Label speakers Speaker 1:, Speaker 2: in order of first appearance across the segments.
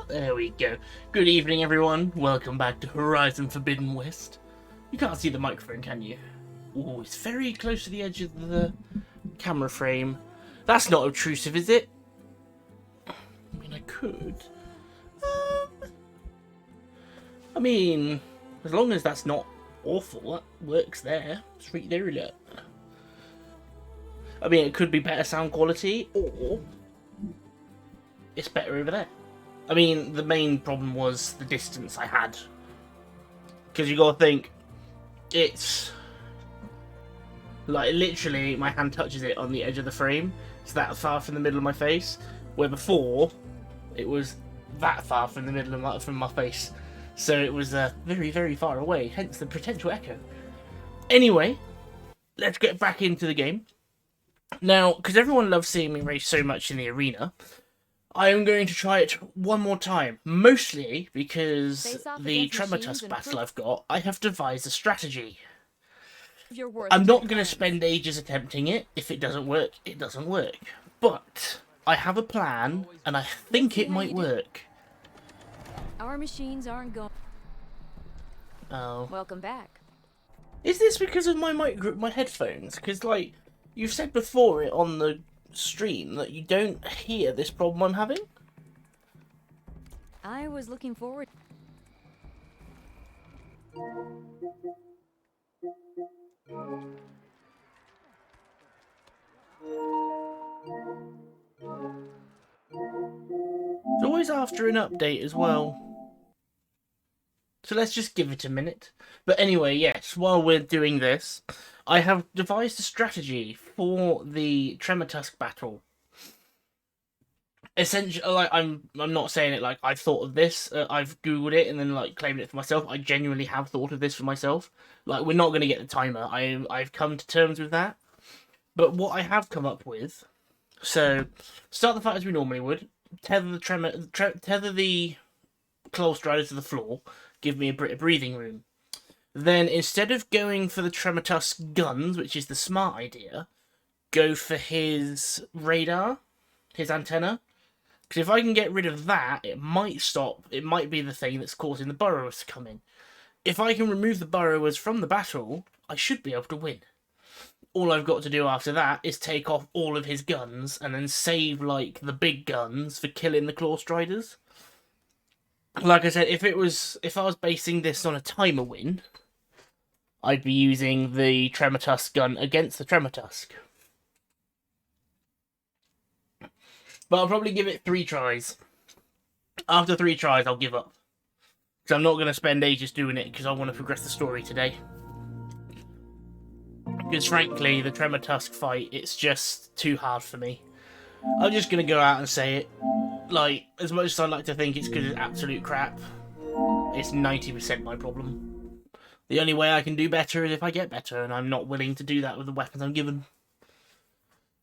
Speaker 1: There we go. Good evening, everyone. Welcome back to Horizon Forbidden West. You can't see the microphone, can you? Oh, it's very close to the edge of the camera frame. That's not obtrusive, is it? I mean, I could. I mean, as long as that's not awful, that works there. It's right there, look. I mean, it could be better sound quality, or it's better over there. I mean, the main problem was the distance I had. Because you gotta think, it's like literally my hand touches it on the edge of the frame. It's that far from the middle of my face. Where before, it was that far from the middle of my face. So it was very, very far away, hence the potential echo. Anyway, let's get back into the game. Now, because everyone loves seeing me race so much in the arena, I am going to try it one more time, mostly because the Tremortusk battle I've got, I have devised a strategy. I'm not going to spend ages attempting it. If it doesn't work, it doesn't work. But I have a plan, and I think it might work.
Speaker 2: Our machines aren't going.
Speaker 1: Oh.
Speaker 2: Welcome back.
Speaker 1: Is this because of my headphones? Because, like, you've said before it on the stream that you don't hear this problem I'm having?
Speaker 2: I was looking forward.
Speaker 1: It's always after an update as well. So let's just give it a minute. But anyway, yes, while we're doing this, I have devised a strategy for the Tremortusk battle. Essentially, like, I'm not saying it like I've thought of this. I've googled it and then like claimed it for myself. I genuinely have thought of this for myself. Like, we're not going to get the timer. I've come to terms with that. But what I have come up with, so start the fight as we normally would. Tether the Claw Strider to the floor. Give me a bit of breathing room. Then, instead of going for the Tremortusk guns, which is the smart idea, go for his radar, his antenna. Because if I can get rid of that, it might be the thing that's causing the burrowers to come in. If I can remove the burrowers from the battle, I should be able to win. All I've got to do after that is take off all of his guns and then save, like, the big guns for killing the Claw Striders. Like I said, if I was basing this on a timer win, I'd be using the Tremortusk gun against the Tremortusk. But I'll probably give it 3 tries. After 3 tries, I'll give up. Because I'm not going to spend ages doing it, because I want to progress the story today. Because frankly, the Tremortusk fight, it's just too hard for me. I'm just going to go out and say it. Like, as much as I like to think it's because it's absolute crap, it's 90% my problem. The only way I can do better is if I get better, and I'm not willing to do that with the weapons I'm given.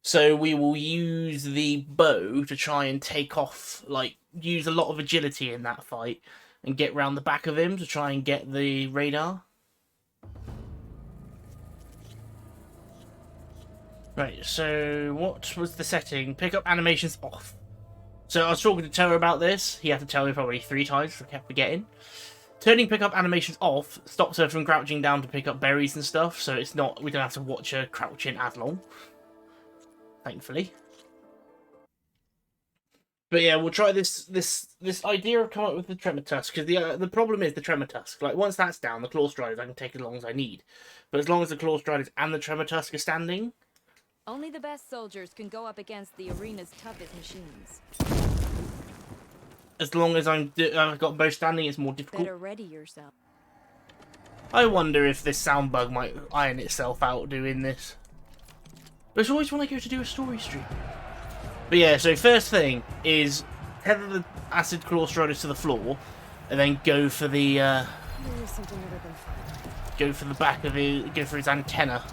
Speaker 1: So we will use the bow to try and take off, like, use a lot of agility in that fight, and get round the back of him to try and get the radar. Right, so what was the setting? Pick up animations off. So I was talking to Terra about this. He had to tell me probably 3 times, so I kept forgetting. Turning pickup animations off stops her from crouching down to pick up berries and stuff, so it's not, we don't have to watch her crouching as long. Thankfully. But yeah, we'll try this idea of coming up with the Tremortusk, because the problem is the Tremortusk. Like, once that's down, the Claw Striders I can take as long as I need. But as long as the Claw Striders and the Tremortusk are standing,
Speaker 2: only the best soldiers can go up against the arena's toughest machines.
Speaker 1: as long as I've got both standing, it's more difficult.
Speaker 2: Better ready yourself.
Speaker 1: I wonder if this sound bug might iron itself out doing this. But it's always when I go to do a story stream. But yeah, so first thing is tether the acid Claw Striders to the floor, and then go for the back of it, go for his antenna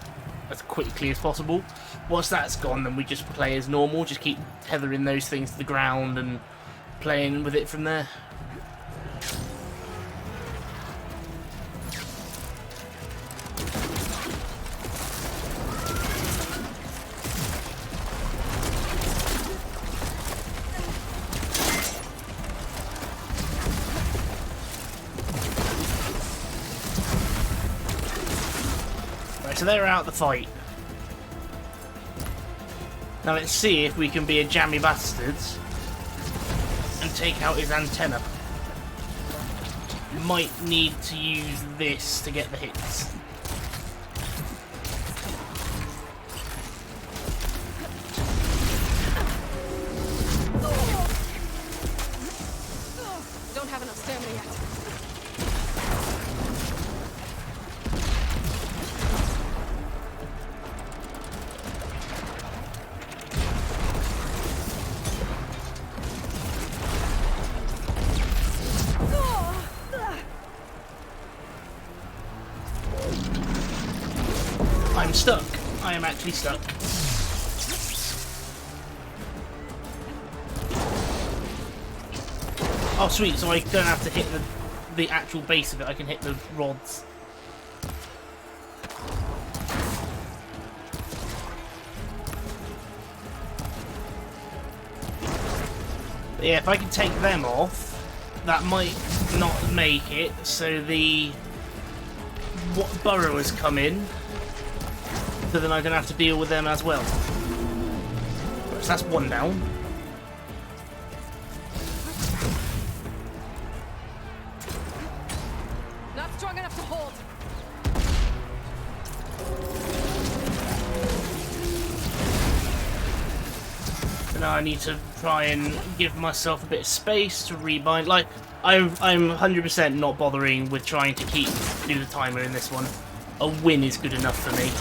Speaker 1: as quickly as possible. Once that's gone, then we just play as normal, just keep tethering those things to the ground and playing with it from there. so they're out the fight. Now let's see if we can be a jammy bastard and take out his antenna. Might need to use this to get the hits.
Speaker 2: Don't have enough stamina yet.
Speaker 1: I'm stuck. I am actually stuck. Oh sweet, so I don't have to hit the actual base of it, I can hit the rods. But yeah, if I can take them off, that might not make it, so the burrowers come in, so then I don't have to deal with them as well. So that's one down.
Speaker 2: Not strong enough to hold.
Speaker 1: So now I need to try and give myself a bit of space to rebind. Like, I'm 100% not bothering with trying to do the timer in this one. A win is good enough for me.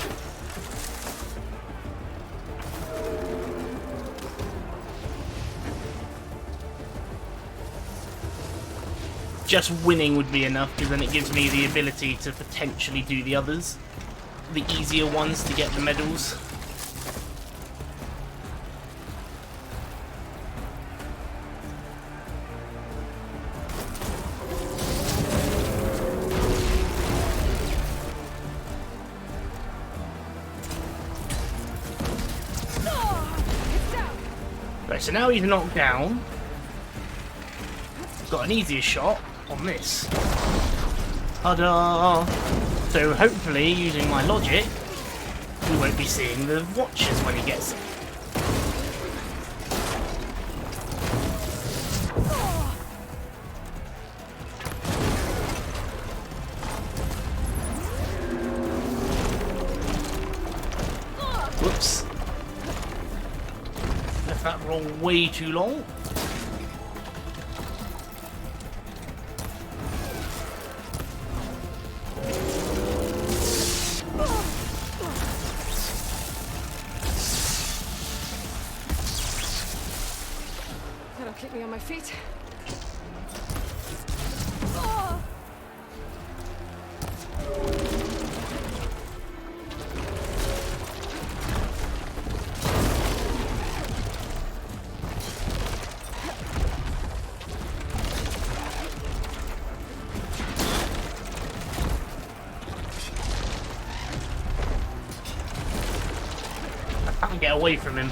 Speaker 1: Just winning would be enough, because then it gives me the ability to potentially do the others. The easier ones to get the medals. Right, so now he's knocked down. Got an easier shot on this. Ta-da! So hopefully, using my logic, we won't be seeing the watchers when he gets it. Whoops. Left that wrong way too long.
Speaker 2: That'll keep me on my feet.
Speaker 1: I can't get away from him.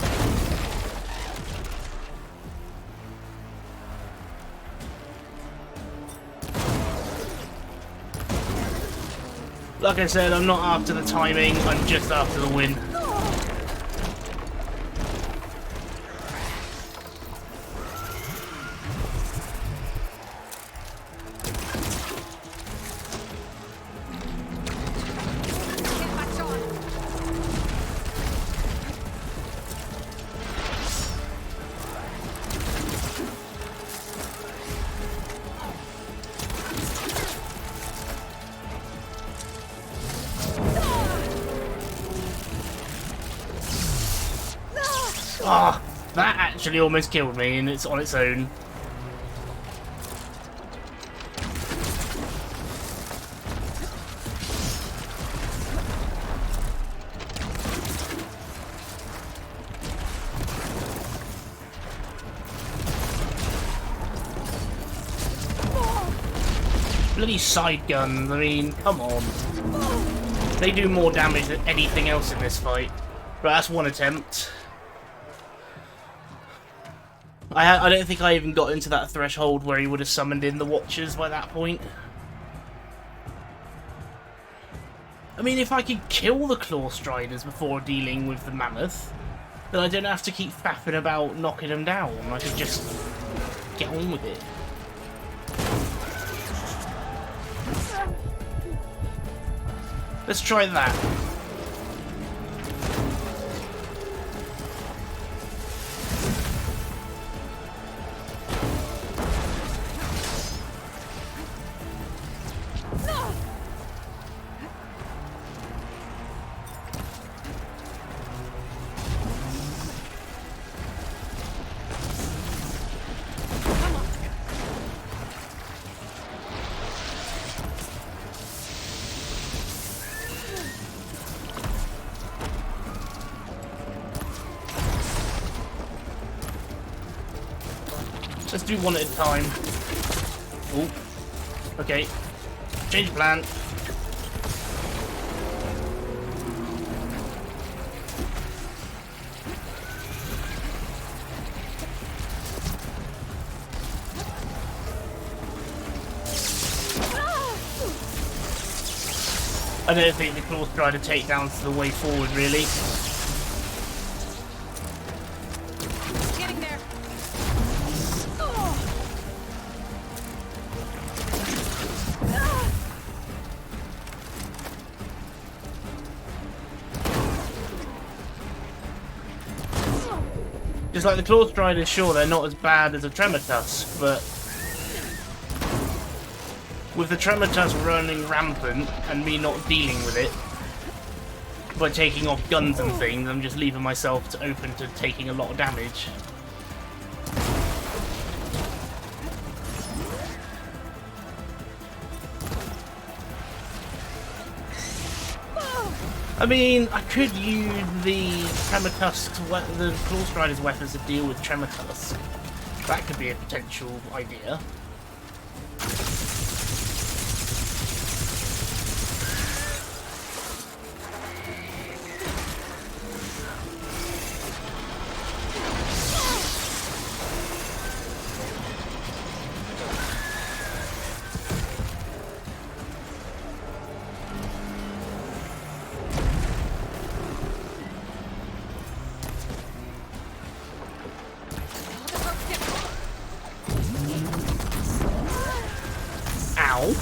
Speaker 1: Like I said, I'm not after the timing, I'm just after the win. Ah, oh, that actually almost killed me, and it's on its own. Bloody side guns, I mean, come on. They do more damage than anything else in this fight. Right, that's one attempt. I don't think I even got into that threshold where he would have summoned in the Watchers by that point. I mean, if I could kill the Claw Striders before dealing with the Mammoth, then I don't have to keep faffing about knocking them down. I could just get on with it. Let's try that. Let's do one at a time. Oh, okay. Change plan. I don't think the Claw Strider takedown's the way forward, really.
Speaker 2: Getting there.
Speaker 1: Just like the Claw Striders, sure, they're not as bad as a Tremortusk, but with the Tremortusk running rampant and me not dealing with it by taking off guns and things, I'm just leaving myself open to taking a lot of damage. I mean, I could use the Tremortusk's the Claw Strider's weapons to deal with Tremortusk. That could be a potential idea. Ow.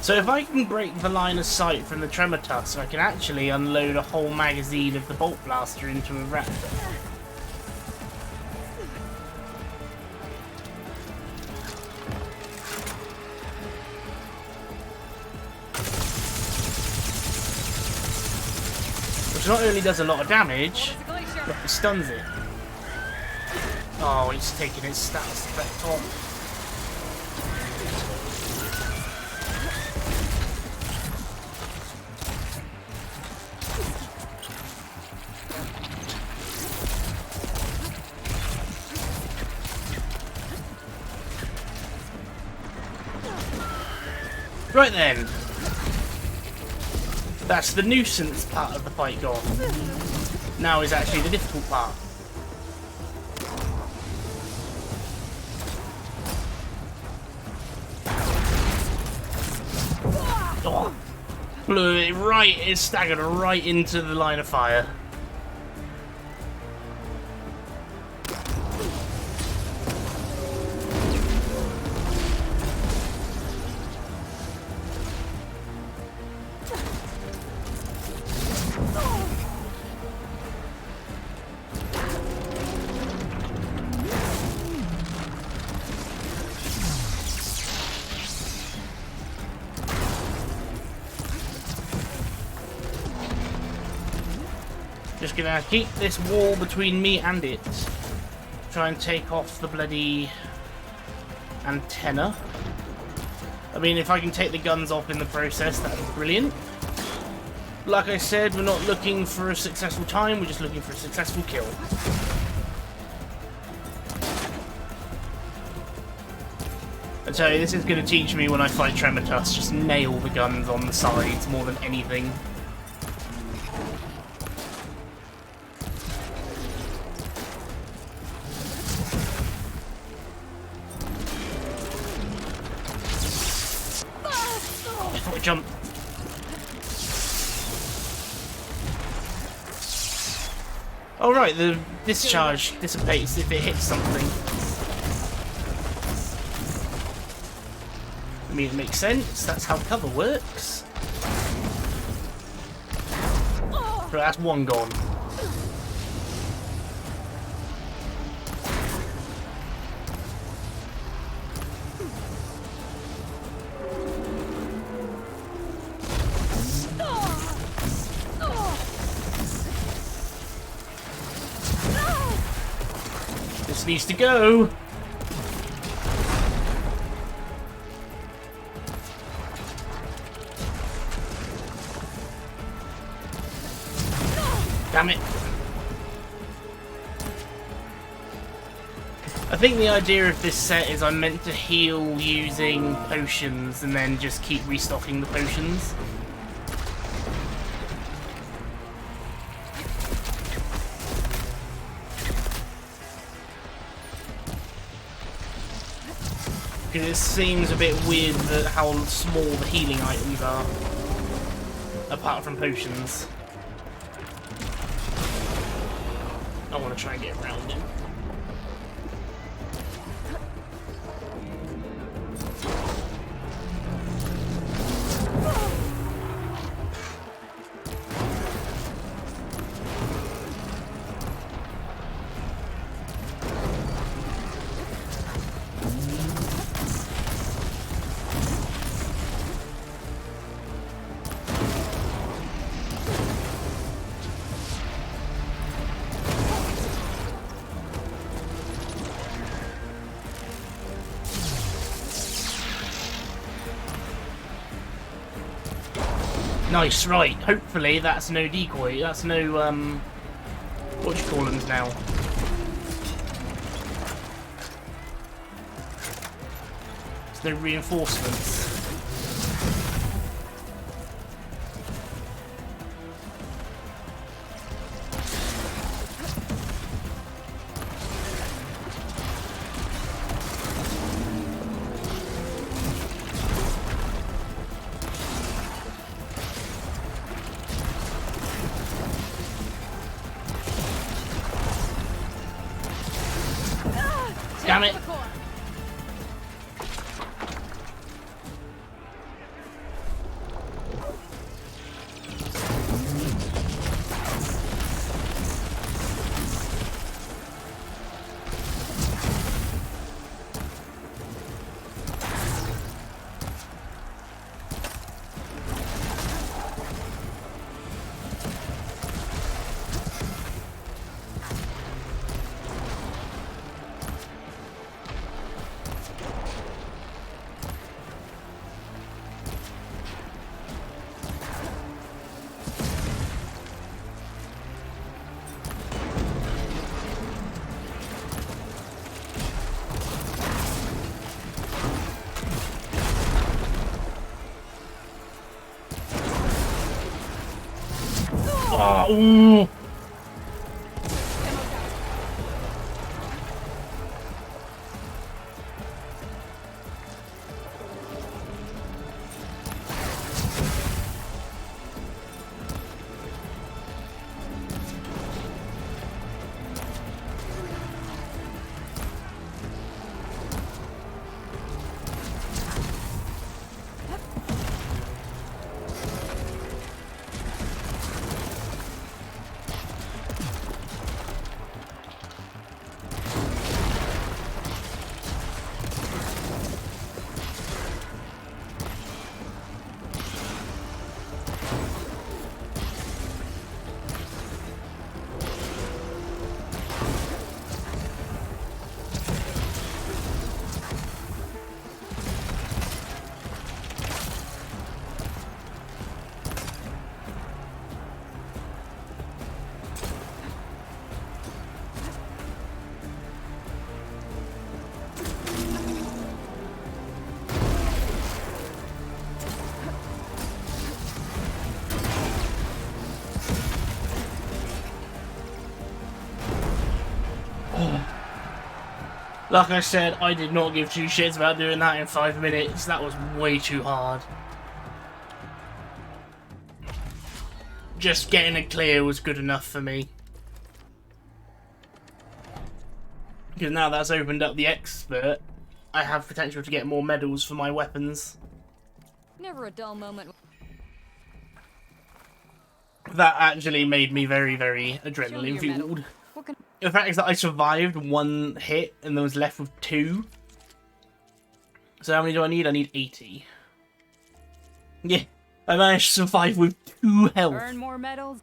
Speaker 1: So if I can break the line of sight from the Tremortusk, I can actually unload a whole magazine of the Bolt Blaster into a raptor. Which not only does a lot of damage, but it stuns it. Oh, it's taking its status effect off. Right then. That's the nuisance part of the fight gone. Now is actually the difficult part. Oh, blew it right, it staggered right into the line of fire. Just gonna keep this wall between me and it. Try and take off the bloody antenna. I mean, if I can take the guns off in the process, that'd be brilliant. Like I said, we're not looking for a successful time, we're just looking for a successful kill. I tell you, this is going to teach me when I fight Trematus, just nail the guns on the sides more than anything. I thought I jumped. Oh right, the discharge dissipates if it hits something. I mean, it makes sense. That's how cover works. But that's one gone. This needs to go. Damn it. I think the idea of this set is I'm meant to heal using potions and then just keep restocking the potions. Because it seems a bit weird that how small the healing items are, apart from potions. I want to try and get around him. Nice, right. Hopefully that's no decoy. That's no, what do you call them now? There's no reinforcements. Damn it! Oh, ooh. Like I said, I did not give two shits about doing that in 5 minutes. That was way too hard. Just getting it clear was good enough for me. Because now that's opened up the expert, I have potential to get more medals for my weapons.
Speaker 2: Never a dull moment.
Speaker 1: That actually made me very, very
Speaker 2: Show me
Speaker 1: adrenaline
Speaker 2: your medal.
Speaker 1: fueled.
Speaker 2: What can...
Speaker 1: The fact is that I survived one hit and I was left with 2. So how many do I need? I need 80. Yeah, I managed to survive with 2 health.
Speaker 2: Earn more medals?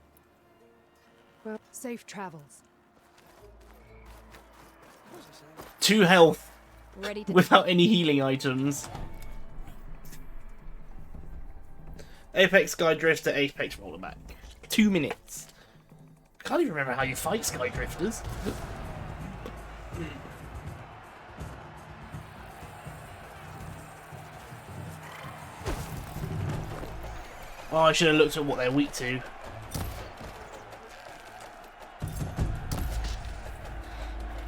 Speaker 2: Well, safe travels.
Speaker 1: 2 health
Speaker 2: Ready to...
Speaker 1: without any healing items. Apex Skydrift to Apex Rollerback. 2 minutes. I can't even remember how you fight Skydrifters. Oh, I should have looked at what they're weak to.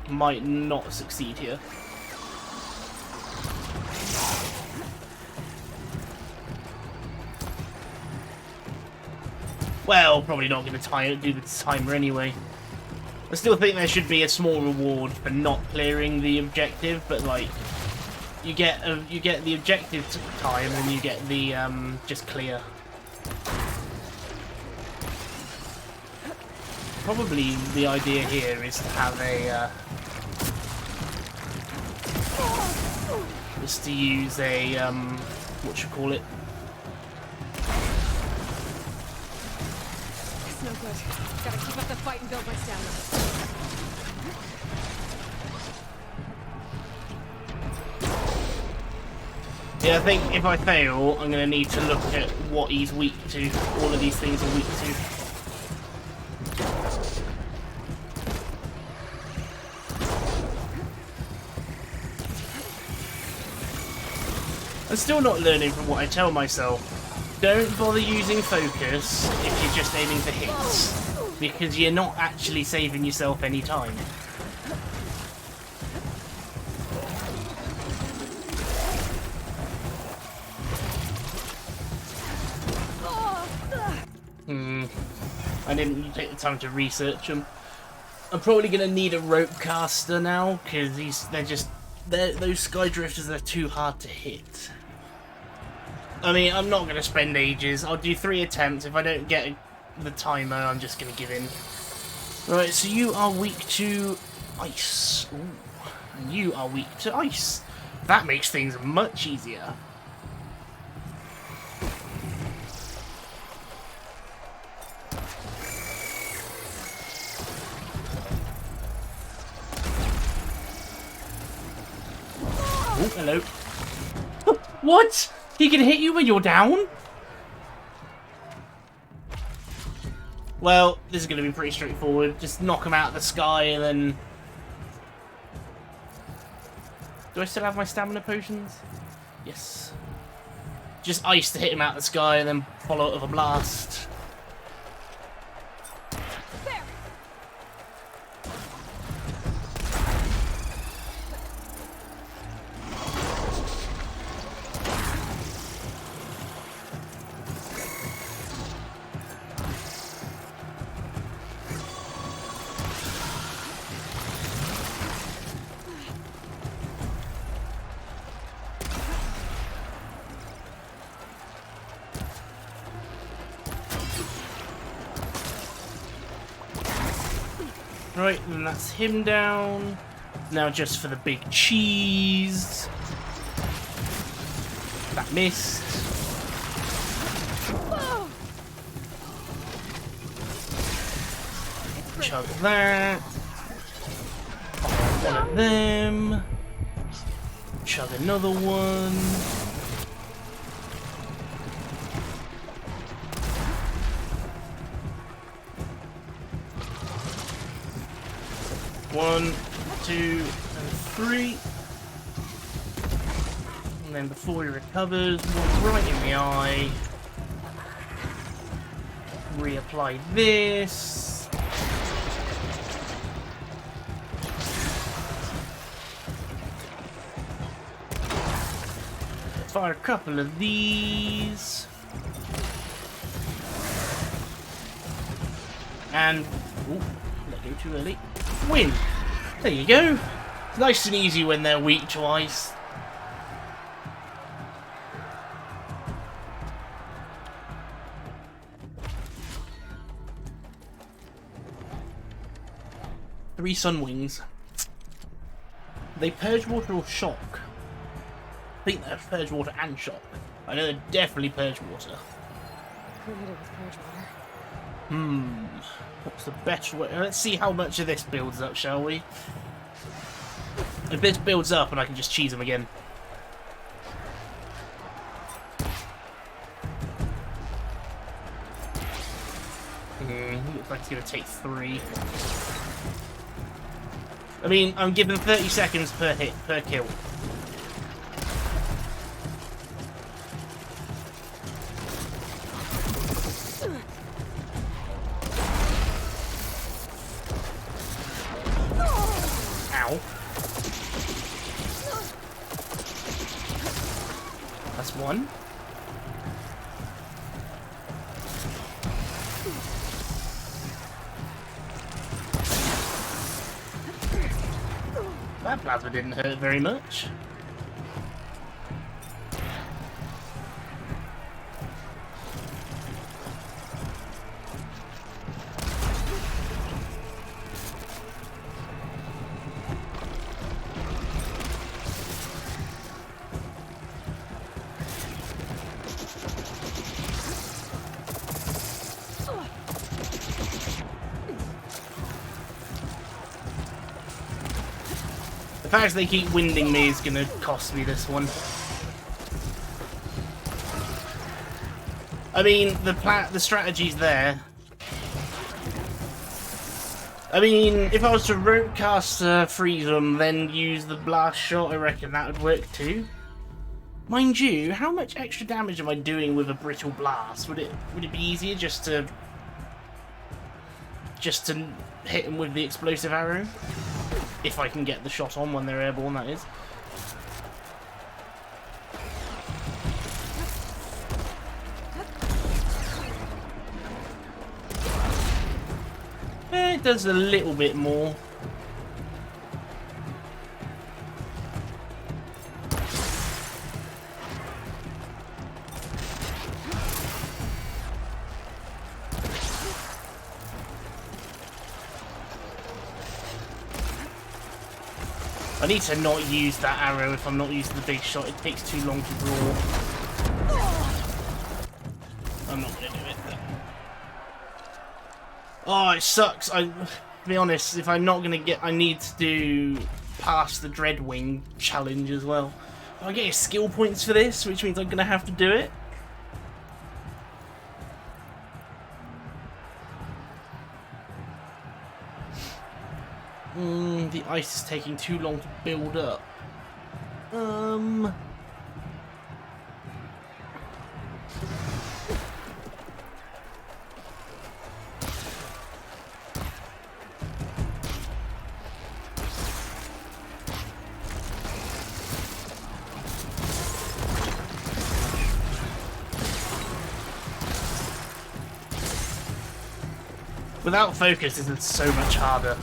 Speaker 1: Might not succeed here. Well, probably not going to do the timer anyway. I still think there should be a small reward for not clearing the objective, but like, you get the objective time and you get the just clear. Probably the idea here is to have a is to use a what you call it.
Speaker 2: It's no good. Gotta keep up the fight and build my stamina.
Speaker 1: Yeah, I think if I fail, I'm going to need to look at what he's weak to. All of these things are weak to. I'm still not learning from what I tell myself. Don't bother using focus if you're just aiming for hits, because you're not actually saving yourself any time. I didn't take the time to research them. I'm probably going to need a rope caster now, because those skydrifters are too hard to hit. I mean, I'm not going to spend ages. I'll do 3 attempts. If I don't get the timer, I'm just going to give in. Right, so you are weak to ice. Ooh. And you are weak to ice. That makes things much easier. Oh, hello. What? He can hit you when you're down? Well, this is going to be pretty straightforward. Just knock him out of the sky and then... Do I still have my stamina potions? Yes. Just ice to hit him out of the sky and then follow it with a blast. Right, and that's him down. Now just for the big cheese. That missed. Chug that. One of them. Chug another one. One, 2, and 3. And then before he recovers, one right in the eye. Reapply this. Fire a couple of these. And, ooh, let go too early. Win! There you go. It's nice and easy when they're weak to ice. Three sun wings. They purge water or shock? I think they're purge water and shock. I know they're definitely purge water.
Speaker 2: Who hit it with purge water?
Speaker 1: What's the best way? Let's see how much of this builds up, shall we? If this builds up and I can just cheese them again. Looks like it's going to take 3. I mean, I'm giving 30 seconds per hit, per kill. Ow. That's 1. That plasma didn't hurt very much. The fact they keep winding me is gonna cost me this one. I mean, the strategy's there. I mean, if I was to rope cast freeze them, then use the blast shot, I reckon that would work too. Mind you, how much extra damage am I doing with a brittle blast? Would it be easier just to hit them with the explosive arrow? If I can get the shot on when they're airborne, that is. It does a little bit more. I need to not use that arrow if I'm not using the big shot. It takes too long to draw. I'm not going to do it. Oh, it sucks. To be honest, if I'm not going to get... I need to do past the Dreadwing challenge as well. I get skill points for this, which means I'm going to have to do it. The ice is taking too long to build up. Without focus, this is so much harder.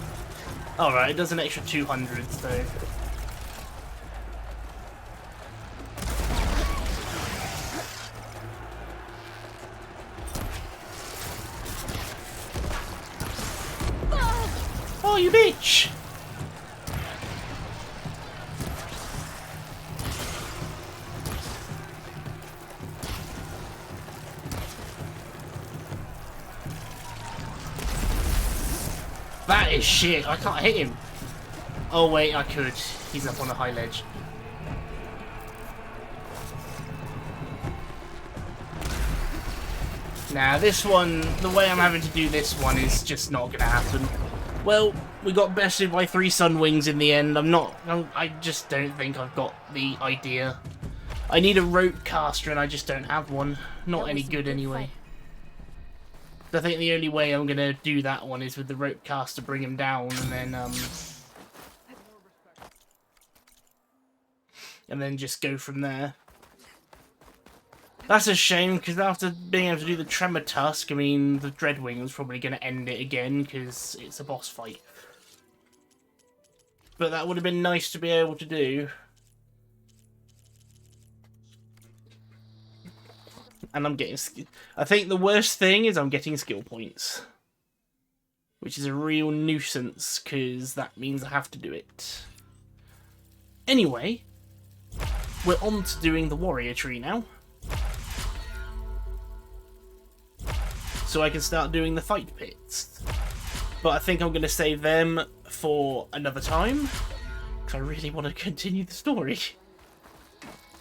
Speaker 1: Alright, it does an extra 200, so... Oh, you bitch! That is shit. I can't hit him. Oh wait, I could. He's up on a high ledge. Nah, this one, the way I'm having to do this one is just not going to happen. Well, we got bested by 3 sun wings in the end. I just don't think I've got the idea. I need a rope caster and I just don't have one. Not any good anyway. I think the only way I'm going to do that one is with the rope cast to bring him down and then just go from there. That's a shame, because after being able to do the Tremor Tusk, I mean, the Dreadwing was probably going to end it again, because it's a boss fight. But that would have been nice to be able to do. And I'm getting... I think the worst thing is I'm getting skill points. Which is a real nuisance, because that means I have to do it. Anyway, we're on to doing the warrior tree now. So I can start doing the fight pits. But I think I'm going to save them for another time. Because I really want to continue the story.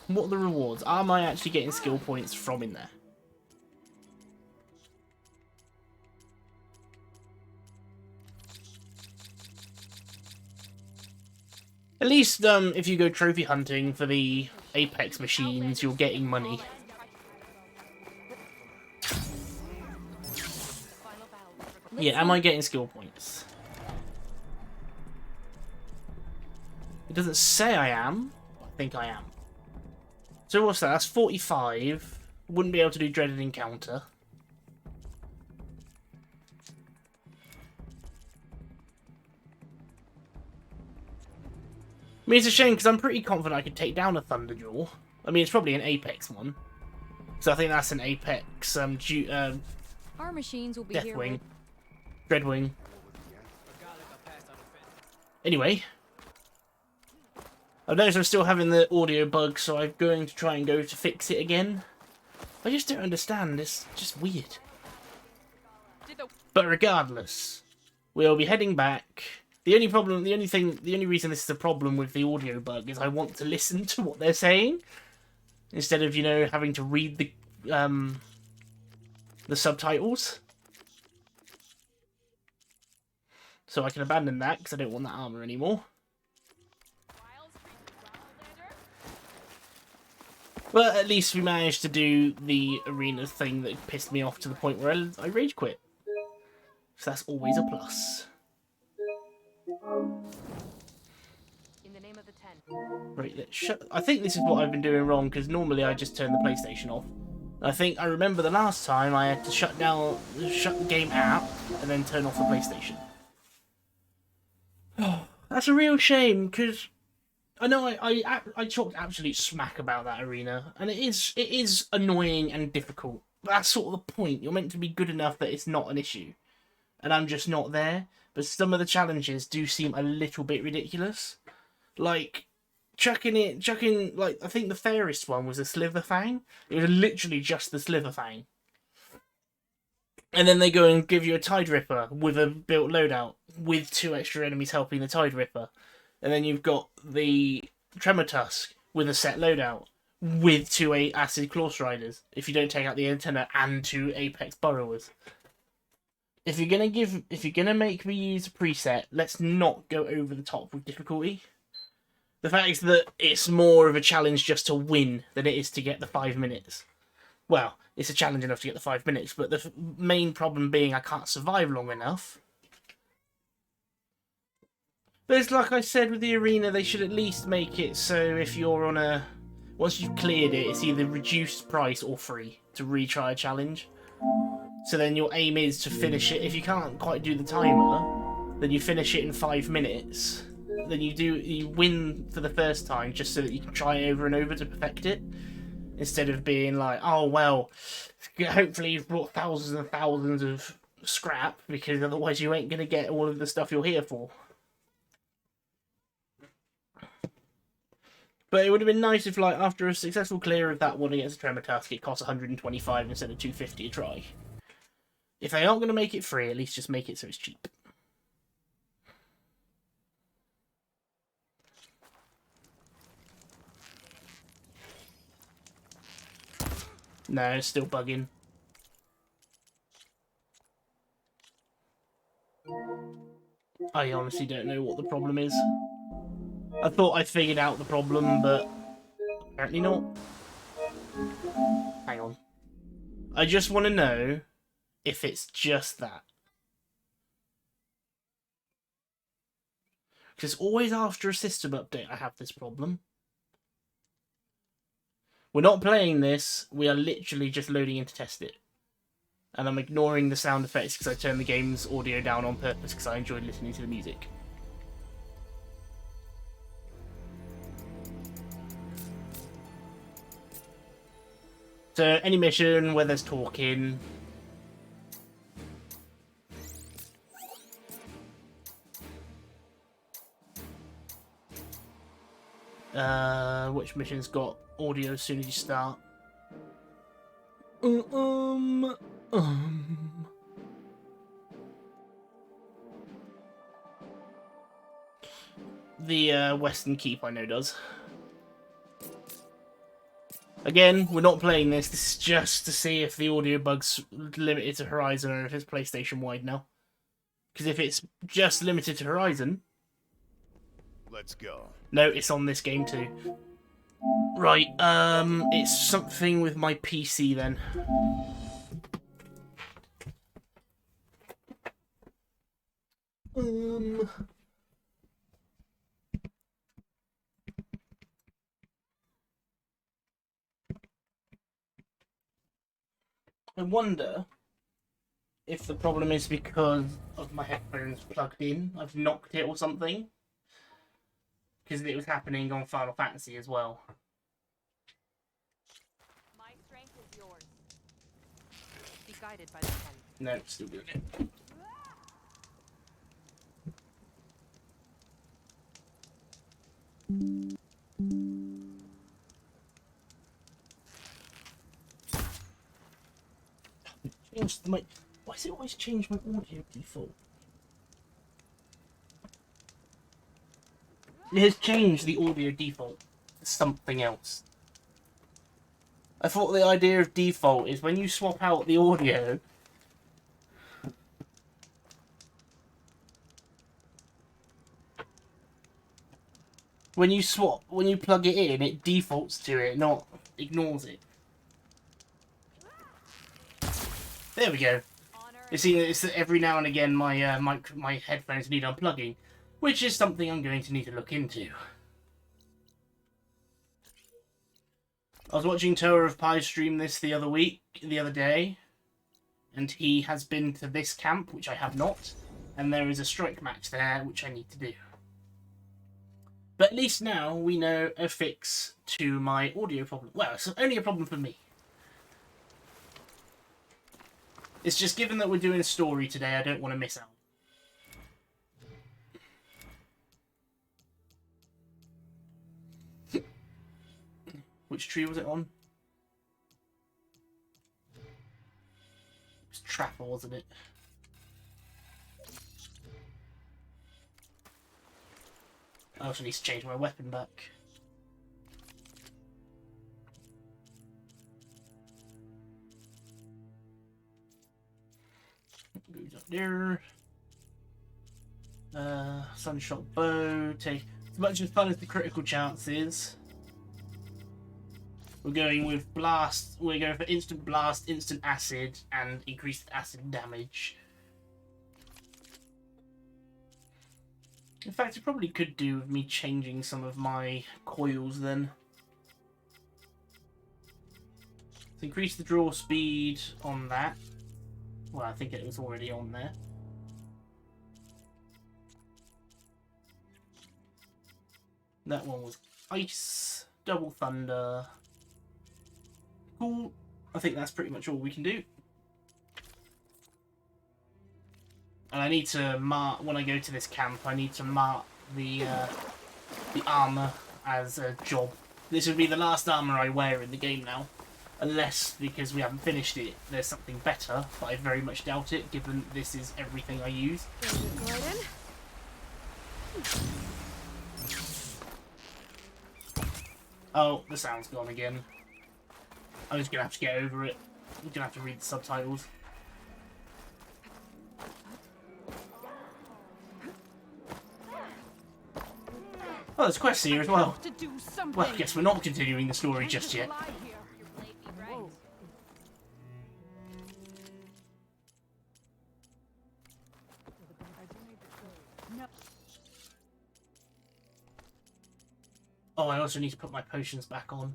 Speaker 1: What are the rewards? Am I actually getting skill points from in there? At least if you go trophy hunting for the Apex machines, you're getting money. Yeah, am I getting skill points? It doesn't say I am, but I think I am. So what's that? That's 45. Wouldn't be able to do Dreaded Encounter. I mean, it's a shame because I'm pretty confident I could take down a Thunderjaw. I mean, it's probably an Apex one. So I think that's an Apex
Speaker 2: Our machines will be
Speaker 1: Deathwing. Dreadwing. Anyway. I've noticed I'm still having the audio bug, so I'm going to try and go to fix it again. I just don't understand. It's just weird. But regardless, we'll be heading back. The only reason this is a problem with the audio bug is I want to listen to what they're saying instead of, you know, having to read the subtitles. So I can abandon that because I don't want that armor anymore. But at least we managed to do the arena thing that pissed me off to the point where I rage quit. So that's always a plus.
Speaker 2: In the name of the 10.
Speaker 1: Right, let's shut... I think this is what I've been doing wrong, because normally I just turn the PlayStation off. I remember the last time I had to shut the game app, and then turn off the PlayStation. Oh, that's a real shame, because I know I talked absolute smack about that arena, and it is annoying and difficult. But that's sort of the point. You're meant to be good enough that it's not an issue. And I'm just not there. But some of the challenges do seem a little bit ridiculous. Like, chucking, like, I think the fairest one was a Slitherfang. It was literally just the Slitherfang. And then they go and give you a Tide Ripper with a built loadout, with 2 extra enemies helping the Tide Ripper. And then you've got the Tremor Tusk with a set loadout, with 2 Acid Claw Striders, if you don't take out the antenna, and 2 Apex Burrowers. If you're gonna make me use a preset, let's not go over the top with difficulty. The fact is that it's more of a challenge just to win than it is to get the 5 minutes. Well, it's a challenge enough to get the 5 minutes, but the main problem being I can't survive long enough. But it's like I said with the arena, they should at least make it so if you're on a... Once you've cleared it, it's either reduced price or free to retry a challenge. So then your aim is to finish it. If you can't quite do the timer, then you finish it in 5 minutes. Then you win for the first time just so that you can try over and over to perfect it. Instead of being like, oh well, hopefully you've brought thousands and thousands of scrap, because otherwise you ain't going to get all of the stuff you're here for. But it would have been nice if, like, after a successful clear of that one against the Tremor Tusk, it costs 125 instead of 250 a try. If they aren't going to make it free, at least just make it so it's cheap. No, it's still bugging. I honestly don't know what the problem is. I thought I figured out the problem, but apparently not. Hang on. I just want to know if it's just that. Because always after a system update I have this problem. We're not playing this. We are literally just loading in to test it. And I'm ignoring the sound effects because I turned the game's audio down on purpose because I enjoyed listening to the music. So, any mission where there's talking... which mission's got audio as soon as you start? The Western Keep, I know, does. Again, we're not playing this. This is just to see if the audio bug's limited to Horizon or if it's PlayStation-wide now. Because if it's just limited to Horizon...
Speaker 3: Let's go.
Speaker 1: No, it's on this game too. Right, it's something with my PC then. I wonder if the problem is because of my headphones plugged in. I've knocked it or something. Because it was happening on Final Fantasy as well.
Speaker 2: My strength is yours. Be guided by the sun.
Speaker 1: No, still doing it. Changed my... Why does it always change my audio default? It has changed the audio default to something else. I thought the idea of default is when you swap out the audio... When you plug it in, it defaults to it, not ignores it. There we go. You see, it's that every now and again my my headphones need unplugging, which is something I'm going to need to look into. I was watching Tower of Pie stream this the other day, and he has been to this camp, which I have not, and there is a strike match there, which I need to do. But at least now we know a fix to my audio problem. Well, it's only a problem for me. It's just given that we're doing a story today, I don't want to miss out. Which tree was it on? It was Trapper, wasn't it? I also need to change my weapon back. Goes up there. Sunshot bow. Take as much as fun as the critical chances. We're going with blast. We're going for instant blast, instant acid, and increased acid damage. In fact, it probably could do with me changing some of my coils then. Let's increase the draw speed on that. Well, I think it was already on there. That one was ice, double thunder. Cool. I think that's pretty much all we can do. And I need to mark, when I go to this camp, I need to mark the armour as a job. This would be the last armour I wear in the game now. Unless, because we haven't finished it, there's something better, but I very much doubt it, given this is everything I use. Oh, the sound's gone again. I'm just going to have to get over it. I'm going to have to read the subtitles. Oh, there's quests here as well. Well, I guess we're not continuing the story just yet. Oh, I also need to put my potions back on.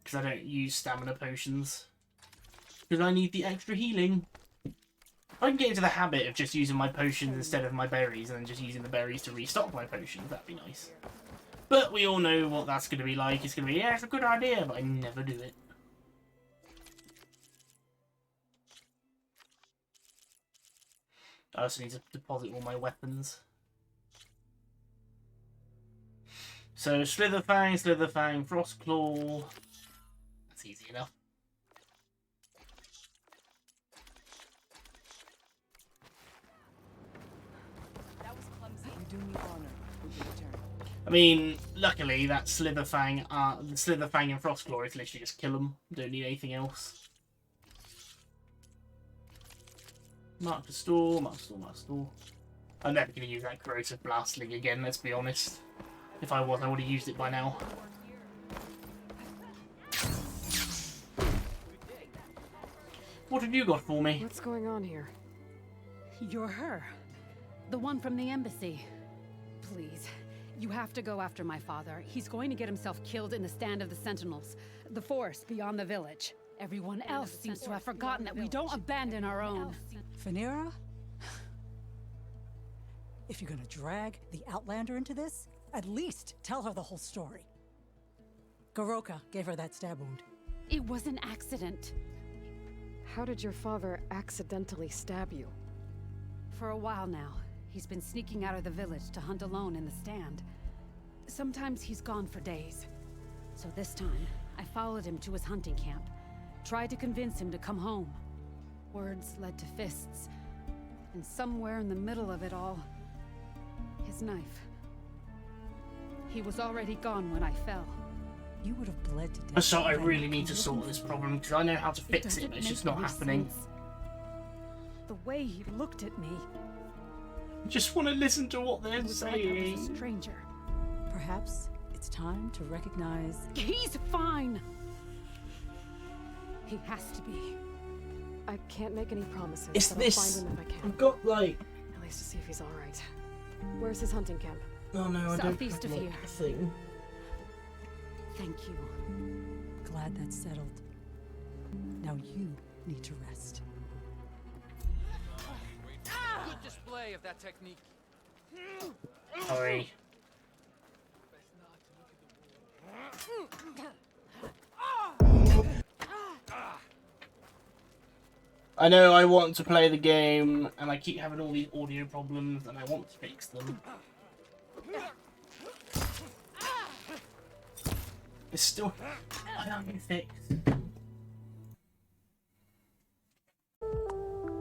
Speaker 1: because I don't use stamina potions. Because I need the extra healing. I can get into the habit of just using my potions instead of my berries, and then just using the berries to restock my potions. That'd be nice. But we all know what that's going to be like. It's going to be, yeah, it's a good idea, but I never do it. I also need to deposit all my weapons. So, Slitherfang, Frostclaw. That's easy enough.
Speaker 2: That was clumsy. You do me honor with your return.
Speaker 1: I mean, luckily, that Slitherfang and Frostclaw is literally just kill them. Don't need anything else. Mark the store, mark the store, mark the store. I'm never going to use that corrosive blastling again, let's be honest. If I was, I would have used it by now. What have you got for me?
Speaker 4: What's going on here?
Speaker 5: You're her. The one from the embassy. Please, you have to go after my father. He's going to get himself killed in the stand of the Sentinels. The forest beyond the village. Everyone else seems to have forgotten that we don't abandon our own.
Speaker 6: Phaneira? If you're gonna drag the Outlander into this, at least tell her the whole story. Goroka gave her that stab wound.
Speaker 5: It was an accident.
Speaker 4: How did your father accidentally stab you?
Speaker 5: For a while now, he's been sneaking out of the village to hunt alone in the stand. Sometimes he's gone for days. So this time, I followed him to his hunting camp. Tried to convince him to come home. Words led to fists. And somewhere in the middle of it all, his knife. He was already gone when I fell.
Speaker 6: You would have bled to death.
Speaker 1: So I really need to sort this problem, because I know how to fix it, but it's just not happening.
Speaker 5: The way he looked at me.
Speaker 1: I just want to listen to what they're
Speaker 5: It was like I was a
Speaker 1: saying.
Speaker 5: stranger.
Speaker 6: Perhaps it's time to recognize.
Speaker 5: He's fine! He has to be.
Speaker 4: I can't make any promises,
Speaker 1: It's
Speaker 4: but
Speaker 1: this.
Speaker 4: I'll find him if I can.
Speaker 1: I've got like.
Speaker 4: At least to see if he's alright. Where's his hunting camp?
Speaker 1: Oh no, I don't
Speaker 5: Southeast
Speaker 1: have
Speaker 5: of
Speaker 1: like,
Speaker 5: here.
Speaker 1: a thing.
Speaker 5: Thank you.
Speaker 6: Glad that's settled. Now you need to rest.
Speaker 7: Good display of that technique.
Speaker 1: Sorry. I know I want to play the game, and I keep having all these audio problems, and I want to fix them. It's still... I haven't been fixed.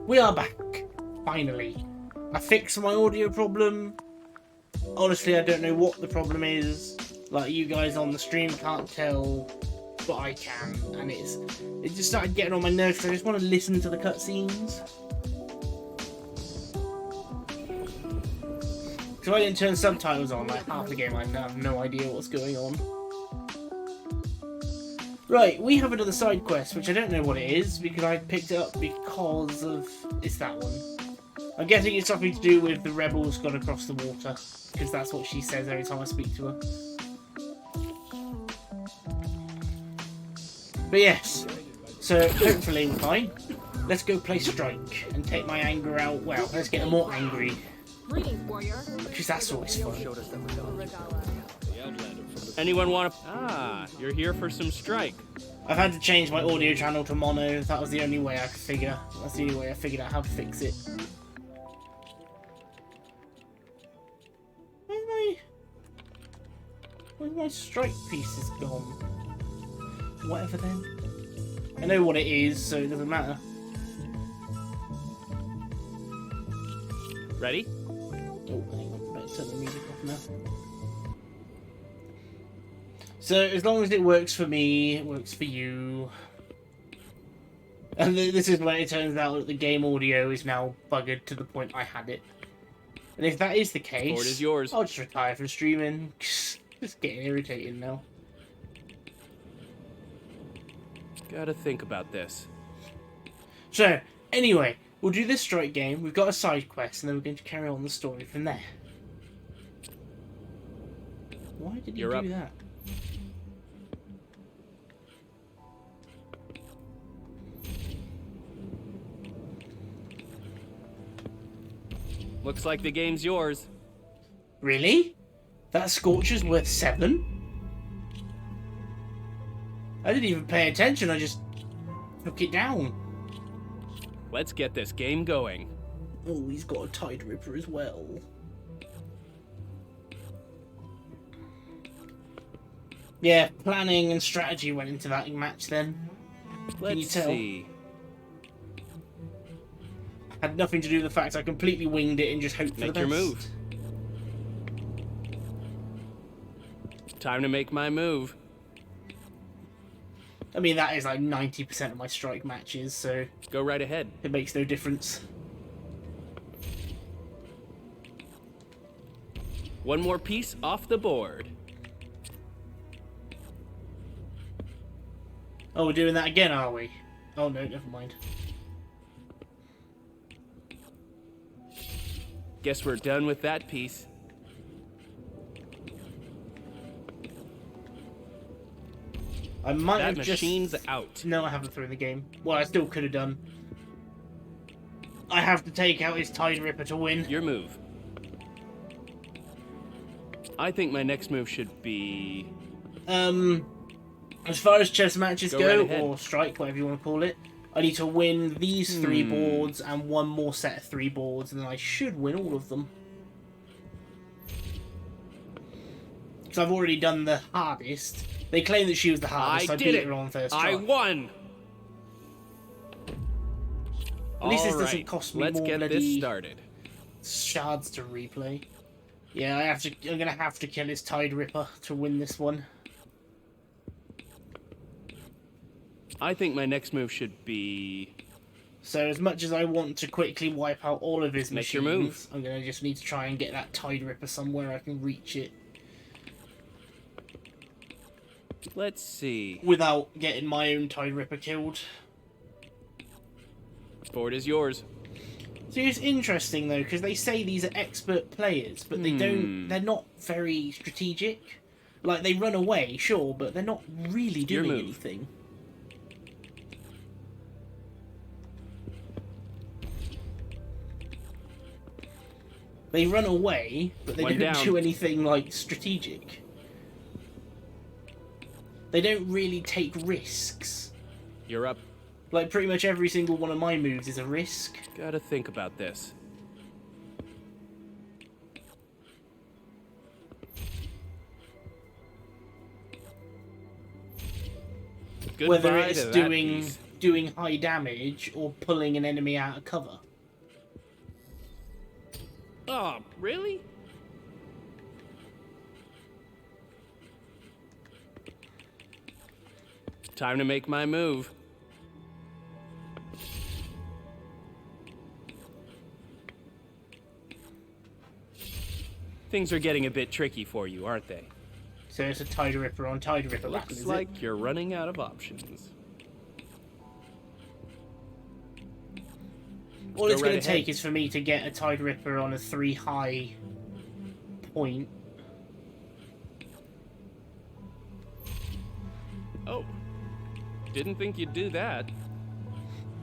Speaker 1: We are back. Finally. I fixed my audio problem. Honestly, I don't know what the problem is. Like, you guys on the stream can't tell, but I can. And it just started getting on my nerves, so I just want to listen to the cutscenes. So I didn't turn subtitles on, like half the game I have no idea what's going on. Right, we have another side quest, which I don't know what it is, because I picked it up because of... It's that one. I'm guessing it's something to do with the rebels got across the water, because that's what she says every time I speak to her. But yes, so hopefully we're fine. Let's go play Strike and take my anger out. Well, let's get more angry.
Speaker 2: Greetings, warrior.
Speaker 1: Because that's always fun.
Speaker 7: Anyone want to? Ah, you're here for some strike.
Speaker 1: I've had to change my audio channel to mono. That was the only way I could figure. That's the only way I figured out how to fix it. Where's my strike pieces gone? Whatever then. I know what it is, so it doesn't matter.
Speaker 7: Ready?
Speaker 1: Oh, hang on. Better turn the music off now. So, as long as it works for me, it works for you. And this is when it turns out that the game audio is now buggered to the point I had it. And if that is the case,
Speaker 7: Board is yours.
Speaker 1: I'll just retire from streaming. Just getting irritating now.
Speaker 7: Gotta think about this.
Speaker 1: So, anyway, we'll do this strike game. We've got a side quest, and then we're going to carry on the story from there. Why did you
Speaker 7: You're
Speaker 1: do
Speaker 7: up.
Speaker 1: that?
Speaker 7: Looks like the game's yours.
Speaker 1: Really? That Scorcher's worth 7? I didn't even pay attention, I just took it down.
Speaker 7: Let's get this game going.
Speaker 1: Oh, he's got a Tide Ripper as well. Yeah, planning and strategy went into that match then.
Speaker 7: Let's
Speaker 1: you tell?
Speaker 7: see.
Speaker 1: Had nothing to do with the fact I completely winged it and just hoped for
Speaker 7: Make
Speaker 1: the
Speaker 7: your
Speaker 1: best.
Speaker 7: move. Time to make my move.
Speaker 1: I mean, that is like 90% of my strike matches, so
Speaker 7: Go right ahead.
Speaker 1: it makes no difference.
Speaker 7: One more piece off the board.
Speaker 1: Oh, we're doing that again, are we? Oh no, never mind.
Speaker 7: Guess we're done with that piece.
Speaker 1: I might
Speaker 7: That
Speaker 1: have
Speaker 7: machine's
Speaker 1: just...
Speaker 7: out.
Speaker 1: No, I haven't thrown the game. Well, I still could have done. I have to take out his Tide Ripper to win.
Speaker 7: Your move. I think my next move should be...
Speaker 1: As far as chess matches
Speaker 7: Go
Speaker 1: go,
Speaker 7: right ahead.
Speaker 1: or strike, whatever you want to call it, I need to win these 3 boards and one more set of 3 boards, and then I should win all of them. Because I've already done the hardest. They claim that she was the hardest,
Speaker 7: I
Speaker 1: so I
Speaker 7: did
Speaker 1: beat
Speaker 7: it.
Speaker 1: her on first
Speaker 7: I
Speaker 1: try.
Speaker 7: won.
Speaker 1: At least this
Speaker 7: All
Speaker 1: doesn't
Speaker 7: right,
Speaker 1: cost me
Speaker 7: let's
Speaker 1: more
Speaker 7: get this
Speaker 1: bloody
Speaker 7: started.
Speaker 1: shards to replay. Yeah, I'm gonna have to kill his Tide Ripper to win this one.
Speaker 7: I think my next move should be...
Speaker 1: So as much as I want to quickly wipe out all of his
Speaker 7: Make your
Speaker 1: machines,
Speaker 7: move.
Speaker 1: I'm gonna just need to try and get that Tide Ripper somewhere I can reach it
Speaker 7: Let's see.
Speaker 1: without getting my own Tide Ripper killed.
Speaker 7: Board is yours.
Speaker 1: So it's interesting though, because they say these are expert players, but they don't. They're not very strategic. Like they run away, sure, but they're not really
Speaker 7: Your
Speaker 1: doing
Speaker 7: move.
Speaker 1: anything. They run away, but they
Speaker 7: One
Speaker 1: don't
Speaker 7: down.
Speaker 1: do anything like strategic. They don't really take risks.
Speaker 7: You're up.
Speaker 1: Like pretty much every single one of my moves is a risk.
Speaker 7: Gotta think about this. Goodbye
Speaker 1: Whether it's
Speaker 7: to that
Speaker 1: doing
Speaker 7: piece.
Speaker 1: doing high damage or pulling an enemy out of cover.
Speaker 7: Oh, really? Time to make my move. Things are getting a bit tricky for you, aren't they?
Speaker 1: So it's a Tide Ripper on Tide Ripper battle,
Speaker 7: Looks
Speaker 1: is
Speaker 7: like you're running out of options.
Speaker 1: All
Speaker 7: Go
Speaker 1: it's going
Speaker 7: right
Speaker 1: to take
Speaker 7: ahead.
Speaker 1: is for me to get a Tide Ripper on a 3 high point.
Speaker 7: Oh, didn't think you'd do that.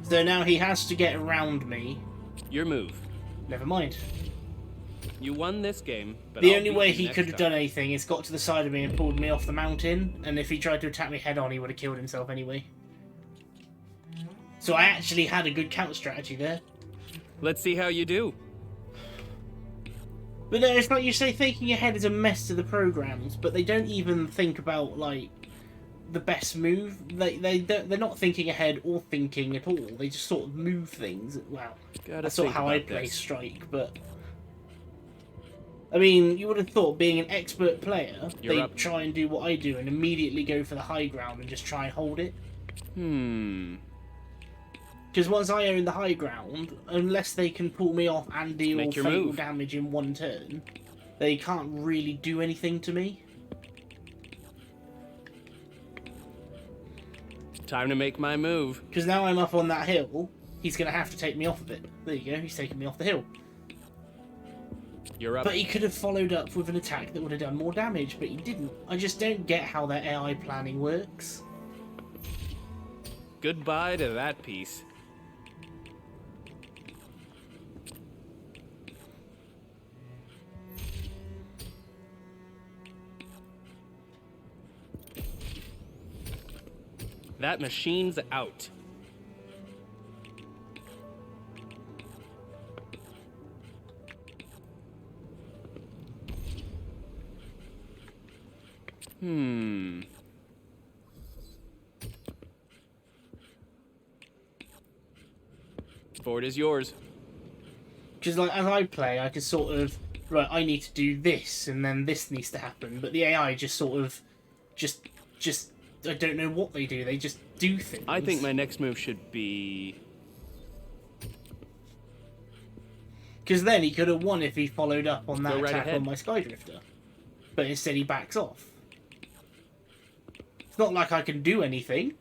Speaker 1: So now he has to get around me.
Speaker 7: Your move.
Speaker 1: Never mind.
Speaker 7: You won this game, but
Speaker 1: The
Speaker 7: I'll
Speaker 1: only
Speaker 7: beat
Speaker 1: way
Speaker 7: you
Speaker 1: he
Speaker 7: next
Speaker 1: could have
Speaker 7: time.
Speaker 1: done anything is got to the side of me and pulled me off the mountain, and if he tried to attack me head on, he would have killed himself anyway. So I actually had a good counter strategy there.
Speaker 7: Let's see how you do.
Speaker 1: But no, it's like you say, thinking ahead is a mess to the programs, but they don't even think about like the best move. They're not thinking ahead or thinking at all. They just sort of move things. Wow,
Speaker 7: Gotta
Speaker 1: that's not
Speaker 7: think
Speaker 1: how I
Speaker 7: about
Speaker 1: play
Speaker 7: this.
Speaker 1: Strike. But I mean, you would have thought, being an expert player,
Speaker 7: You're
Speaker 1: they'd
Speaker 7: up.
Speaker 1: try and do what I do and immediately go for the high ground and just try and hold it. Because once I own the high ground, unless they can pull me off and deal
Speaker 7: Make your
Speaker 1: fatal
Speaker 7: move.
Speaker 1: damage in one turn, they can't really do anything to me.
Speaker 7: Time to make my move.
Speaker 1: Because now I'm up on that hill, he's going to have to take me off of it. There you go, he's taking me off the hill.
Speaker 7: You're up.
Speaker 1: But he could have followed up with an attack that would have done more damage, but he didn't. I just don't get how their AI planning works.
Speaker 7: Goodbye to that piece. That machine's out. Ford is yours.
Speaker 1: Because like as I play, I can sort of right. I need to do this, and then this needs to happen. But the AI just sort of, just I don't know what they do. They just do things.
Speaker 7: I think my next move should be...
Speaker 1: Because then he could have won if he followed up on that
Speaker 7: Go right
Speaker 1: attack
Speaker 7: ahead.
Speaker 1: on my Skydrifter. But instead he backs off. It's not like I can do anything.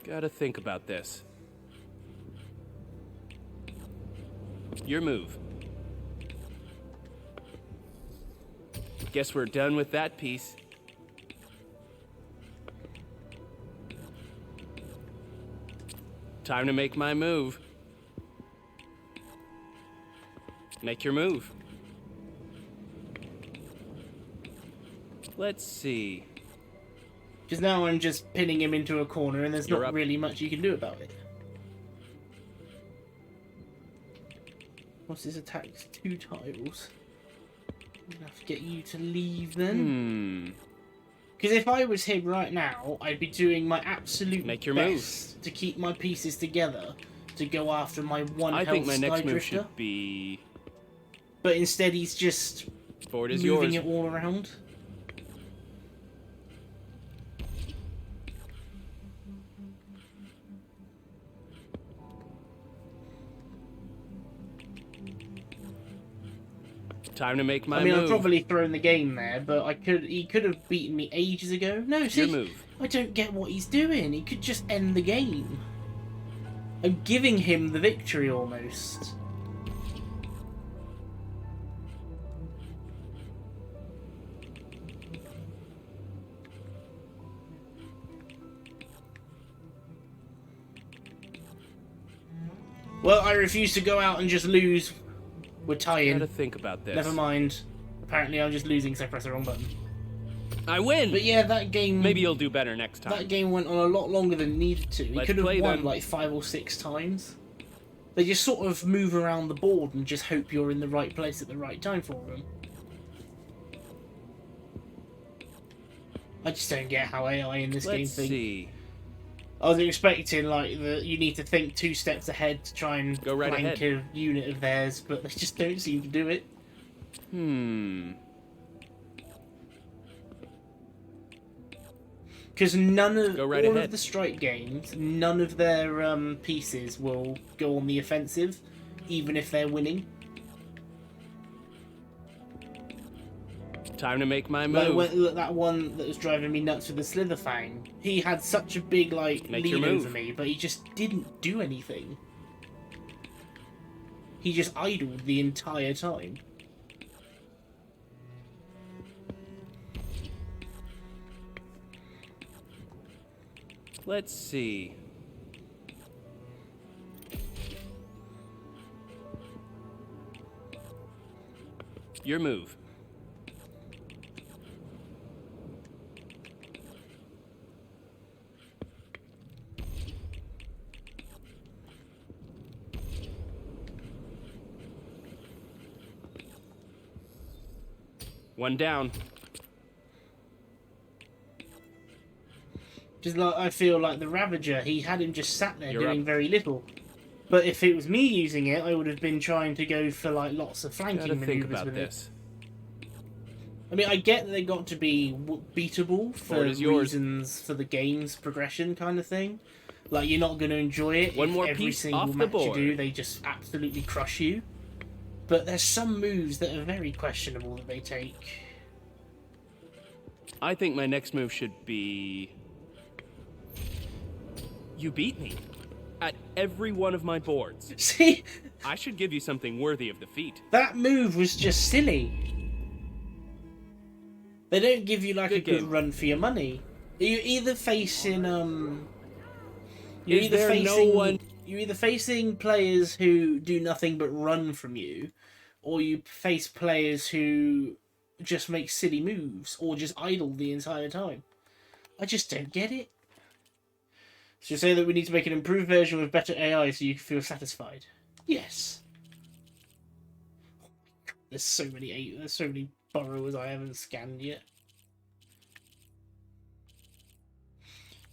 Speaker 7: Gotta think about this. Your move. Guess we're done with that piece. Time to make my move. Make your move. Let's see.
Speaker 1: Because now I'm just pinning him into a corner and there's
Speaker 7: You're
Speaker 1: not
Speaker 7: up.
Speaker 1: really much you can do about it. What's his attacks? 2 tiles. I'm gonna have to get you to leave then. Because if I was him right now, I'd be doing my absolute
Speaker 7: Make your
Speaker 1: best to keep my pieces together to go after my one
Speaker 7: I
Speaker 1: health
Speaker 7: think my next move
Speaker 1: Skydrifter.
Speaker 7: should be...
Speaker 1: But instead he's just
Speaker 7: Ford is
Speaker 1: moving
Speaker 7: yours.
Speaker 1: it all around.
Speaker 7: Time to make my
Speaker 1: I mean,
Speaker 7: move.
Speaker 1: I've probably thrown the game there, but he could have beaten me ages ago. No, see,
Speaker 7: Your move.
Speaker 1: I don't get what he's doing. He could just end the game. I'm giving him the victory almost. Well, I refuse to go out and just lose. We're tying.
Speaker 7: Gotta think about this.
Speaker 1: Never mind. Apparently I'm just losing because I pressed the wrong button.
Speaker 7: I win!
Speaker 1: But yeah, that game...
Speaker 7: Maybe you'll do better next time.
Speaker 1: That game went on a lot longer than it needed to. He
Speaker 7: Let's
Speaker 1: could have
Speaker 7: play
Speaker 1: won
Speaker 7: then.
Speaker 1: like 5 or 6 times. They just sort of move around the board and just hope you're in the right place at the right time for them. I just don't get how AI in this game
Speaker 7: Let's
Speaker 1: thinks.
Speaker 7: see.
Speaker 1: I was expecting like you need to think 2 steps ahead to try and
Speaker 7: Go right
Speaker 1: flank
Speaker 7: ahead.
Speaker 1: a unit of theirs, but they just don't seem to do it. Because none of
Speaker 7: Go right
Speaker 1: all
Speaker 7: ahead.
Speaker 1: of the strike games, none of their pieces will go on the offensive, even if they're winning.
Speaker 7: Time to make my
Speaker 1: Like
Speaker 7: move.
Speaker 1: that one that was driving me nuts with the Slitherfang, he had such a big like
Speaker 7: Make
Speaker 1: lead
Speaker 7: your move.
Speaker 1: over me, but he just didn't do anything. He just idled the entire time.
Speaker 7: Let's see. Your move. One down.
Speaker 1: Just like I feel like the Ravager, he had him just sat there
Speaker 7: You're
Speaker 1: doing
Speaker 7: up.
Speaker 1: very little. But if it was me using it, I would have been trying to go for like lots of flanking
Speaker 7: Gotta think
Speaker 1: maneuvers
Speaker 7: about
Speaker 1: with
Speaker 7: this.
Speaker 1: it. I mean, I get that they got to be beatable for
Speaker 7: Ford is yours.
Speaker 1: reasons for the game's progression kind of thing. Like you're not going to enjoy it
Speaker 7: One
Speaker 1: if
Speaker 7: more
Speaker 1: every
Speaker 7: piece
Speaker 1: single
Speaker 7: off the
Speaker 1: match you
Speaker 7: board.
Speaker 1: do they just absolutely crush you. But there's some moves that are very questionable that they take.
Speaker 7: I think my next move should be... You beat me. At every one of my boards.
Speaker 1: See,
Speaker 7: I should give you something worthy of defeat.
Speaker 1: that move was just silly. They don't give you like a
Speaker 7: Good
Speaker 1: good
Speaker 7: game.
Speaker 1: run for your money. You're either facing You're
Speaker 7: Is
Speaker 1: either
Speaker 7: there
Speaker 1: facing
Speaker 7: no one-
Speaker 1: you're either facing players who do nothing but run from you, or you face players who just make silly moves or just idle the entire time. I just don't get it. So you say that we need to make an improved version with better AI so you can feel satisfied. Yes. There's so many burrows I haven't scanned yet.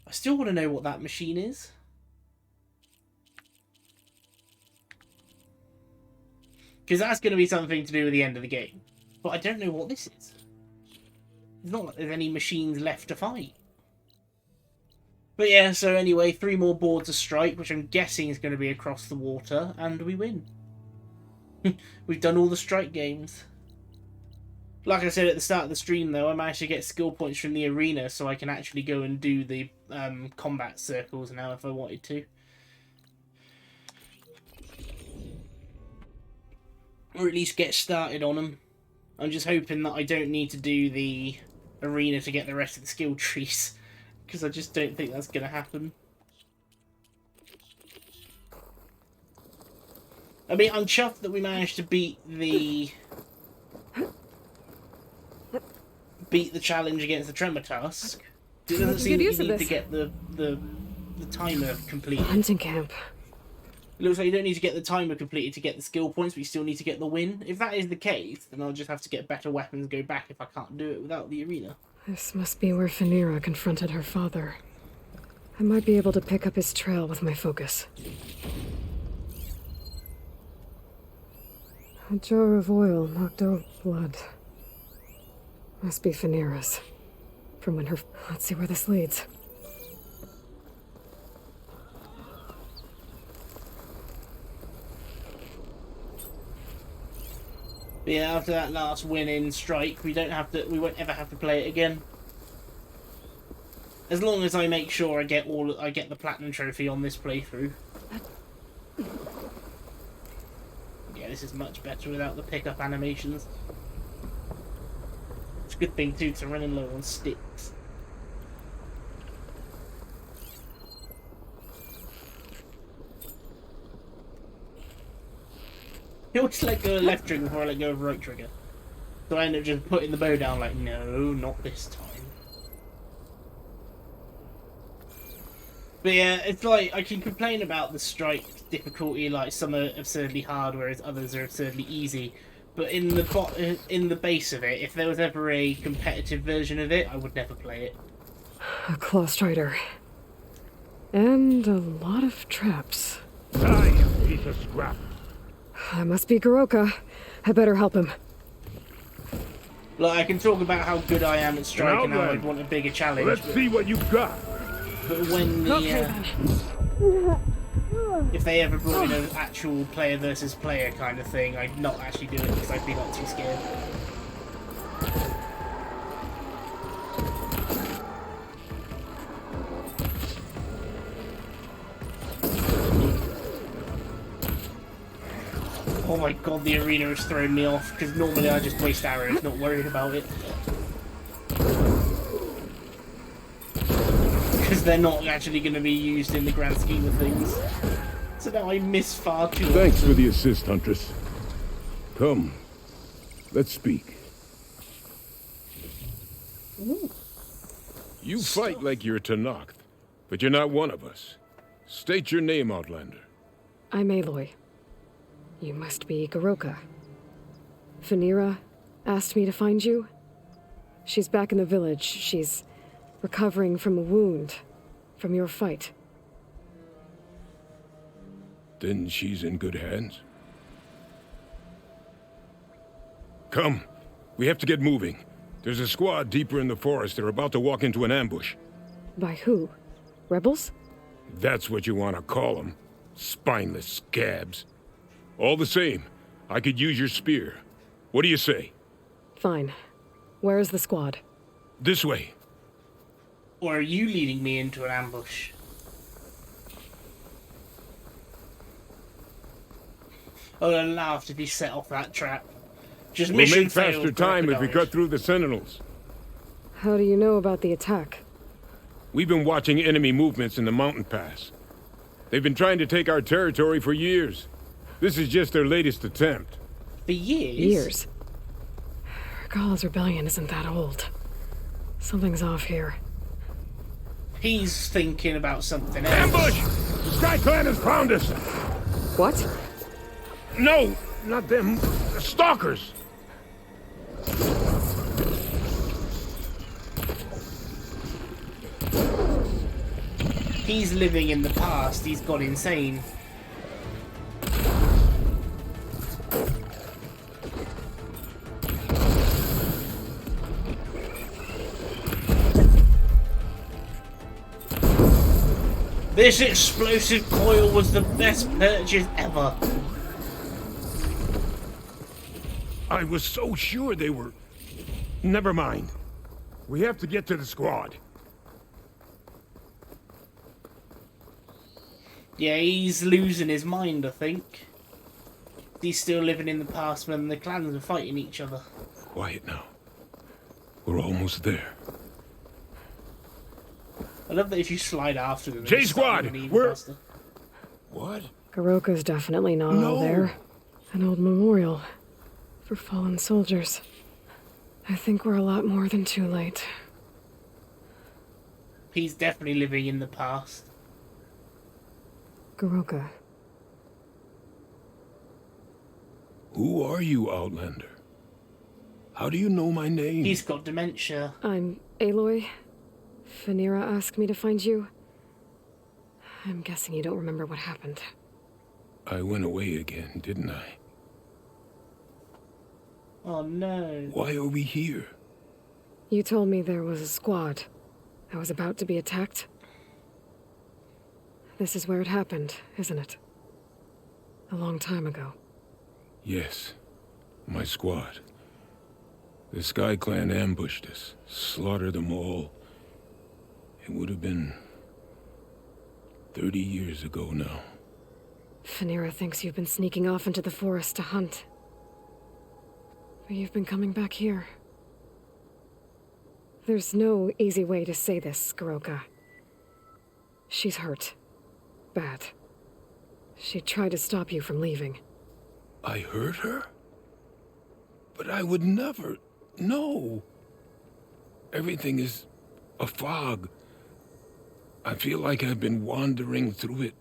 Speaker 1: I still want to know what that machine is. Because that's going to be something to do with the end of the game. But I don't know what this is. It's not like there's any machines left to fight. But yeah, so anyway, 3 more boards of strike, which I'm guessing is going to be across the water, and we win. We've done all the strike games. Like I said at the start of the stream, though, I managed to get skill points from the arena, so I can actually go and do the combat circles now if I wanted to. Or at least get started on them. I'm just hoping that I don't need to do the arena to get the rest of the skill trees, because I just don't think that's going to happen. I mean, I'm chuffed that we managed to beat the challenge against the Tremor task. It doesn't seem that you need to get the timer completed.
Speaker 4: Hunting camp.
Speaker 1: It looks like you don't need to get the timer completed to get the skill points, but you still need to get the win. If that is the case, then I'll just have to get better weapons and go back if I can't do it without the arena.
Speaker 4: This must be where Phaneira confronted her father. I might be able to pick up his trail with my focus. A jar of oil knocked out blood. Must be Phaneira's. From when her... Let's see where this leads.
Speaker 1: But yeah, after that last win in Strike, we won't ever have to play it again. As long as I make sure I get the platinum trophy on this playthrough. Yeah, this is much better without the pickup animations. It's a good thing too, 'cause I'm running low on sticks. I always let go of left trigger before I let go of right trigger. So I end up just putting the bow down like, no, not this time. But yeah, it's like, I can complain about the Strike difficulty, like some are absurdly hard whereas others are absurdly easy. But in the base of it, if there was ever a competitive version of it, I would never play it.
Speaker 4: A claw strider. And a lot of traps.
Speaker 8: Die, you piece of scrap.
Speaker 4: That must be Goroka. I better help him.
Speaker 1: Like, I can talk about how good I am at Strike and how I'd want a bigger challenge.
Speaker 8: Let's see what you've got.
Speaker 1: But when the if they ever brought in an actual player versus player kind of thing, I'd not actually do it because I'd be like too scared. Oh my god, the arena has thrown me off, because normally I just waste arrows, not worried about it. Because they're not actually going to be used in the grand scheme of things. So now I miss far too often.
Speaker 8: Thanks for the assist, Huntress. Come, let's speak.
Speaker 1: Ooh.
Speaker 8: You fight like you're Tenakth, but you're not one of us. State your name, Outlander.
Speaker 4: I'm Aloy. You must be Goroka. Phaneira asked me to find you. She's back in the village. She's recovering from a wound from your fight.
Speaker 8: Then she's in good hands. Come, we have to get moving. There's a squad deeper in the forest. They're about to walk into an ambush.
Speaker 4: By who? Rebels?
Speaker 8: That's what you want to call them. Spineless scabs. All the same, I could use your spear. What do you say?
Speaker 4: Fine. Where is the squad?
Speaker 8: This way.
Speaker 1: Or are you leading me into an ambush? I would have laughed if he set off that trap. Just
Speaker 8: We'll
Speaker 1: mission
Speaker 8: make faster
Speaker 1: failed,
Speaker 8: time if we
Speaker 1: crocodiles.
Speaker 8: cut through the sentinels.
Speaker 4: How do you know about the attack?
Speaker 8: We've been watching enemy movements in the mountain pass. They've been trying to take our territory for years. This is just their latest attempt.
Speaker 1: For years?
Speaker 4: Years. Regal's rebellion isn't that old. Something's off here.
Speaker 1: He's thinking about something else.
Speaker 8: Ambush! The Sky Clan has found us!
Speaker 4: What?
Speaker 8: No, not them. The stalkers!
Speaker 1: He's living in the past. He's gone insane. This explosive coil was the best purchase ever.
Speaker 8: I was so sure they were... Never mind. We have to get to the squad.
Speaker 1: Yeah, he's losing his mind, I think. He's still living in the past when the clans are fighting each other.
Speaker 8: Quiet now. We're almost there.
Speaker 1: I love that if you slide after them...
Speaker 8: J Squad, we're... What?
Speaker 4: Goroka's definitely not all there. An old memorial for fallen soldiers. I think we're a lot more than too late.
Speaker 1: He's definitely living in the past.
Speaker 4: Goroka.
Speaker 8: Who are you, Outlander? How do you know my name?
Speaker 1: He's got dementia.
Speaker 4: I'm Aloy. Phaneira asked me to find you. I'm guessing you don't remember what happened.
Speaker 8: I went away again, didn't I?
Speaker 1: Oh no.
Speaker 8: Why are we here?
Speaker 4: You told me there was a squad. I was about to be attacked. This is where it happened, isn't it? A long time ago.
Speaker 8: Yes. My squad. The Sky Clan ambushed us, slaughtered them all. It would have been 30 years ago now.
Speaker 4: Phaneira thinks you've been sneaking off into the forest to hunt. But you've been coming back here. There's no easy way to say this, Goroka. She's hurt. Bad. She tried to stop you from leaving.
Speaker 8: I hurt her? But I would never... No. Everything is a fog. I feel like I've been wandering through it,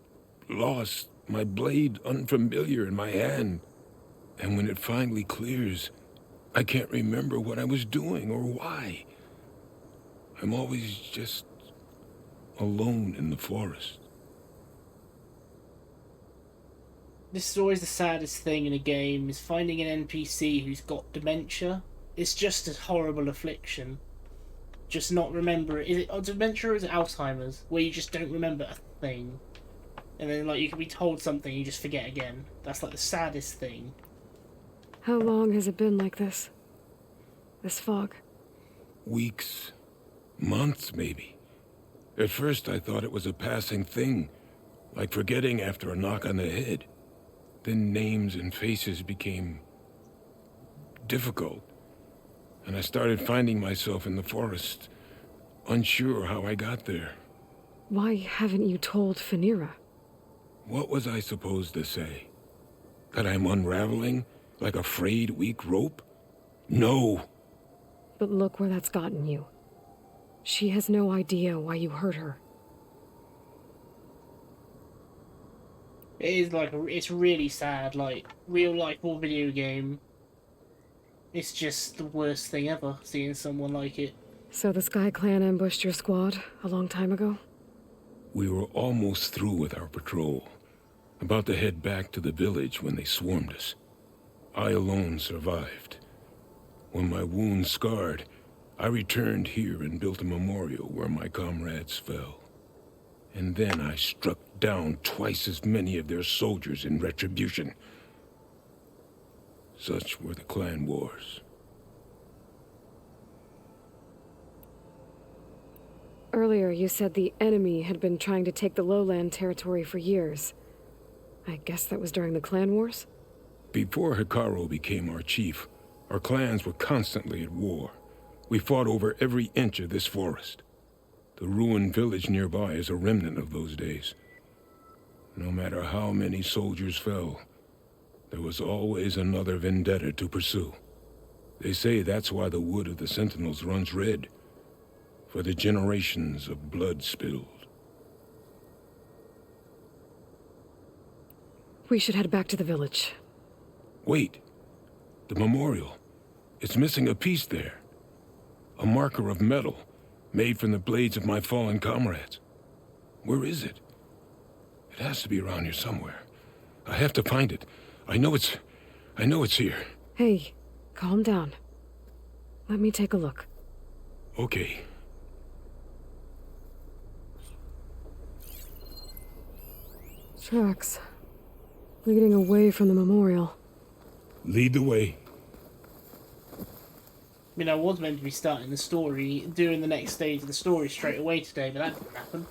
Speaker 8: lost, my blade unfamiliar in my hand. And when it finally clears, I can't remember what I was doing or why. I'm always just alone in the forest.
Speaker 1: This is always the saddest thing in a game, is finding an NPC who's got dementia. It's just a horrible affliction. Just not remember it. Is it dementia or is it Alzheimer's? Where you just don't remember a thing. And then like you can be told something you just forget again. That's like the saddest thing.
Speaker 4: How long has it been like this? This fog?
Speaker 8: Weeks. Months, maybe. At first I thought it was a passing thing. Like forgetting after a knock on the head. Then names and faces became... difficult. And I started finding myself in the forest, unsure how I got there.
Speaker 4: Why haven't you told Phaneira?
Speaker 8: What was I supposed to say? That I'm unraveling, like a frayed, weak rope? No!
Speaker 4: But look where that's gotten you. She has no idea why you hurt her.
Speaker 1: It is like, it's really sad, like, real life or video game. It's just the worst thing ever, seeing someone like it.
Speaker 4: So the Sky Clan ambushed your squad a long time ago?
Speaker 8: We were almost through with our patrol. About to head back to the village when they swarmed us. I alone survived. When my wounds scarred, I returned here and built a memorial where my comrades fell. And then I struck down twice as many of their soldiers in retribution. Such were the clan wars.
Speaker 4: Earlier, you said the enemy had been trying to take the lowland territory for years. I guess that was during the clan wars?
Speaker 8: Before Hikaru became our chief, our clans were constantly at war. We fought over every inch of this forest. The ruined village nearby is a remnant of those days. No matter how many soldiers fell, there was always another vendetta to pursue. They say that's why the wood of the Sentinels runs red. for the generations of blood spilled.
Speaker 4: We should head back to the village.
Speaker 8: Wait. The memorial. It's missing a piece there. A marker of metal, made from the blades of my fallen comrades. Where is it? It has to be around here somewhere. I have to find it. I know it's here.
Speaker 4: Hey, calm down. Let me take a look.
Speaker 8: Okay.
Speaker 4: Tracks. Leading away from the memorial.
Speaker 8: Lead the way.
Speaker 1: I mean, I was meant to be starting the story, doing the next stage of the story straight away today, but that didn't happen.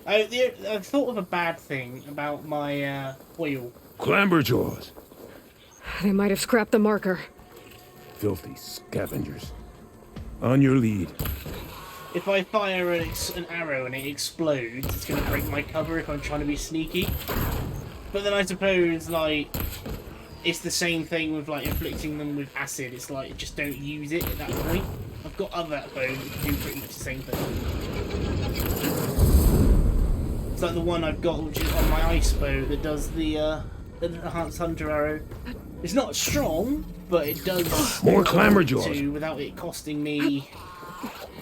Speaker 1: I thought of a bad thing about my oil.
Speaker 8: Clamberjaws.
Speaker 4: They might have scrapped the marker.
Speaker 8: Filthy scavengers. On your lead.
Speaker 1: If I fire an arrow and it explodes, it's going to break my cover if I'm trying to be sneaky. But then I suppose, like, it's the same thing with, like, inflicting them with acid. It's like, just don't use it at that point. I've got other bows that can do pretty much the same thing. It's like the one I've got, which is on my ice bow, that does the enhanced hunter arrow. It's not strong, but it does
Speaker 8: More clamberjaws
Speaker 1: without it costing me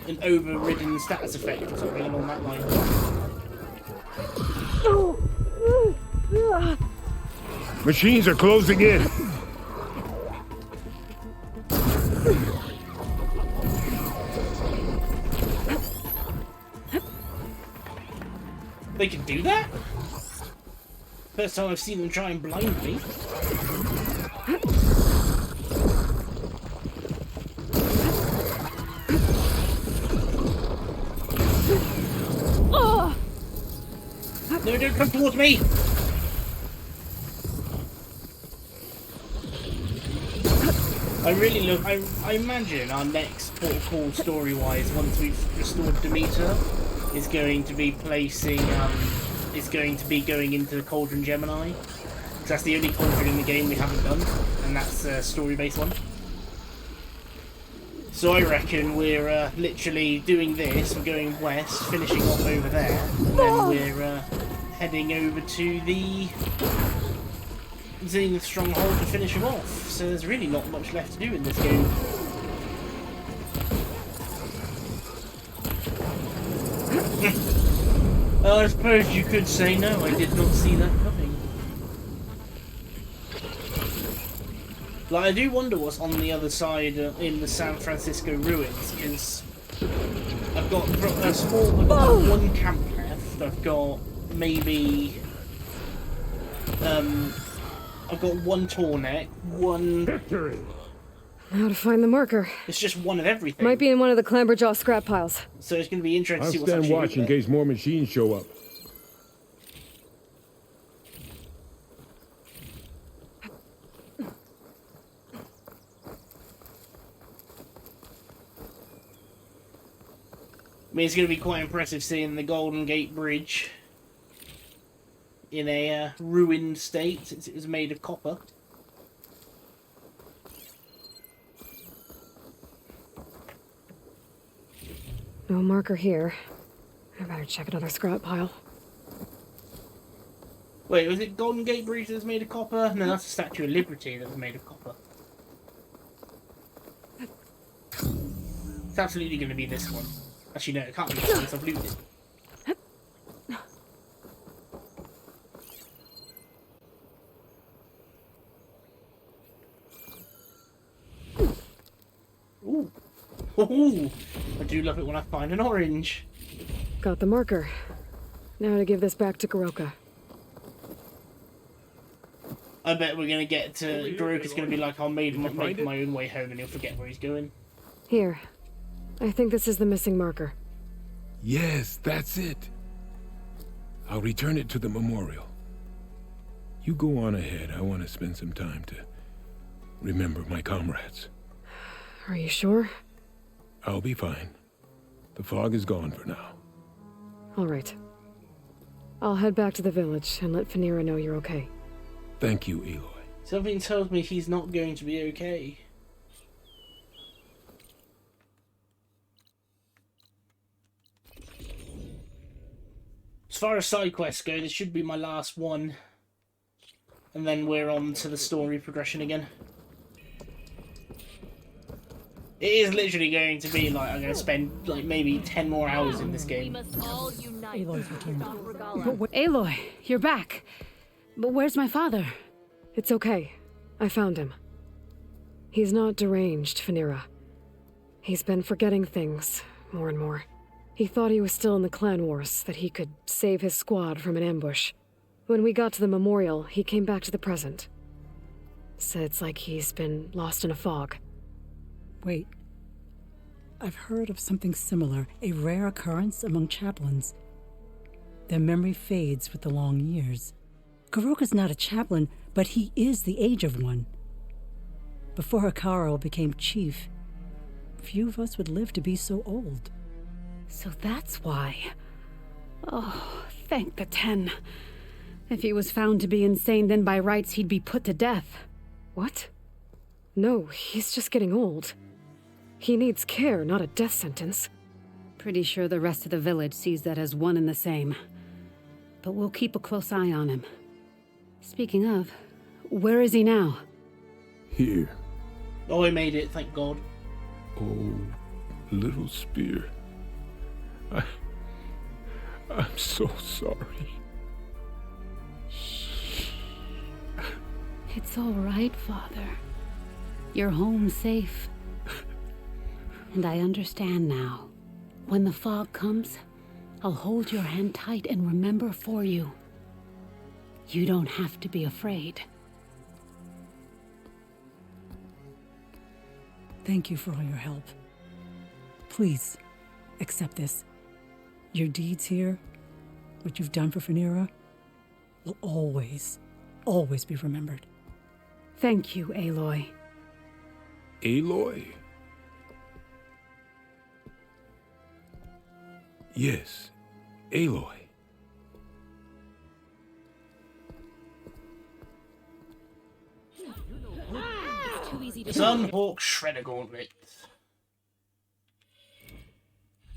Speaker 1: an overridden status effect or something along that line.
Speaker 8: Machines are closing in.
Speaker 1: They can do that? First time I've seen them try and blind me. No, don't come towards me! I imagine our next port of call story-wise, once we've restored Demeter, is going to be going into the Cauldron Gemini. Because that's the only Cauldron in the game we haven't done, and that's a story-based one. So I reckon we're literally doing this, we're going west, finishing off over there, and then we're heading over to the Zenith Stronghold to finish them off. So there's really not much left to do in this game. I suppose you could say no, I did not see that coming. Like, I do wonder what's on the other side in the San Francisco ruins, because I've got one camp left, I've got maybe, I've got one Tornek, one...
Speaker 8: Victory!
Speaker 4: Now to find the marker.
Speaker 1: It's just one of everything.
Speaker 4: Might be in one of the Clamberjaw scrap piles.
Speaker 1: So it's going to be interesting
Speaker 8: I'll
Speaker 1: to see what's
Speaker 8: stand
Speaker 1: actually
Speaker 8: watch in
Speaker 1: there.
Speaker 8: case more machines show up.
Speaker 1: I mean, it's going to be quite impressive seeing the Golden Gate Bridge in a ruined state, since it was made of copper.
Speaker 4: No marker here. I better check another scrap pile.
Speaker 1: Wait, was it Golden Gate Bridge that was made of copper? No, that's the Statue of Liberty that was made of copper. It's absolutely going to be this one. Actually, no, it can't be this one, because I've looted it. Ooh. Ooh. I do love it when I find an orange.
Speaker 4: Got the marker. Now to give this back to Goroka.
Speaker 1: I bet we're going to get to... Goroka's going to be like, I'll make my own way home, and he'll forget where he's going.
Speaker 4: Here. I think this is the missing marker.
Speaker 8: Yes, that's it. I'll return it to the memorial. You go on ahead. I want to spend some time to remember my comrades.
Speaker 4: Are you sure?
Speaker 8: I'll be fine. The fog is gone for now.
Speaker 4: All right. I'll head back to the village and let Phaneira know you're okay.
Speaker 8: Thank you, Aloy.
Speaker 1: Something tells me he's not going to be okay. far as side quests go, this should be my last one. And then we're on to the story progression again. It is literally going to be like I'm going to spend like maybe 10 more hours in this game.
Speaker 6: Aloy's returning.
Speaker 4: Aloy, you're back. But where's my father? It's okay. I found him. He's not deranged, Phaneira. He's been forgetting things more and more. He thought he was still in the clan wars, that he could save his squad from an ambush. When we got to the memorial, he came back to the present. Said it's like he's been lost in a fog.
Speaker 6: Wait. I've heard of something similar, a rare occurrence among chaplains. Their memory fades with the long years. Goroka's not a chaplain, but he is the age of one. Before Hikaru became chief, few of us would live to be so old.
Speaker 5: So that's why. Oh, thank the 10. If he was found to be insane, then by rights he'd be put to death.
Speaker 4: What? No, he's just getting old. He needs care, not a death sentence.
Speaker 5: Pretty sure the rest of the village sees that as one and the same. But we'll keep a close eye on him. Speaking of, where is he now?
Speaker 8: Here.
Speaker 1: Oh, I made it, thank God.
Speaker 8: Oh, little spear. I'm so sorry.
Speaker 5: It's all right, Father. You're home safe. And I understand now. When the fog comes, I'll hold your hand tight and remember for you. You don't have to be afraid.
Speaker 6: Thank you for all your help. Please, accept this. Your deeds here, what you've done for Phaneira, will always, always be remembered.
Speaker 5: Thank you, Aloy.
Speaker 8: Aloy? Yes, Aloy.
Speaker 1: Sunhawk Shredder Gauntlet.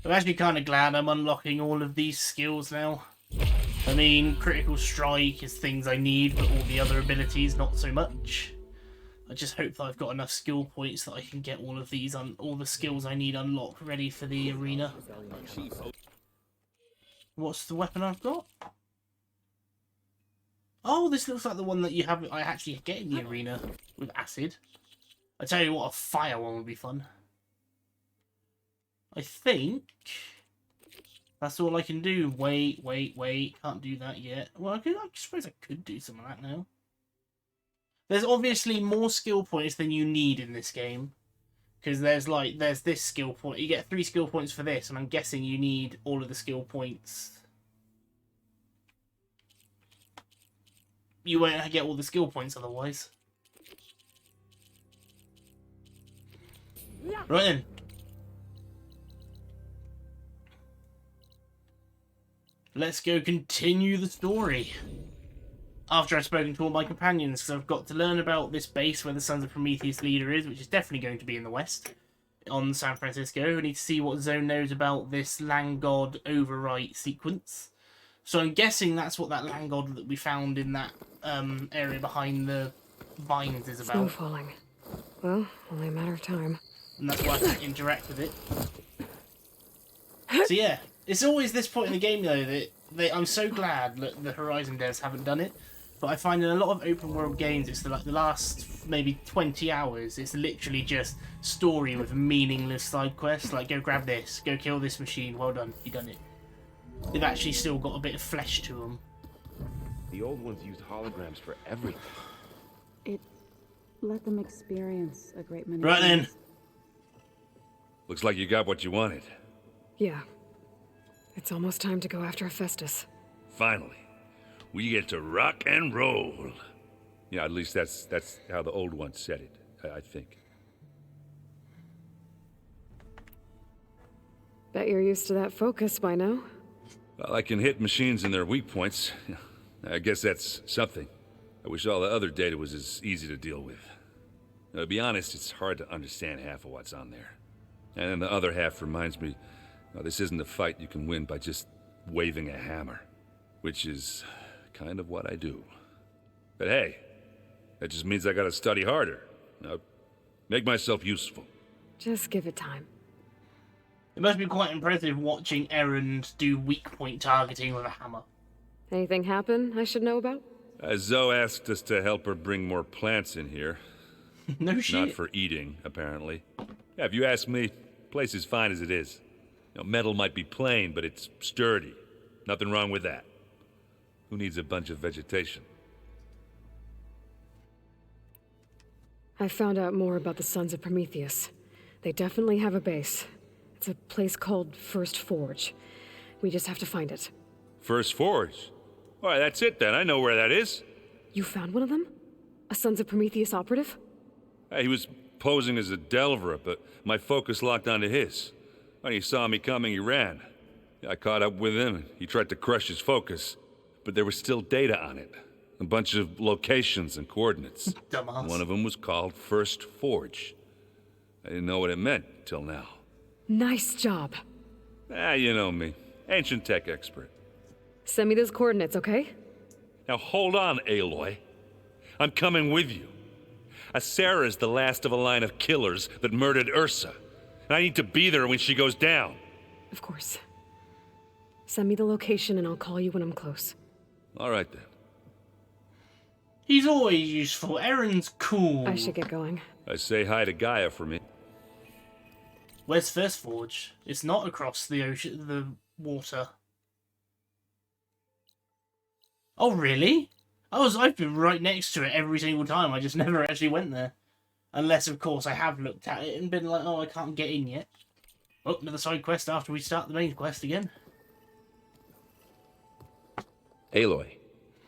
Speaker 1: I'm actually kind of glad I'm unlocking all of these skills now. I mean, Critical Strike is things I need, but all the other abilities, not so much. I just hope that I've got enough skill points that I can get all of these, all the skills I need unlocked, ready for the arena. What's the weapon I've got? Oh, this looks like the one that you have. I actually get in the arena with acid. I tell you what, a fire one would be fun. I think that's all I can do. Wait. Can't do that yet. Well, I suppose I could do some of that now. There's obviously more skill points than you need in this game. Because there's this skill point. You get 3 skill points for this, and I'm guessing you need all of the skill points. You won't get all the skill points otherwise. Right then. Let's go continue the story. After I've spoken to all my companions, because I've got to learn about this base where the Sons of Prometheus leader is, which is definitely going to be in the west, on San Francisco. I need to see what Zone knows about this Land God overwrite sequence. So I'm guessing that's what that Land God that we found in that area behind the vines is about.
Speaker 4: Snow falling. Well, only a matter of time.
Speaker 1: And that's why I can't interact with it. So yeah, it's always this point in the game though that I'm so glad that the Horizon devs haven't done it. But I find in a lot of open world games, it's like the last maybe 20 hours, it's literally just story with meaningless side quests. Like, go grab this, go kill this machine, well done, you done it. They've actually still got a bit of flesh to them.
Speaker 9: The old ones used holograms for everything.
Speaker 2: It let them experience a great many
Speaker 1: Right then.
Speaker 2: things.
Speaker 10: Looks like you got what you wanted.
Speaker 4: Yeah. It's almost time to go after Hephaestus.
Speaker 10: Finally. We get to rock and roll. Yeah, at least that's how the old ones said it, I think.
Speaker 4: Bet you're used to that focus by now.
Speaker 10: Well, I can hit machines in their weak points. I guess that's something. I wish all the other data was as easy to deal with. Now, to be honest, it's hard to understand half of what's on there. And then the other half reminds me, this isn't a fight you can win by just waving a hammer. which is kind of what I do. But hey, that just means I gotta study harder. Now, make myself useful.
Speaker 4: Just give it time.
Speaker 1: It must be quite impressive watching Erend do weak point targeting with a hammer.
Speaker 4: Anything happen I should know about?
Speaker 10: Zoe asked us to help her bring more plants in here.
Speaker 1: No shit.
Speaker 10: Not for eating, apparently. Yeah, if you ask me, the place is fine as it is. You know, metal might be plain, but it's sturdy. Nothing wrong with that. Who needs a bunch of vegetation?
Speaker 4: I found out more about the Sons of Prometheus. They definitely have a base. It's a place called First Forge. We just have to find it.
Speaker 10: First Forge? Why, that's it then. I know where that is.
Speaker 4: You found one of them? A Sons of Prometheus operative?
Speaker 10: He was posing as a Delver, but my focus locked onto his. When he saw me coming, he ran. I caught up with him. He tried to crush his focus, but there was still data on it. A bunch of locations and coordinates.
Speaker 1: Dumbass.
Speaker 10: One of them was called First Forge. I didn't know what it meant till now.
Speaker 4: Nice job.
Speaker 10: You know me. Ancient tech expert.
Speaker 4: Send me those coordinates, okay?
Speaker 10: Now hold on, Aloy. I'm coming with you. Sarah's the last of a line of killers that murdered Ursa. And I need to be there when she goes down.
Speaker 4: Of course. Send me the location and I'll call you when I'm close.
Speaker 10: All right then.
Speaker 1: He's always useful. Erend's cool.
Speaker 4: I should get going.
Speaker 10: Say hi to Gaia for me.
Speaker 1: Where's First Forge? It's not across the ocean, the water. Oh, really? I've been right next to it every single time. I just never actually went there. Unless, of course, I have looked at it and been like, oh, I can't get in yet. Oh, another side quest after we start the main quest again.
Speaker 11: Aloy,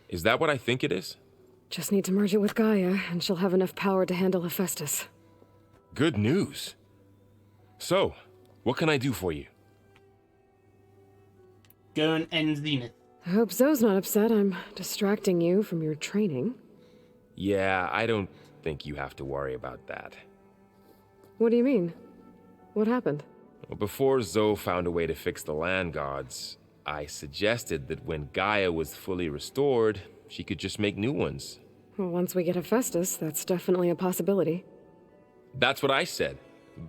Speaker 11: is that what I think it is?
Speaker 4: Just need to merge it with Gaia, and she'll have enough power to handle Hephaestus.
Speaker 11: Good news. So, what can I do for you?
Speaker 1: Go and end Zenith.
Speaker 4: I hope Zoe's not upset I'm distracting you from your training.
Speaker 11: Yeah, I don't think you have to worry about that.
Speaker 4: What do you mean? What happened?
Speaker 11: Well, before Zoe found a way to fix the land gods, I suggested that when Gaia was fully restored, she could just make new ones.
Speaker 4: Well, once we get Hephaestus, that's definitely a possibility.
Speaker 11: That's what I said,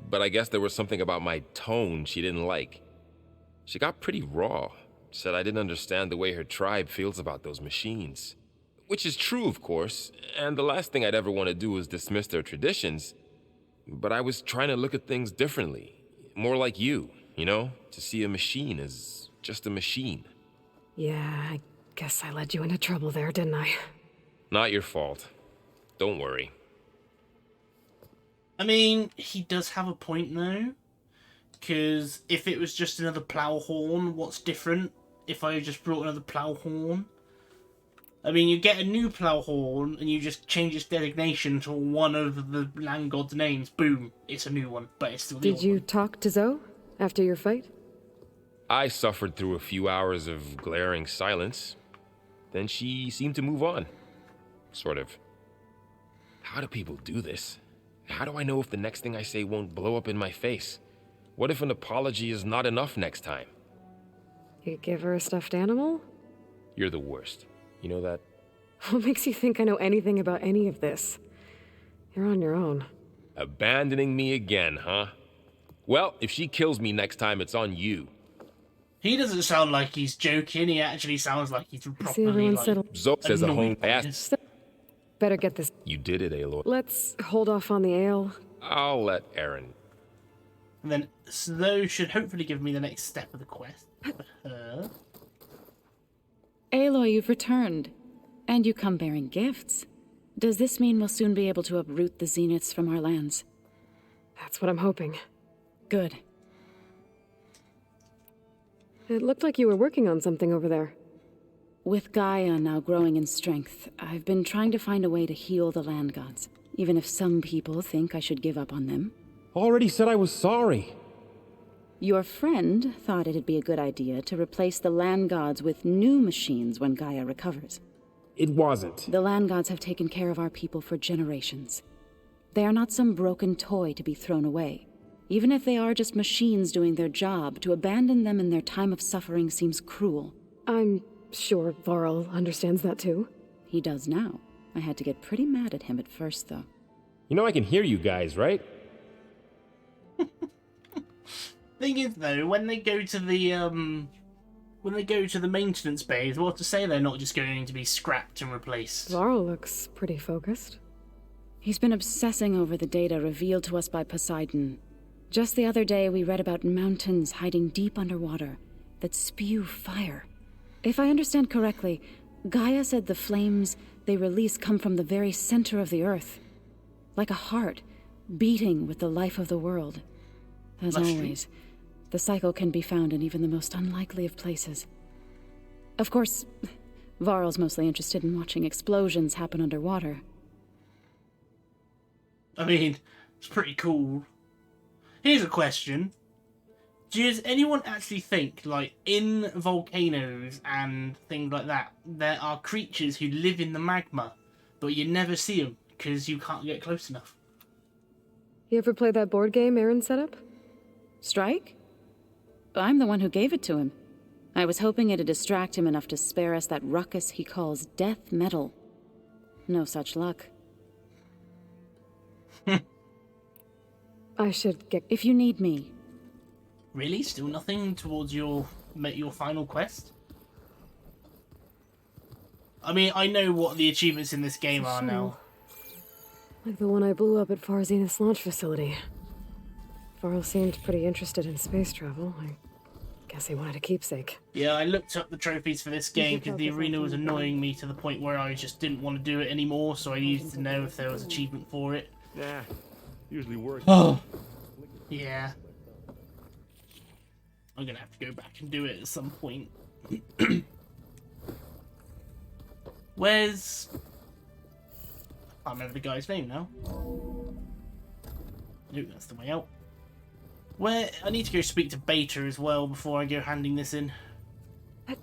Speaker 11: but I guess there was something about my tone she didn't like. She got pretty raw. Said I didn't understand the way her tribe feels about those machines. Which is true, of course, and the last thing I'd ever want to do is dismiss their traditions. But I was trying to look at things differently. More like you know? To see a machine as just a machine.
Speaker 4: Yeah, I guess I led you into trouble there, didn't I?
Speaker 11: Not your fault. Don't worry.
Speaker 1: I mean, he does have a point, though. Because if it was just another plough horn, what's different if I just brought another plough horn? I mean, you get a new plough horn and you just change its designation to one of the land god's names. Boom, it's a new one, but it's still the old
Speaker 4: Did you
Speaker 1: one.
Speaker 4: talk to Zoe after your fight?
Speaker 11: I suffered through a few hours of glaring silence. Then she seemed to move on. Sort of. How do people do this? How do I know if the next thing I say won't blow up in my face? What if an apology is not enough next time?
Speaker 4: You give her a stuffed animal?
Speaker 11: You're the worst. You know that?
Speaker 4: What makes you think I know anything about any of this? You're on your own.
Speaker 11: Abandoning me again, huh? Well, if she kills me next time, it's on you.
Speaker 1: He doesn't sound like he's joking. He actually sounds like he's
Speaker 4: See
Speaker 1: properly
Speaker 4: everyone
Speaker 1: like,
Speaker 4: settle.
Speaker 11: Zoe says a home
Speaker 1: annoyed.
Speaker 11: ass.
Speaker 4: Better get this.
Speaker 11: You did it, Aloy.
Speaker 4: Let's hold off on the ale.
Speaker 11: I'll let Aaron.
Speaker 1: And then those should hopefully give me the next step of the quest.
Speaker 12: Aloy, you've returned. And you come bearing gifts. Does this mean we'll soon be able to uproot the Zeniths from our lands?
Speaker 4: That's what I'm hoping.
Speaker 12: Good.
Speaker 4: It looked like you were working on something over there.
Speaker 12: With Gaia now growing in strength, I've been trying to find a way to heal the land gods, even if some people think I should give up on them.
Speaker 13: Already said I was sorry.
Speaker 12: Your friend thought it'd be a good idea to replace the land gods with new machines when Gaia recovers.
Speaker 13: It wasn't.
Speaker 12: The land gods have taken care of our people for generations. They are not some broken toy to be thrown away. Even if they are just machines doing their job, to abandon them in their time of suffering seems cruel.
Speaker 4: I'm sure Varl understands that too.
Speaker 12: He does now. I had to get pretty mad at him at first, though.
Speaker 13: You know I can hear you guys, right?
Speaker 1: Thing is, though, when they go to the maintenance bays, what to say they're not just going to be scrapped and replaced?
Speaker 4: Varl looks pretty focused.
Speaker 12: He's been obsessing over the data revealed to us by Poseidon. Just the other day, we read about mountains hiding deep underwater that spew fire. If I understand correctly, Gaia said the flames they release come from the very center of the earth, like a heart beating with the life of the world. As always, the cycle can be found in even the most unlikely of places. Of course, Varl's mostly interested in watching explosions happen underwater.
Speaker 1: I mean, it's pretty cool. Here's a question. Does anyone actually think, like, in volcanoes and things like that, there are creatures who live in the magma, but you never see them because you can't get close enough?
Speaker 4: You ever play that board game Aaron set up?
Speaker 12: Strike? I'm the one who gave it to him. I was hoping it'd distract him enough to spare us that ruckus he calls death metal. No such luck.
Speaker 4: I should get...
Speaker 12: If you need me.
Speaker 1: Really? Still nothing towards your final quest? I mean, I know what the achievements in this game are now.
Speaker 4: Like the one I blew up at Far Zenith's launch facility. Varl seemed pretty interested in space travel. I guess he wanted a keepsake.
Speaker 1: Yeah, I looked up the trophies for this game because the arena was annoying me to the point where I just didn't want to do it anymore, so I needed to know if there was achievement for it.
Speaker 9: Nah, usually worse.
Speaker 1: Oh. Yeah. I'm gonna have to go back and do it at some point. Where's... I can't remember the guy's name now. Nope, that's the way out. Where... I need to go speak to Beta as well before I go handing this in. I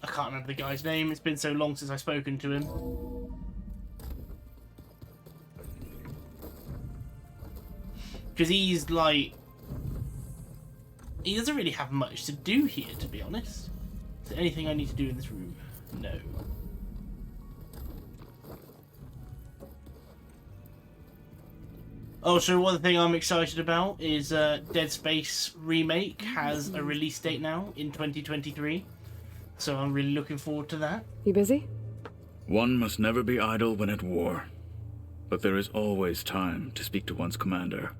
Speaker 1: can't remember the guy's name. It's been so long since I've spoken to him. Because he's like... He doesn't really have much to do here, to be honest. Is there anything I need to do in this room? No. Oh, so one thing I'm excited about is Dead Space Remake has a release date now in 2023. So I'm really looking forward to that.
Speaker 4: You busy?
Speaker 14: One must never be idle when at war. But there is always time to speak to one's commander.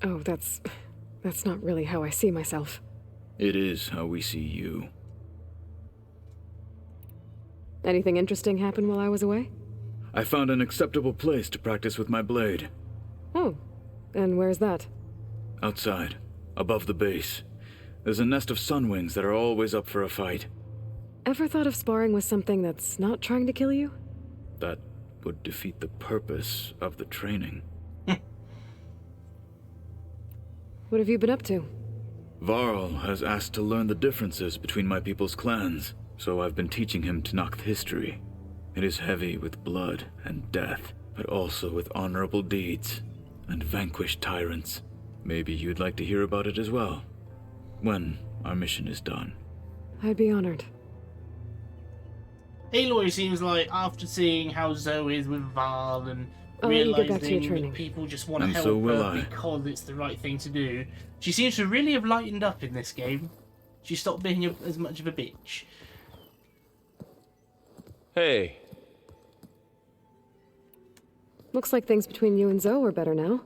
Speaker 4: Oh, that's not really how I see myself.
Speaker 14: It is how we see you.
Speaker 4: Anything interesting happen while I was away?
Speaker 14: I found an acceptable place to practice with my blade.
Speaker 4: Oh, and where's that?
Speaker 14: Outside, above the base. There's a nest of sunwings that are always up for a fight.
Speaker 4: Ever thought of sparring with something that's not trying to kill you?
Speaker 14: That would defeat the purpose of the training.
Speaker 4: What have you been up to?
Speaker 14: Varl has asked to learn the differences between my people's clans, so I've been teaching him Tenakth history. It is heavy with blood and death, but also with honorable deeds and vanquished tyrants. Maybe you'd like to hear about it as well, when our mission is done.
Speaker 4: I'd be honored.
Speaker 1: Aloy seems like, after seeing how Zoe is with Val and
Speaker 4: I'll let you get back to your
Speaker 1: realising
Speaker 4: training.
Speaker 1: that people just want to
Speaker 14: And
Speaker 1: help
Speaker 14: so will
Speaker 1: her
Speaker 14: I.
Speaker 1: because it's the right thing to do, she seems to really have lightened up in this game. She stopped being as much of a bitch.
Speaker 11: Hey.
Speaker 4: Looks like things between you and Zoe are better now.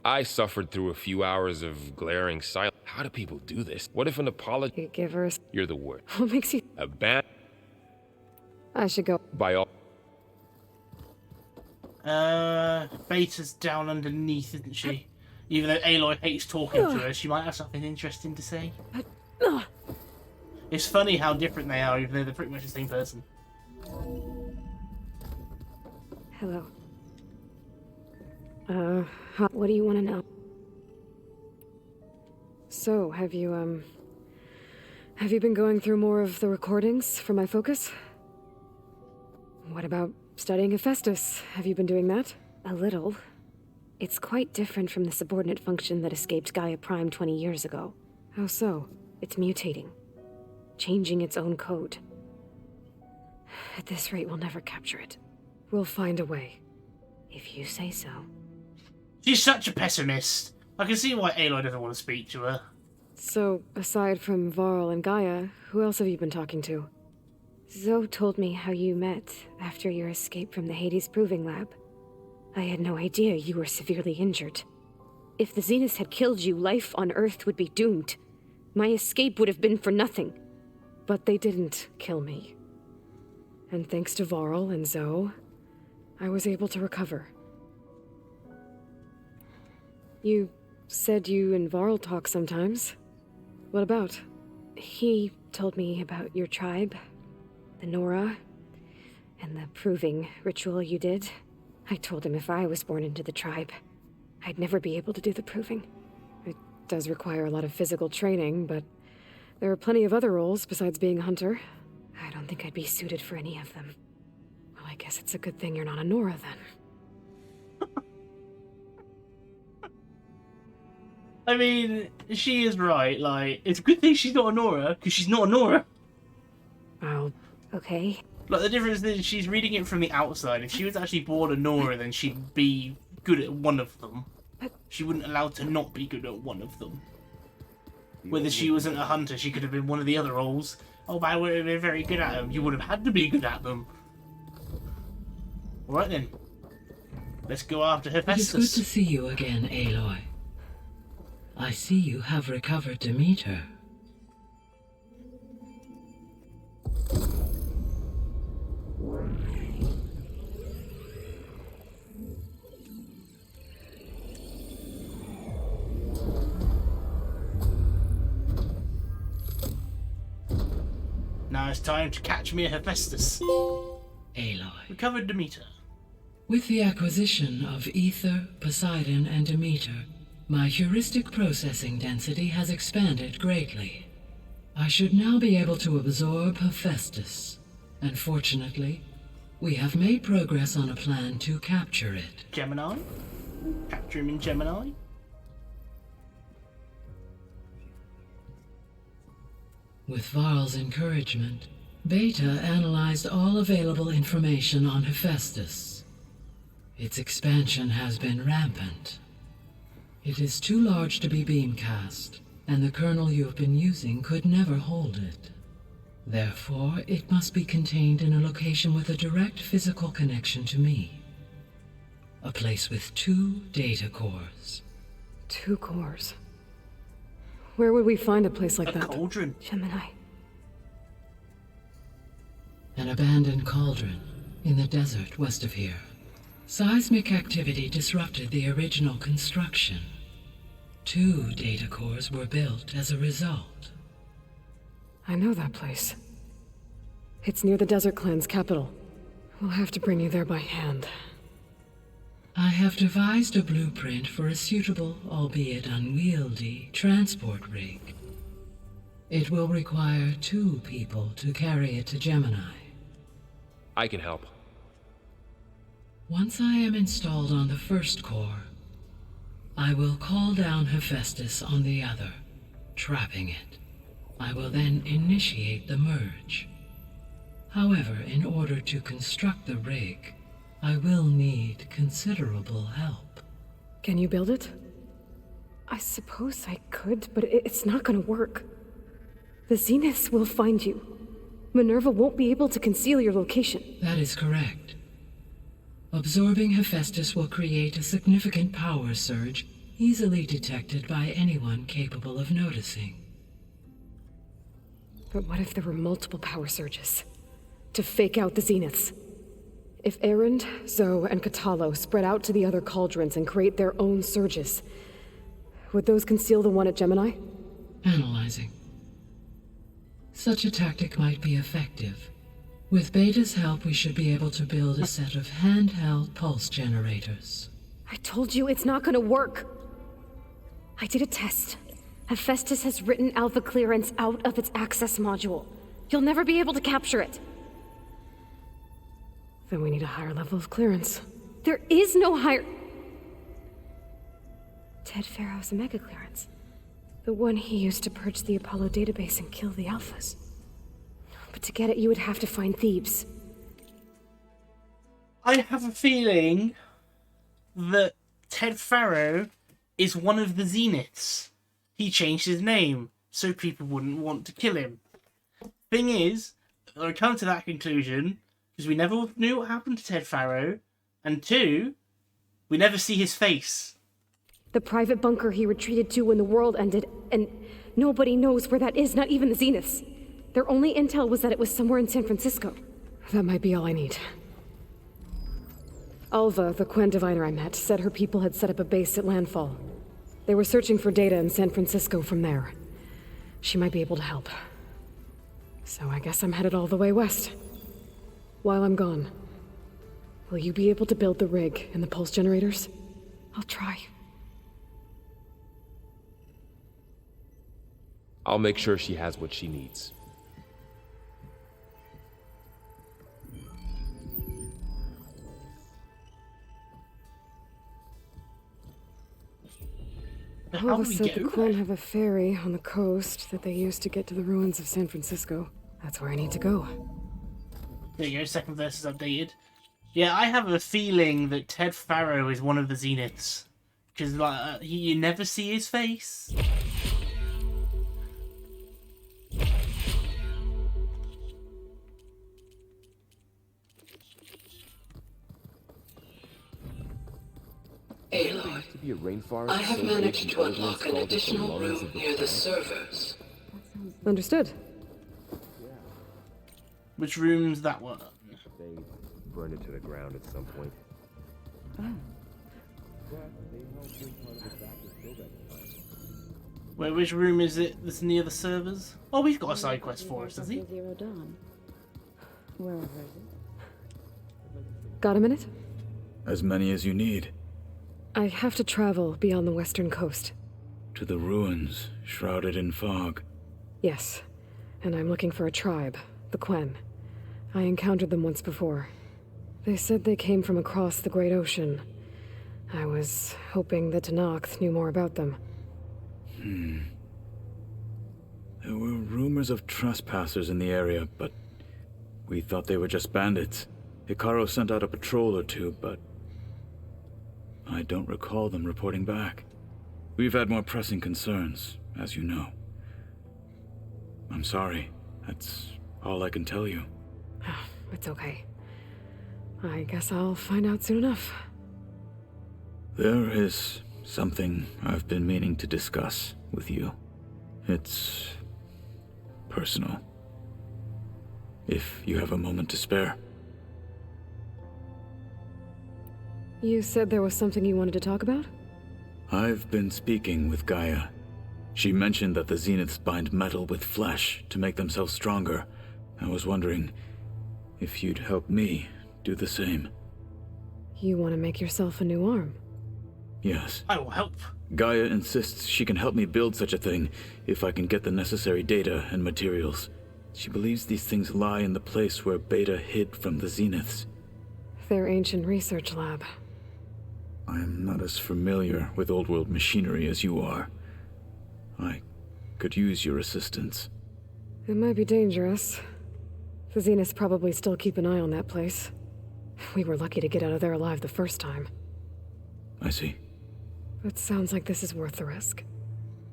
Speaker 11: I suffered through a few hours of glaring silence. How do people do this? What if an apology...
Speaker 4: You give her a...
Speaker 11: You're the word.
Speaker 4: What makes you...
Speaker 11: A ban...
Speaker 4: I should go.
Speaker 11: By all...
Speaker 1: Beta's down underneath, isn't she? Even though Aloy hates talking to her, she might have something interesting to say. It's funny how different they are, even though they're pretty much the same person.
Speaker 4: Hello. What do you want to know? So, have you been going through more of the recordings for my focus? What about studying Hephaestus? Have you been doing that? A little. It's quite different from the subordinate function that escaped Gaia Prime 20 years ago. How so? It's mutating. Changing its own code. At this rate, we'll never capture it. We'll find a way. If you say so.
Speaker 1: She's such a pessimist. I can see why Aloy doesn't want to speak to her.
Speaker 4: So, aside from Varl and Gaia, who else have you been talking to? Zoe told me how you met after your escape from the Hades Proving Lab. I had no idea you were severely injured. If the Zeniths had killed you, life on Earth would be doomed. My escape would have been for nothing. But they didn't kill me. And thanks to Varl and Zoe, I was able to recover. You said you and Varl talk sometimes. What about? He told me about your tribe, the Nora, and the proving ritual you did. I told him if I was born into the tribe, I'd never be able to do the proving. It does require a lot of physical training, but there are plenty of other roles besides being a hunter. I don't think I'd be suited for any of them. Well, I guess it's a good thing you're not a Nora, then.
Speaker 1: I mean, she is right. Like, it's a good thing she's not a Nora, because she's not a Nora.
Speaker 4: Oh, okay.
Speaker 1: Like, the difference is she's reading it from the outside. If she was actually born a Nora, then she'd be good at one of them. She wouldn't allow to not be good at one of them. Whether she wasn't a hunter, she could have been one of the other roles. Oh, but I would have been very good at them. You would have had to be good at them. Alright then. Let's go after Hephaestus.
Speaker 15: It's good to see you again, Aloy. I see you have recovered Demeter.
Speaker 1: Now it's time to catch me a Hephaestus.
Speaker 15: Aloy.
Speaker 1: Recovered Demeter.
Speaker 15: With the acquisition of Ether, Poseidon, and Demeter, my heuristic processing density has expanded greatly. I should now be able to absorb Hephaestus, and fortunately, we have made progress on a plan to capture it.
Speaker 1: Gemini? Capture him in Gemini?
Speaker 15: With Varl's encouragement, Beta analyzed all available information on Hephaestus. Its expansion has been rampant. It is too large to be beamcast, and the kernel you have been using could never hold it. Therefore, it must be contained in a location with a direct physical connection to me. A place with 2 data cores.
Speaker 4: 2 cores? Where would we find a place like that?
Speaker 1: A cauldron.
Speaker 4: Gemini.
Speaker 15: An abandoned cauldron in the desert west of here. Seismic activity disrupted the original construction. 2 data cores were built as a result.
Speaker 4: I know that place. It's near the Desert Clan's capital. We'll have to bring you there by hand.
Speaker 15: I have devised a blueprint for a suitable, albeit unwieldy, transport rig. It will require 2 people to carry it to Gemini.
Speaker 11: I can help.
Speaker 15: Once I am installed on the first core, I will call down Hephaestus on the other, trapping it. I will then initiate the merge. However, in order to construct the rig, I will need considerable help.
Speaker 4: Can you build it? I suppose I could, but it's not gonna work. The Zeniths will find you. Minerva won't be able to conceal your location.
Speaker 15: That is correct. Absorbing Hephaestus will create a significant power surge, easily detected by anyone capable of noticing.
Speaker 4: But what if there were multiple power surges? To fake out the Zeniths? If Erend, Zoe, and Katalo spread out to the other cauldrons and create their own surges, would those conceal the one at Gemini?
Speaker 15: Analyzing. Such a tactic might be effective. With Beta's help, we should be able to build a set of handheld pulse generators.
Speaker 4: I told you it's not gonna work. I did a test. Hephaestus has written alpha clearance out of its access module. You'll never be able to capture it. Then we need a higher level of clearance. There is no higher... Ted Pharaoh's mega clearance. The one he used to purge the Apollo database and kill the Alphas. But to get it, you would have to find Thebes.
Speaker 1: I have a feeling that Ted Farrow is one of the Zeniths. He changed his name so people wouldn't want to kill him. Thing is, I come to that conclusion because we never knew what happened to Ted Farrow, and 2, we never see his face.
Speaker 4: The private bunker he retreated to when the world ended, and nobody knows where that is, not even the Zeniths. Their only intel was that it was somewhere in San Francisco. That might be all I need. Alva, the Quen diviner I met, said her people had set up a base at landfall. They were searching for data in San Francisco from there. She might be able to help. So I guess I'm headed all the way west. While I'm gone, will you be able to build the rig and the pulse generators? I'll try.
Speaker 11: I'll make sure she has what she needs.
Speaker 4: Alva said the Quen have a ferry on the coast that they used to get to the ruins of San Francisco. That's where I need to go.
Speaker 1: There you go, second verse is updated. Yeah, I have a feeling that Ted Farrow is one of the Zeniths. Because you never see his face.
Speaker 15: Aloy, I have managed to unlock an additional room near the servers.
Speaker 4: Understood.
Speaker 1: Which room's that one?
Speaker 9: They burned it to the ground at some point.
Speaker 1: Wait, which room is it that's near the servers? Oh, we've got a side quest for us, does he?
Speaker 12: Zero Dawn. Wherever it is.
Speaker 4: Got a minute?
Speaker 14: As many as you need.
Speaker 4: I have to travel beyond the western coast.
Speaker 14: To the ruins, shrouded in fog.
Speaker 4: Yes, and I'm looking for a tribe, the Quen. I encountered them once before. They said they came from across the Great Ocean. I was hoping that Tenakth knew more about them.
Speaker 14: There were rumors of trespassers in the area, but we thought they were just bandits. Hikaru sent out a patrol or two, but I don't recall them reporting back. We've had more pressing concerns, as you know. I'm sorry. That's all I can tell you.
Speaker 4: It's okay. I guess I'll find out soon enough.
Speaker 14: There is something I've been meaning to discuss with you. It's personal. If you have a moment to spare.
Speaker 4: You said there was something you wanted to talk about?
Speaker 14: I've been speaking with Gaia. She mentioned that the Zeniths bind metal with flesh to make themselves stronger. I was wondering if you'd help me do the same.
Speaker 4: You want to make yourself a new arm?
Speaker 14: Yes.
Speaker 1: I will help.
Speaker 14: Gaia insists she can help me build such a thing if I can get the necessary data and materials. She believes these things lie in the place where Beta hid from the Zeniths.
Speaker 4: Their ancient research lab.
Speaker 14: I am not as familiar with old world machinery as you are. I could use your assistance.
Speaker 4: It might be dangerous. The Zeniths probably still keep an eye on that place. We were lucky to get out of there alive the first time.
Speaker 14: I see.
Speaker 4: It sounds like this is worth the risk.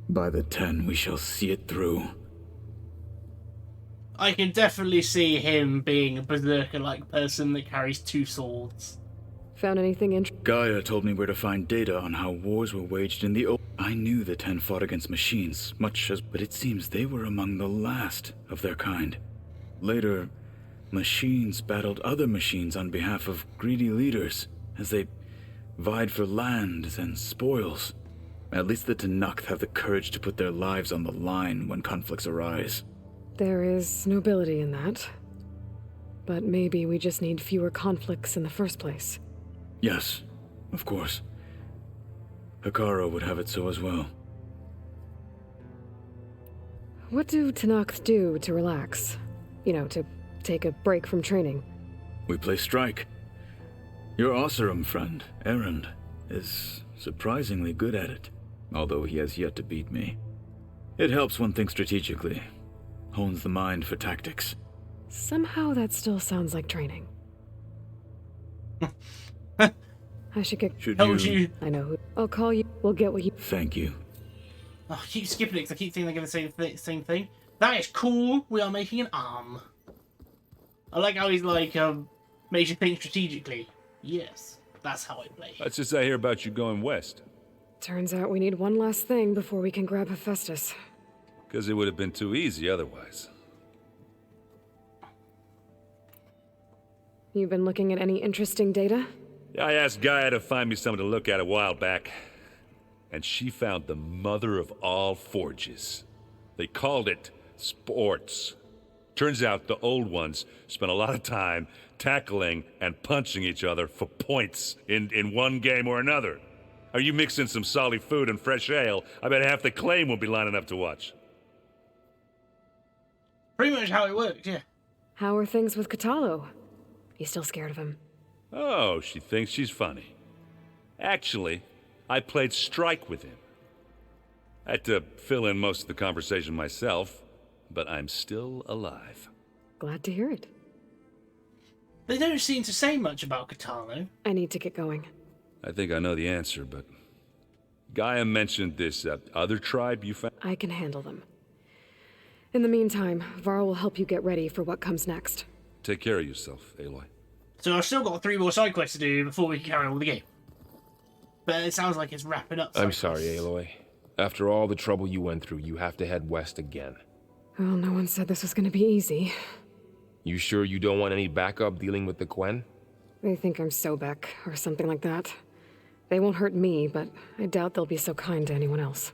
Speaker 14: By the 10, we shall see it through.
Speaker 1: I can definitely see him being a berserker-like person that carries 2 swords.
Speaker 4: Found anything interesting?
Speaker 14: Gaia told me where to find data on how wars were waged in the old. I knew the 10 fought against machines, but it seems they were among the last of their kind. Later, machines battled other machines on behalf of greedy leaders, as they vied for lands and spoils. At least the Tenakth have the courage to put their lives on the line when conflicts arise.
Speaker 4: There is nobility in that. But maybe we just need fewer conflicts in the first place.
Speaker 14: Yes, of course. Hikaru would have it so as well.
Speaker 4: What do Tenakth do to relax? You know, to take a break from training?
Speaker 14: We play strike. Your Oseram friend, Erend, is surprisingly good at it, although he has yet to beat me. It helps one think strategically. Hones the mind for tactics.
Speaker 4: Somehow that still sounds like training. I should get...
Speaker 1: Told you.
Speaker 4: I know who... I'll call you. We'll get what you...
Speaker 14: Thank you.
Speaker 1: Oh, I keep skipping it because I keep thinking they're going to say the same thing. That is cool. We are making an arm. I like how he's like, makes you think strategically. Yes, that's how I play.
Speaker 10: Let's just I hear about you going west.
Speaker 4: Turns out we need one last thing before we can grab Hephaestus.
Speaker 10: Because it would have been too easy otherwise.
Speaker 4: You've been looking at any interesting data?
Speaker 10: I asked Gaia to find me something to look at a while back, and she found the mother of all forges. They called it sports. Turns out the old ones spent a lot of time tackling and punching each other for points in one game or another. Are you mixing some solid food and fresh ale? I bet half the claim will be lining up to watch.
Speaker 1: Pretty much how it works, yeah.
Speaker 4: How are things with Katalo? You still scared of him?
Speaker 10: Oh, she thinks she's funny. Actually, I played strike with him. I had to fill in most of the conversation myself, but I'm still alive.
Speaker 4: Glad to hear it.
Speaker 1: They don't seem to say much about Katalo.
Speaker 4: I need to get going.
Speaker 10: I think I know the answer, but... Gaia mentioned this other tribe you found?
Speaker 4: I can handle them. In the meantime, Varl will help you get ready for what comes next.
Speaker 10: Take care of yourself, Aloy.
Speaker 1: So I've still got 3 more side quests to do before we can carry on with the game. But it sounds like it's wrapping up.
Speaker 11: I'm sorry, Aloy. After all the trouble you went through, you have to head west again.
Speaker 4: Well, no one said this was going to be easy.
Speaker 11: You sure you don't want any backup dealing with the Quen?
Speaker 4: They think I'm Sobek, or something like that. They won't hurt me, but I doubt they'll be so kind to anyone else.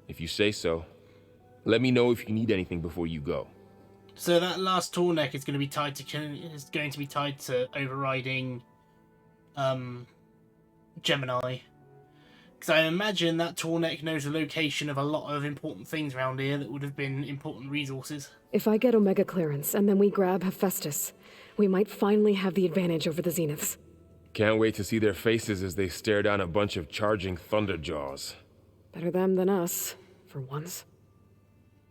Speaker 11: If you say so. Let me know if you need anything before you go.
Speaker 1: So that last tall neck is going to be tied to overriding Gemini. Because I imagine that tall neck knows the location of a lot of important things around here that would have been important resources.
Speaker 4: If I get Omega clearance and then we grab Hephaestus, we might finally have the advantage over the Zeniths.
Speaker 11: Can't wait to see their faces as they stare down a bunch of charging Thunderjaws.
Speaker 4: Better them than us, for once.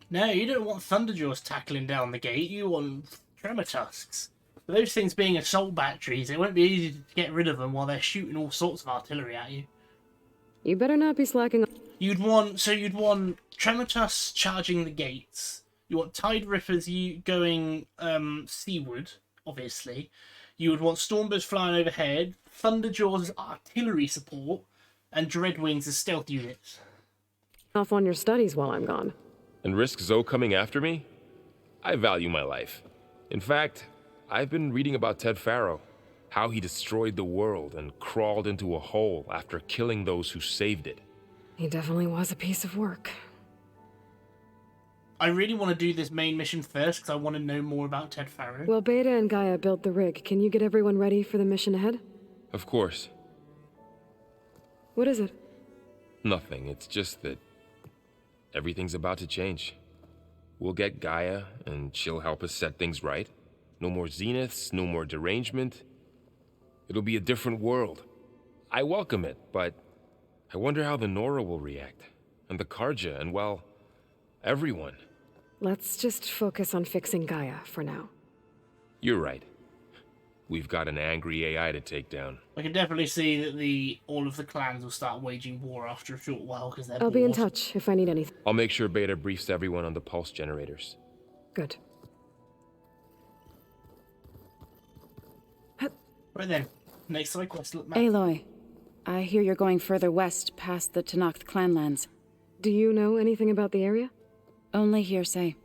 Speaker 1: No, you don't want Thunderjaws tackling down the gate, you want Tremor Tusks. But those things being assault batteries, it won't be easy to get rid of them while they're shooting all sorts of artillery at you.
Speaker 4: You better not be slacking on...
Speaker 1: You'd want Tremor Tusks charging the gates. You want Tide Rippers going seaward, obviously. You would want Stormbirds flying overhead, Thunderjaws as artillery support, and Dreadwings as stealth units.
Speaker 4: Off on your studies while I'm gone.
Speaker 11: And risk Zoe coming after me? I value my life. In fact, I've been reading about Ted Faro. How he destroyed the world and crawled into a hole after killing those who saved it.
Speaker 4: He definitely was a piece of work.
Speaker 1: I really want to do this main mission first because I want to know more about Ted Faro.
Speaker 4: Well, Beta and Gaia built the rig. Can you get everyone ready for the mission ahead?
Speaker 11: Of course.
Speaker 4: What is it?
Speaker 11: Nothing. It's just that everything's about to change. We'll get Gaia, and she'll help us set things right. No more Zeniths, no more derangement. It'll be a different world. I welcome it, but I wonder how the Nora will react. And the Karja, and well, everyone.
Speaker 4: Let's just focus on fixing Gaia for now.
Speaker 11: You're right. We've got an angry AI to take down.
Speaker 1: I can definitely see that all of the clans will start waging war after a short while because they're
Speaker 4: I'll be in
Speaker 1: bored.
Speaker 4: touch if I need anything.
Speaker 11: I'll make sure Beta briefs everyone on the pulse generators.
Speaker 4: Good.
Speaker 1: Right then, next side quest. Look, map.
Speaker 12: Aloy, I hear you're going further west past the Tenakth clanlands.
Speaker 4: Do you know anything about the area?
Speaker 12: Only hearsay.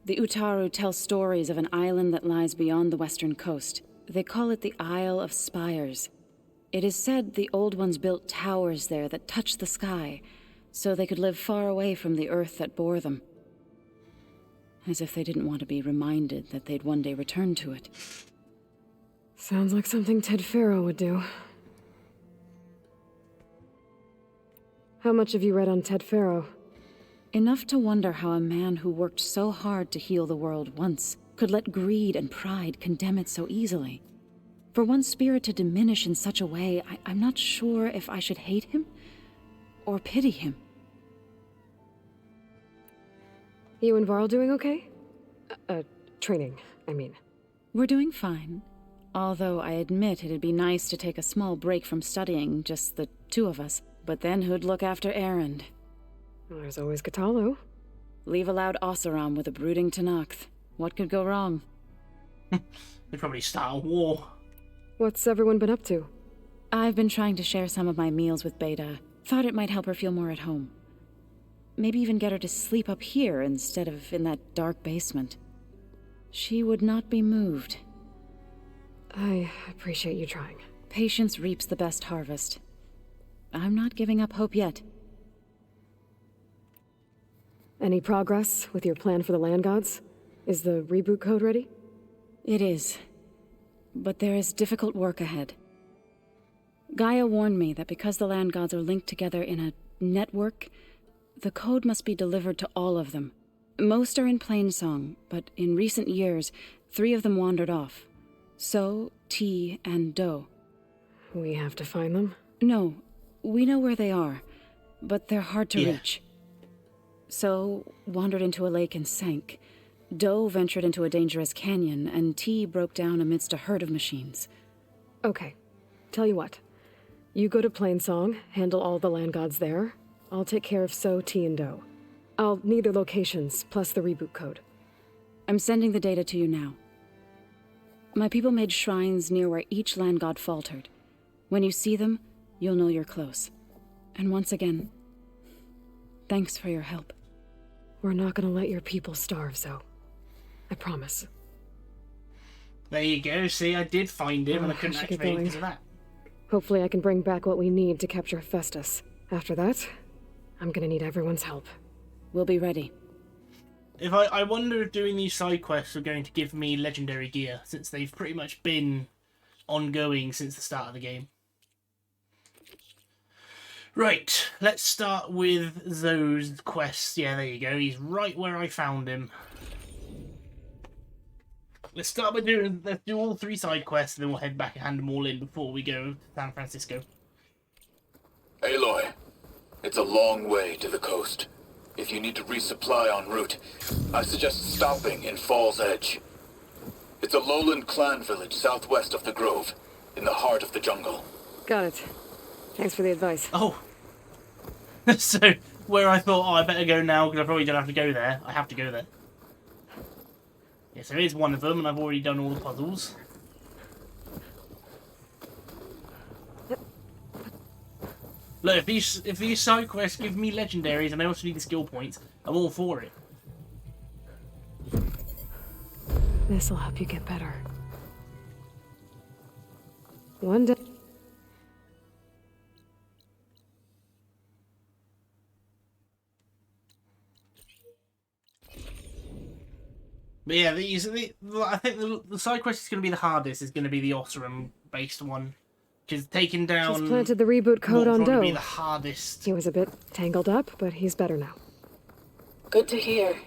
Speaker 12: The Utaru tell stories of an island that lies beyond the western coast. They call it the Isle of Spires. It is said the Old Ones built towers there that touch the sky, so they could live far away from the earth that bore them. As if they didn't want to be reminded that they'd one day return to it.
Speaker 4: Sounds like something Ted Faro would do. How much have you read on Ted Faro?
Speaker 12: Enough to wonder how a man who worked so hard to heal the world once could let greed and pride condemn it so easily. For one's spirit to diminish in such a way, I'm not sure if I should hate him or pity him.
Speaker 4: You and Varl doing okay? Training, I mean.
Speaker 12: We're doing fine. Although I admit it'd be nice to take a small break from studying, just the two of us. But then who'd look after Erend?
Speaker 4: Well, there's always Cthulhu.
Speaker 12: Leave a loud Oseram with a brooding Tenakth. What could go wrong?
Speaker 1: They'd probably start a war.
Speaker 4: What's everyone been up to?
Speaker 12: I've been trying to share some of my meals with Beta. Thought it might help her feel more at home. Maybe even get her to sleep up here instead of in that dark basement. She would not be moved.
Speaker 4: I appreciate you trying.
Speaker 12: Patience reaps the best harvest. I'm not giving up hope yet.
Speaker 4: Any progress with your plan for the land gods? Is the reboot code ready?
Speaker 12: It is. But there is difficult work ahead. Gaia warned me that because the land gods are linked together in a network, the code must be delivered to all of them. Most are in Plainsong, but in recent years, 3 of them wandered off. So, T, and Do.
Speaker 4: We have to find them?
Speaker 12: No, we know where they are, but they're hard to reach. So, wandered into a lake and sank. Do ventured into a dangerous canyon, and T broke down amidst a herd of machines.
Speaker 4: Okay. Tell you what. You go to Plainsong, handle all the land gods there. I'll take care of So, T, and Do. I'll need their locations, plus the reboot code.
Speaker 12: I'm sending the data to you now. My people made shrines near where each land god faltered. When you see them, you'll know you're close. And once again, thanks for your help.
Speaker 4: We're not gonna let your people starve, Zoe. I promise.
Speaker 1: There you go. See, I did find him, and I couldn't activate because of that.
Speaker 4: Hopefully I can bring back what we need to capture Hephaestus. After that, I'm gonna need everyone's help.
Speaker 12: We'll be ready.
Speaker 1: If I wonder if doing these side quests are going to give me legendary gear, since they've pretty much been ongoing since the start of the game. Right, let's start with those quests. Yeah, there you go. He's right where I found him. Let's start by let's do all 3 side quests, and then we'll head back and hand them all in before we go to San Francisco.
Speaker 14: Aloy, it's a long way to the coast. If you need to resupply en route, I suggest stopping in Fall's Edge. It's a lowland clan village southwest of the Grove, in the heart of the jungle.
Speaker 4: Got it. Thanks for the advice.
Speaker 1: Oh. So, where I thought, I better go now, because I probably don't have to go there, I have to go there. Yes, there is one of them, and I've already done all the puzzles. Look, if these side quests give me legendaries, and I also need the skill points, I'm all for it.
Speaker 4: This'll help you get better. One day.
Speaker 1: But yeah, I think the side quest is going to be the hardest. Is going to be the Oseram based one, which is taking down.
Speaker 4: Just planted the reboot code on
Speaker 1: probably
Speaker 4: Do.
Speaker 1: Be the hardest.
Speaker 4: He was a bit tangled up, but he's better now.
Speaker 16: Good to hear.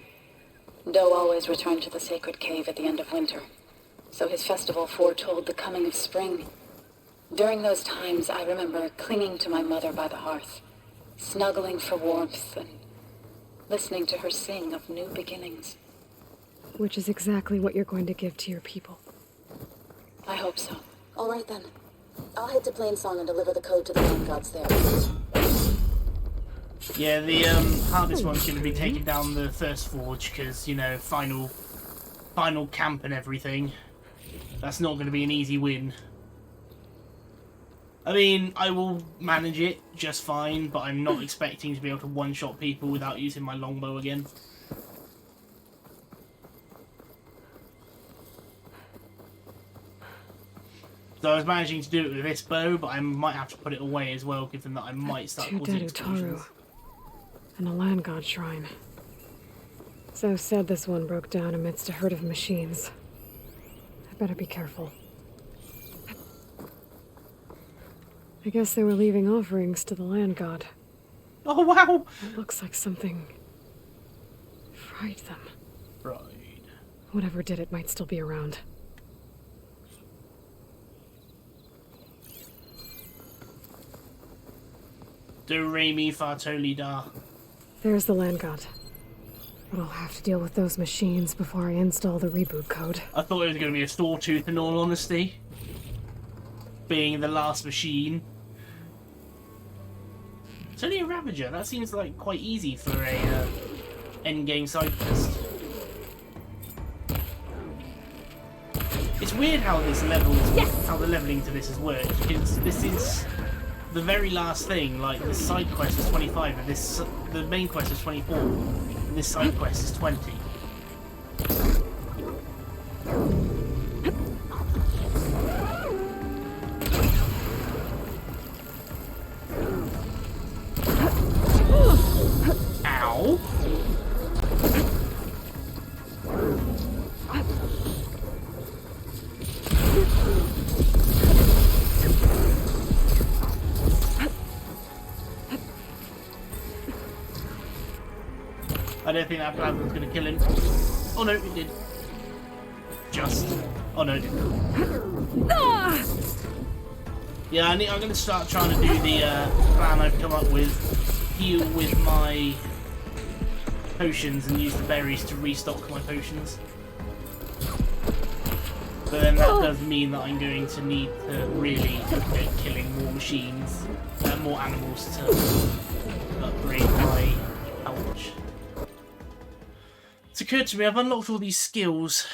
Speaker 16: Do always returned to the sacred cave at the end of winter, so his festival foretold the coming of spring. During those times, I remember clinging to my mother by the hearth, snuggling for warmth and listening to her sing of new beginnings.
Speaker 4: Which is exactly what you're going to give to your people.
Speaker 16: I hope so. All right then. I'll head to Plainsong and deliver the code to the land gods there.
Speaker 1: Yeah, the hardest one's going to be taking down the first forge, because, you know, final camp and everything. That's not going to be an easy win. I mean, I will manage it just fine, but I'm not expecting to be able to one-shot people without using my longbow again. So I was managing to do it with this bow, but I might have to put it away as well, given that I might start causing explosions.
Speaker 4: And a land god shrine. So said this one broke down amidst a herd of machines. I better be careful. I guess they were leaving offerings to the land god.
Speaker 1: Oh wow!
Speaker 4: It looks like something fried them.
Speaker 1: Right.
Speaker 4: Whatever did it might still be around.
Speaker 1: Do re mi fa toli da.
Speaker 4: There's the land god. But I'll have to deal with those machines before I install the reboot code.
Speaker 1: I thought it was going to be a Sawtooth in all honesty. Being the last machine. It's only a Ravager. That seems like quite easy for a endgame side quest. It's weird how this levels, how the leveling to this has worked. Because this is the very last thing. Like the side quest is 25, and the main quest is 24, and this side quest is 20. Ow! I don't think that plasma's gonna kill him. Oh no, it did. Just. Oh no, it didn't. Yeah, I'm gonna start trying to do the plan I've come up with. Heal with my potions and use the berries to restock my potions. But then that does mean that I'm going to need to really look at killing more machines, more animals to upgrade my pouch. It's occurred to me I've unlocked all these skills.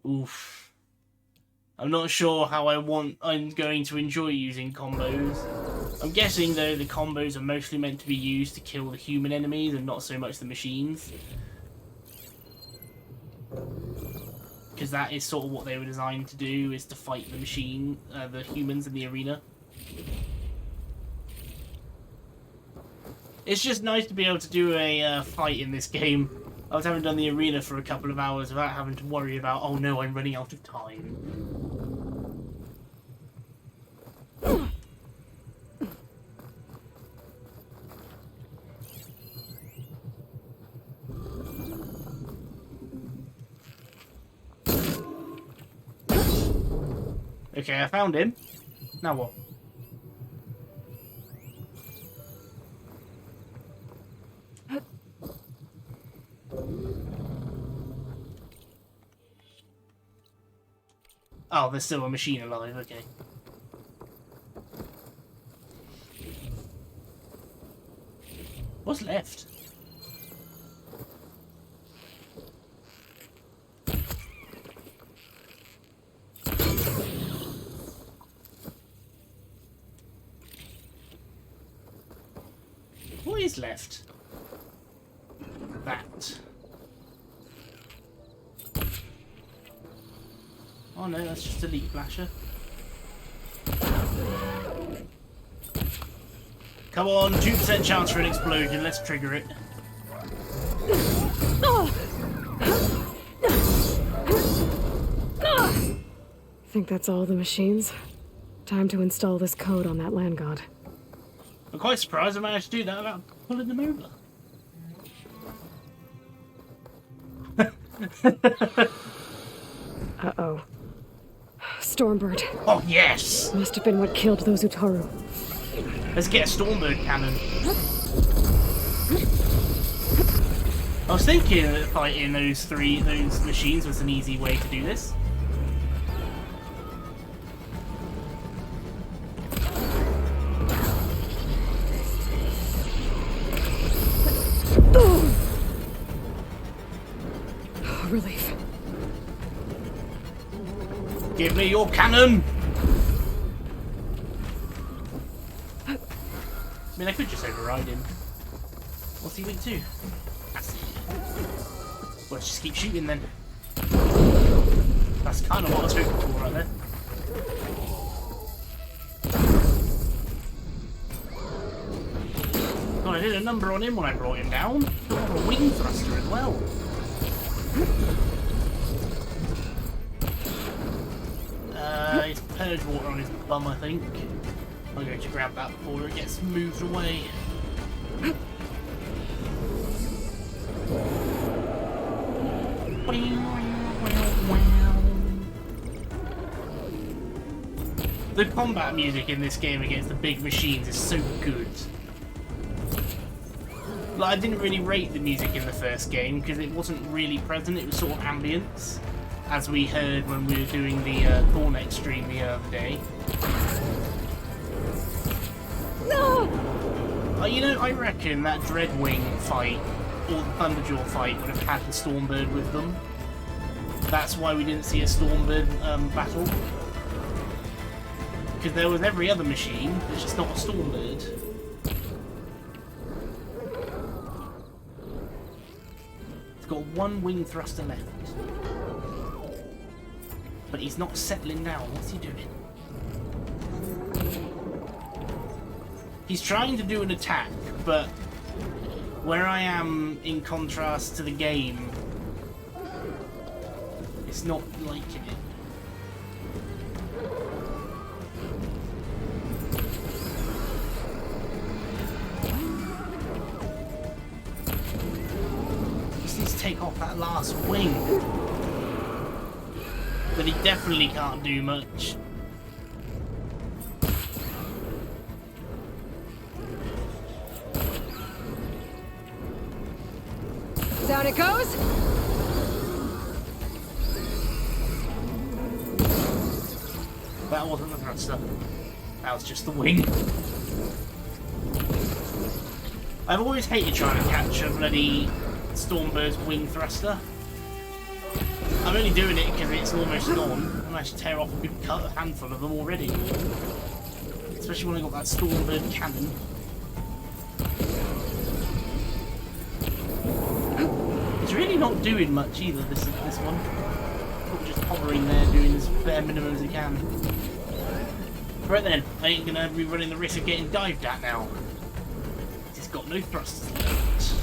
Speaker 1: Oof. I'm not sure how I'm going to enjoy using combos. I'm guessing though the combos are mostly meant to be used to kill the human enemies and not so much the machines. Because that is sort of what they were designed to do, is to fight the the humans in the arena. It's just nice to be able to do a fight in this game. I was having done the arena for a couple of hours without having to worry about, oh no, I'm running out of time. Okay, I found him. Now what? Oh, there's still a machine alive, okay. What's left? What is left? That. Oh no, that's just a leak flasher. Come on, 2% chance for an explosion, let's trigger it.
Speaker 4: Think that's all the machines? Time to install this code on that land god.
Speaker 1: I'm quite surprised I managed to do that without pulling them over.
Speaker 4: Uh-oh. Stormbird.
Speaker 1: Oh, yes!
Speaker 4: Must have been what killed those Utaru.
Speaker 1: Let's get a Stormbird cannon. I was thinking that fighting those machines was an easy way to do this.
Speaker 4: Relief.
Speaker 1: Give me your cannon! I mean, I could just override him. What's he weak to? Acid. Well, let's just keep shooting then. That's kind of what I was hoping for right there. God, I did a number on him when I brought him down. Got a wing thruster as well. He's purge water on his bum, I think. I'm going to grab that before it gets moved away. The combat music in this game against the big machines is so good. Like, I didn't really rate the music in the first game because it wasn't really present, it was sort of ambience, as we heard when we were doing the Thornex stream the other day.
Speaker 4: No!
Speaker 1: You know, I reckon that Dreadwing fight, or the Thunderjaw fight, would have had the Stormbird with them. That's why we didn't see a Stormbird battle. Because there was every other machine, there's just not a Stormbird. It's got one wing thruster left. But he's not settling down. What's he doing? He's trying to do an attack, but where I am in contrast to the game, it's not liking it. He just needs to take off that last wing. But he definitely can't do much.
Speaker 4: Down it goes!
Speaker 1: That wasn't the thruster. That was just the wing. I've always hated trying to catch a bloody Stormbird's wing thruster. I'm only doing it because it's almost gone. I managed to tear off a handful of them already. Especially when I got that Stormbird cannon. It's really not doing much either, this one. Probably just hovering there doing as bare minimum as it can. Right then, I ain't gonna be running the risk of getting dived at now. It's got no thrusters left.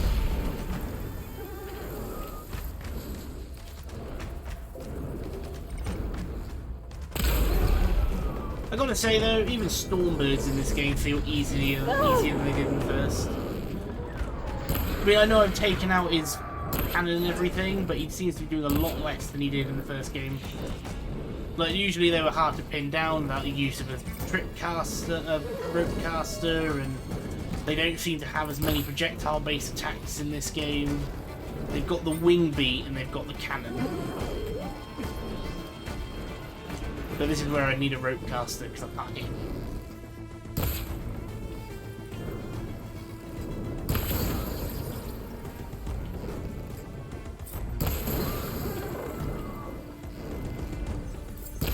Speaker 1: I gotta say though, even Stormbirds in this game feel easier than they did in the first. I mean, I know I've taken out his cannon and everything, but he seems to be doing a lot less than he did in the first game. Like, usually they were hard to pin down without the use of a rope caster, and they don't seem to have as many projectile-based attacks in this game. They've got the wing beat and they've got the cannon. But this is where I need a rope caster because I can't hit him.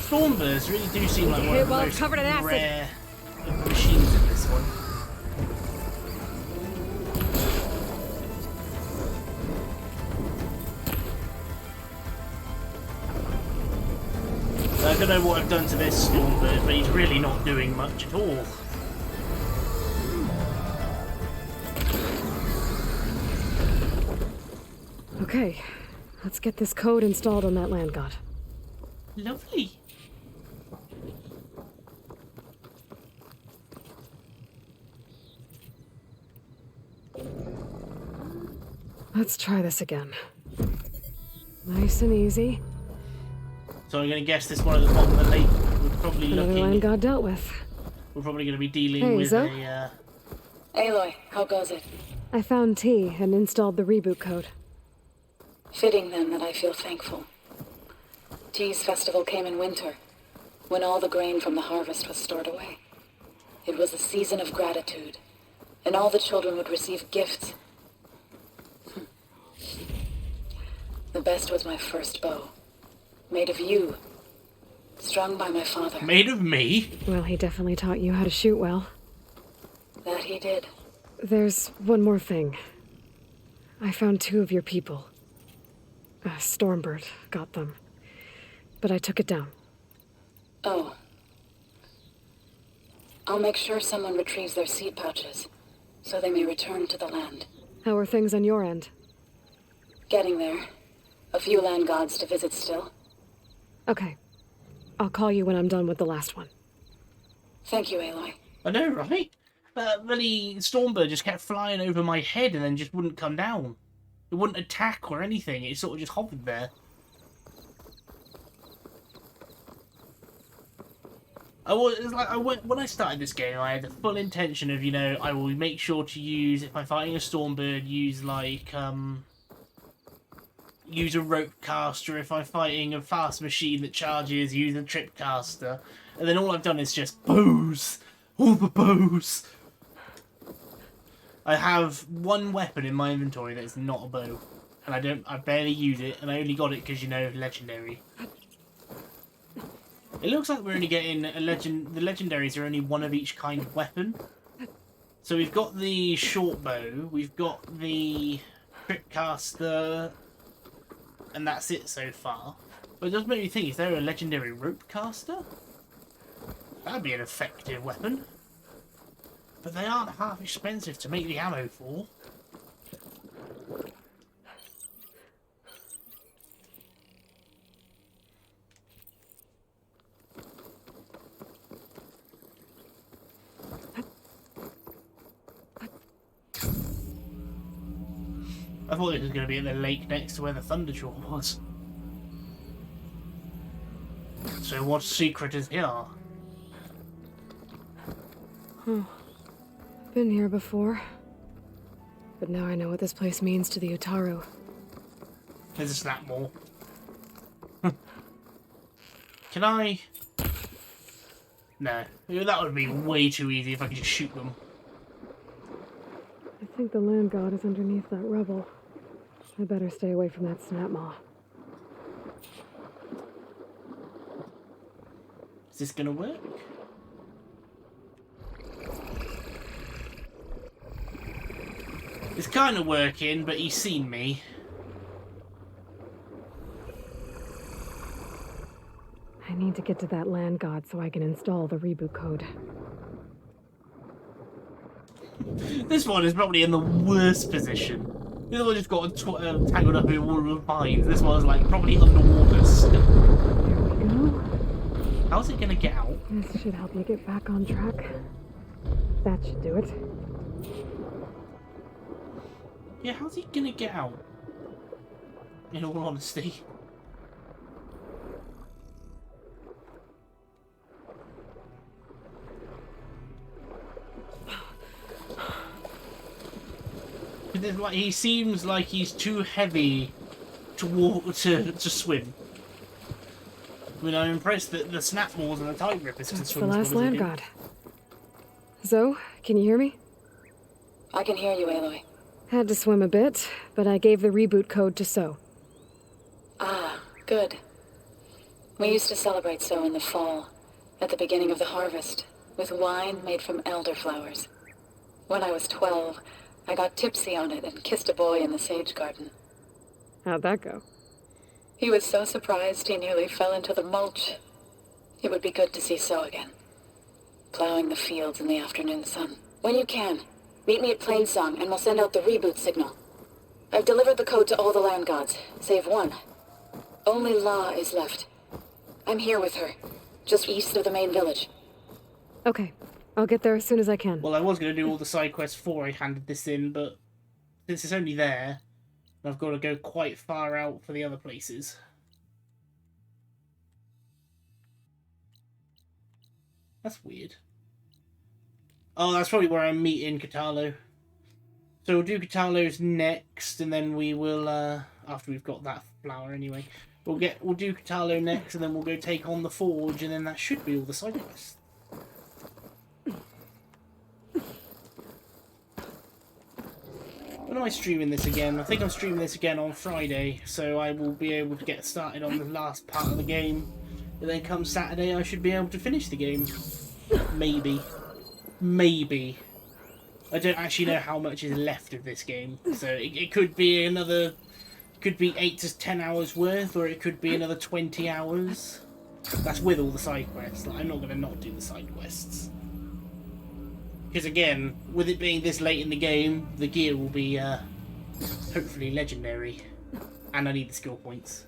Speaker 1: Stormbirds really do seem like one of the most rare machines in this one. I don't know what I've done to this Stormbird, but he's really not doing much at all.
Speaker 4: Okay, let's get this code installed on that land god.
Speaker 1: Lovely.
Speaker 4: Let's try this again. Nice and easy.
Speaker 1: So I'm going to guess this one at the bottom of the lake. We're probably
Speaker 4: Another land god dealt with.
Speaker 1: We're probably going to be dealing with
Speaker 4: Zo?
Speaker 16: Aloy, how goes it?
Speaker 4: I found T and installed the reboot code.
Speaker 16: Fitting then that I feel thankful. T's festival came in winter, when all the grain from the harvest was stored away. It was a season of gratitude, and all the children would receive gifts. The best was my first bow, made of you, strung by my father.
Speaker 1: Made of me?
Speaker 4: Well, he definitely taught you how to shoot well.
Speaker 16: That he did.
Speaker 4: There's one more thing. I found 2 of your people. A Stormbird got them. But I took it down.
Speaker 16: Oh. I'll make sure someone retrieves their seed pouches, so they may return to the land.
Speaker 4: How are things on your end?
Speaker 16: Getting there. A few land gods to visit still.
Speaker 4: Okay. I'll call you when I'm done with the last one.
Speaker 16: Thank you, Aloy.
Speaker 1: I know, right? The Stormbird just kept flying over my head and then just wouldn't come down. It wouldn't attack or anything, it sort of just hovered there. When I started this game, I had the full intention of, I will make sure to use, if I'm fighting a Stormbird, use a rope caster. If I'm fighting a fast machine that charges, use a trip caster. And then all I've done is just bows! All the bows! I have one weapon in my inventory that is not a bow. And I barely use it, and I only got it because, legendary. It looks like we're only getting the legendaries are only one of each kind of weapon. So we've got the short bow, we've got the trip caster, and that's it so far. But it does make me think, is there a legendary rope caster? That'd be an effective weapon. But they aren't half expensive to make the ammo for. I thought this was going to be at the lake next to where the Thundershaw was. So what secret is here?
Speaker 4: Been here before. But now I know what this place means to the Utaru.
Speaker 1: There's a snap mall. Can I... No. That would be way too easy if I could just shoot them.
Speaker 4: I think the land god is underneath that rubble. I better stay away from that snap maw.
Speaker 1: Is this gonna work? It's kind of working, but he's seen me.
Speaker 4: I need to get to that land god so I can install the reboot code.
Speaker 1: This one is probably in the worst position. The other one just got tangled up in all the vines. This one's like probably underwater still.
Speaker 4: There we go.
Speaker 1: How's it gonna get out?
Speaker 4: This should help you get back on track. That should do it.
Speaker 1: Yeah, how's he gonna get out? In all honesty. Like, he seems like he's too heavy to walk to swim. I mean, I'm impressed that the snap maws and the tight grippers can
Speaker 4: That's
Speaker 1: swim.
Speaker 4: the last land god. Zoe, can you hear me?
Speaker 16: I can hear you, Aloy.
Speaker 4: Had to swim a bit, but I gave the reboot code to So.
Speaker 16: Ah, good. We used to celebrate So in the fall, at the beginning of the harvest, with wine made from elderflowers. When I was 12, I got tipsy on it and kissed a boy in the sage garden.
Speaker 4: How'd that go?
Speaker 16: He was so surprised he nearly fell into the mulch. It would be good to see So again, plowing the fields in the afternoon sun. When you can, meet me at Plainsong and we'll send out the reboot signal. I've delivered the code to all the land gods, save one. Only La is left. I'm here with her, just east of the main village.
Speaker 4: Okay, I'll get there as soon as I can.
Speaker 1: Well, I was going to do all the side quests before I handed this in, but since it's only there, I've got to go quite far out for the other places. That's weird. Oh, that's probably where I'm meeting Katalo. So we'll do Katalo's next, and then we will, after we've got that flower anyway, we'll do Katalo next, and then we'll go take on the forge, and then that should be all the side quests. When am I streaming this again? I think I'm streaming this again on Friday, so I will be able to get started on the last part of the game. And then come Saturday, I should be able to finish the game. Maybe. Maybe. I don't actually know how much is left of this game, so it could be another... It could be 8 to 10 hours worth, or it could be another 20 hours. That's with all the side quests. Like, I'm not going to not do the side quests. Because again, with it being this late in the game, the gear will be hopefully legendary. And I need the skill points.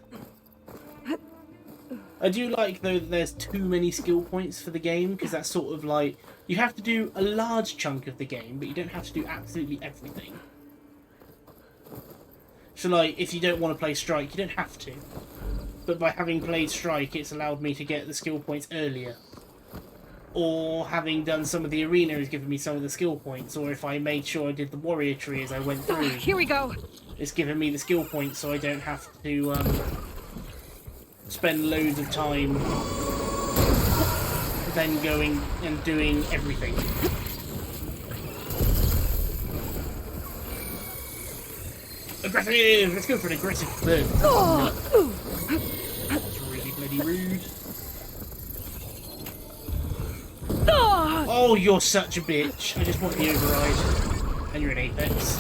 Speaker 1: I do like, though, that there's too many skill points for the game, because that's sort of like... You have to do a large chunk of the game, but you don't have to do absolutely everything. So, like, if you don't want to play Strike, you don't have to. But by having played Strike, it's allowed me to get the skill points earlier. or having done some of the arena has given me some of the skill points, or if I made sure I did the warrior tree as I went through.
Speaker 4: Here we go.
Speaker 1: It's given me the skill points so I don't have to spend loads of time then going and doing everything. Aggressive! Let's go for an aggressive burn. That's really bloody rude. Oh, you're such a bitch. I just want the override. And you're an Apex.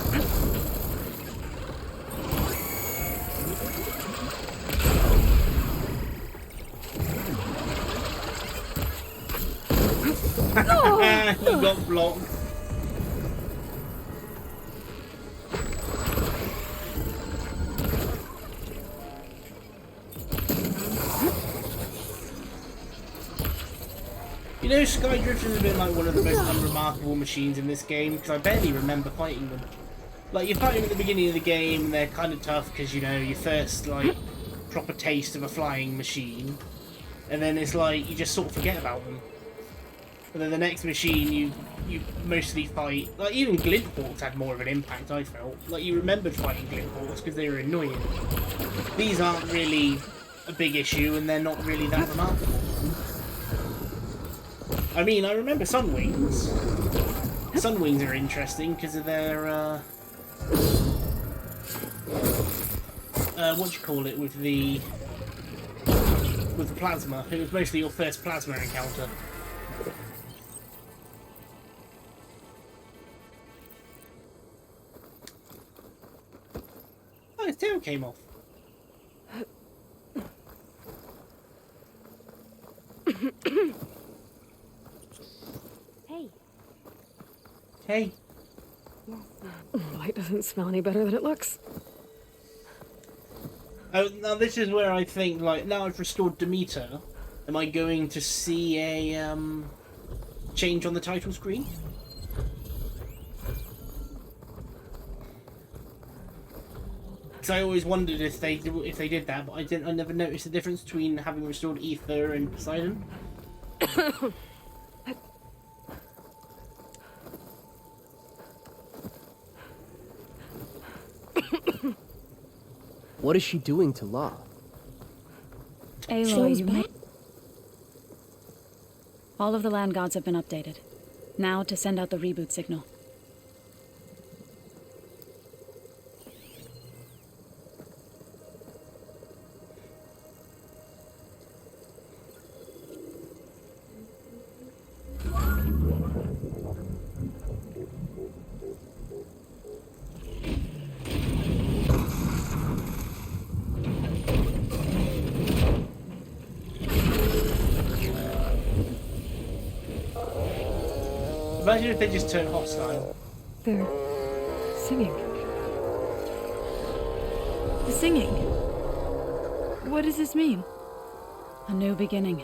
Speaker 1: You got blocked. You know, Skydrifters have been like one of the most unremarkable machines in this game because I barely remember fighting them. Like, you fight them at the beginning of the game and they're kind of tough because, you know, your first, like, proper taste of a flying machine. And then it's like, you just sort of forget about them. And then the next machine you mostly fight, like even Glinthawks had more of an impact, I felt. Like you remembered fighting Glinthawks because they were annoying. These aren't really a big issue and they're not really that remarkable. I mean, I remember Sunwings. Sunwings are interesting because of their, what do you call it, with the plasma. It was mostly your first plasma encounter. Oh, his tail came off.
Speaker 2: Hey.
Speaker 1: Hey.
Speaker 4: Light doesn't smell any better than it looks.
Speaker 1: Oh, now this is where I think, like, now I've restored Demeter, am I going to see a, change on the title screen? Because I always wondered if they did that, but I never noticed the difference between having restored Ether and Poseidon.
Speaker 17: What is she doing to La?
Speaker 12: Aloy, you may... All of the land gods have been updated. Now to send out the reboot signal.
Speaker 1: Imagine if they just turn hostile.
Speaker 4: They're singing.
Speaker 18: Singing? What does this mean?
Speaker 12: A new beginning.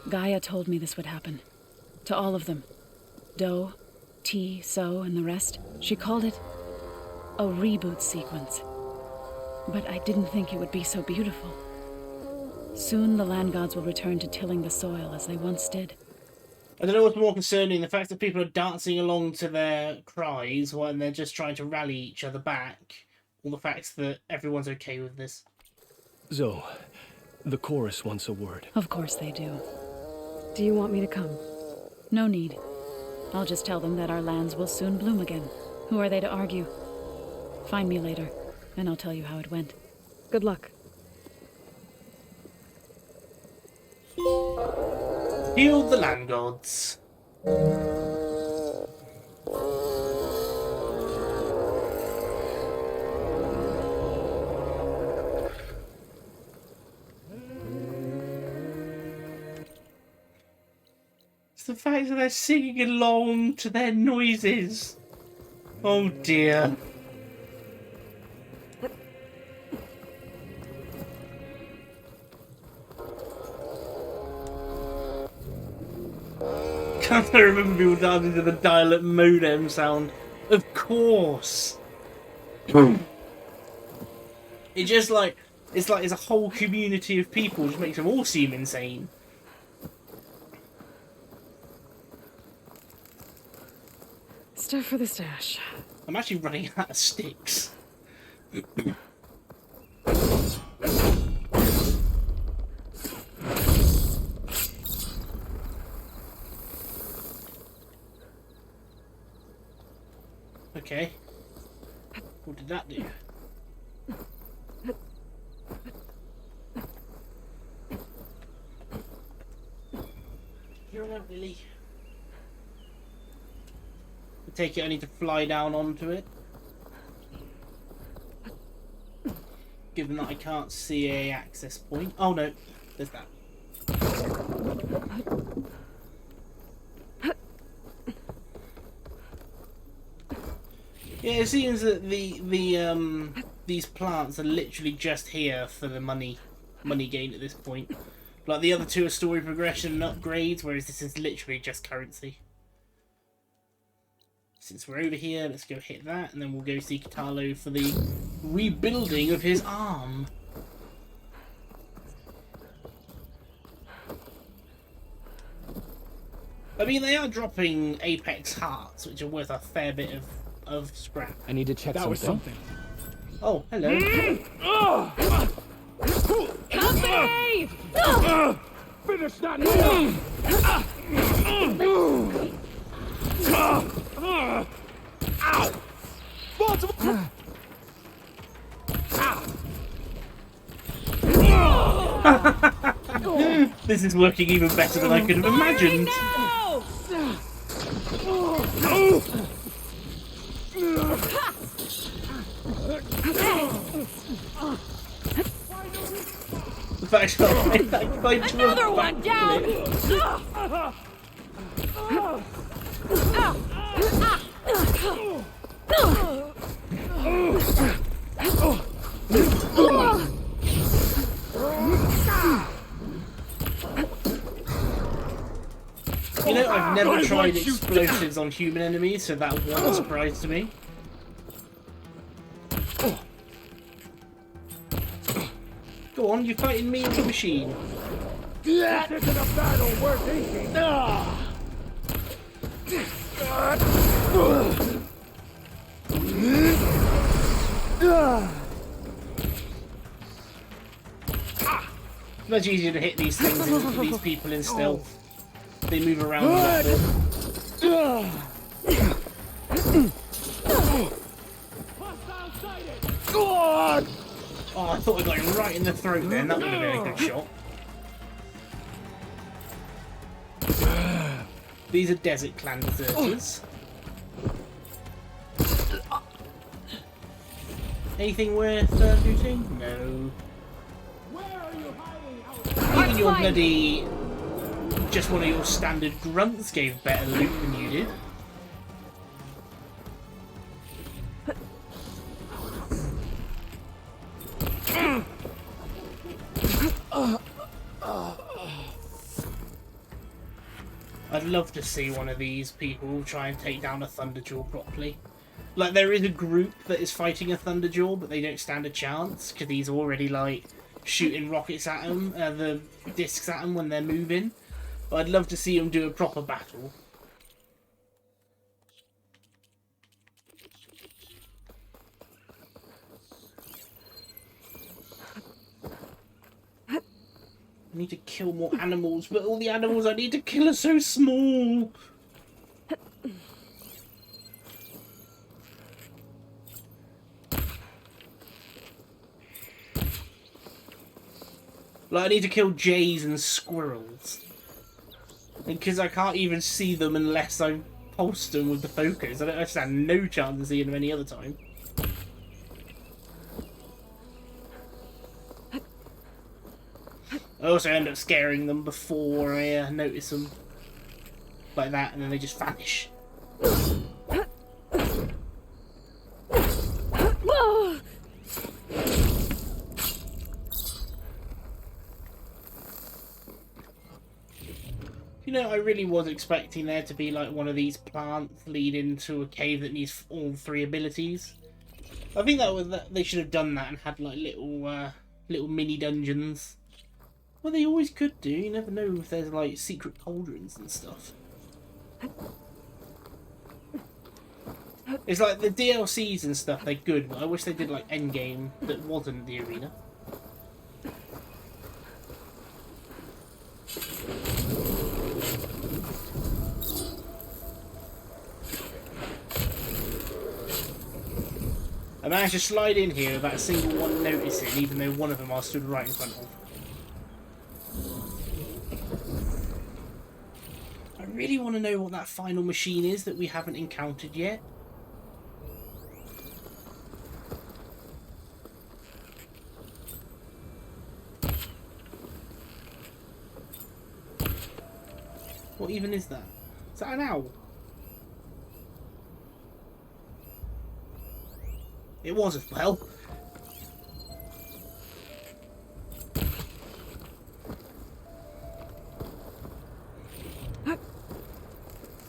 Speaker 12: Gaia told me this would happen. To all of them. Do, T, So, and the rest. She called it a reboot sequence. But I didn't think it would be so beautiful. Soon the land gods will return to tilling the soil as they once did.
Speaker 1: I don't know what's more concerning, the fact that people are dancing along to their cries when they're just trying to rally each other back, or the fact that everyone's okay with this.
Speaker 17: Zoe, the chorus wants a word.
Speaker 12: Of course they do.
Speaker 4: Do you want me to come?
Speaker 12: No need. I'll just tell them that our lands will soon bloom again. Who are they to argue? Find me later, and I'll tell you how it went.
Speaker 4: Good luck.
Speaker 1: Heal the land gods. It's the fact that they're singing along to their noises. Oh dear. Can't I remember people dancing to the dial-up modem sound? Of course. It just like it's a whole community of people, which makes them all seem insane.
Speaker 4: Stuff for the stash.
Speaker 1: I'm actually running out of sticks. Okay. What did that do? You're not really. I take it I need to fly down onto it. Given that I can't see a access point. Oh no, there's that. Yeah, it seems that these plants are literally just here for the money gain at this point. Like the other two are story progression and upgrades, whereas this is literally just currency. Since we're over here, let's go hit that, and then we'll go see Katalo for the rebuilding of his arm. I mean, they are dropping Apex hearts, which are worth a fair bit of scrap.
Speaker 17: I need to check
Speaker 1: That
Speaker 17: something.
Speaker 1: was something. Oh, hello.
Speaker 19: Company!
Speaker 8: Finish that now!
Speaker 1: This is working even better than I could have imagined. The fact that I
Speaker 19: Another one down!
Speaker 1: You know, I've never tried explosives on human enemies, so that was a surprise to me. Go on, you're fighting me with the machine.
Speaker 8: This isn't a battle worth thinking.
Speaker 1: Much easier to hit these things than these people in stealth. They move around a lot bit. Oh, I thought I got him right in the throat then. That would have been a good shot. These are Desert Clan deserters. Anything worth looting? No. Even your bloody... just one of your standard grunts gave better loot than you did. I'd love to see one of these people try and take down a Thunderjaw properly. Like, there is a group that is fighting a Thunderjaw, but they don't stand a chance, because he's already, like, shooting rockets at them, the discs at them when they're moving. But I'd love to see them do a proper battle. I need to kill more animals, but all the animals I need to kill are so small. Like, I need to kill jays and squirrels. Because I can't even see them unless I pulse them with the focus. I stand no chance of seeing them any other time. I also end up scaring them before I notice them. Like that, and then they just vanish. You know, I really was expecting there to be like one of these plants leading to a cave that needs all three abilities. I think they should have done that and had like little mini dungeons. Well, they always could do. You never know if there's like secret cauldrons and stuff. It's like the DLCs and stuff, they're good, but I wish they did like Endgame that wasn't the arena. I managed to slide in here without a single one noticing, even though one of them I stood right in front of. I really want to know what that final machine is that we haven't encountered yet. What even is that? Is that an owl? It was as well.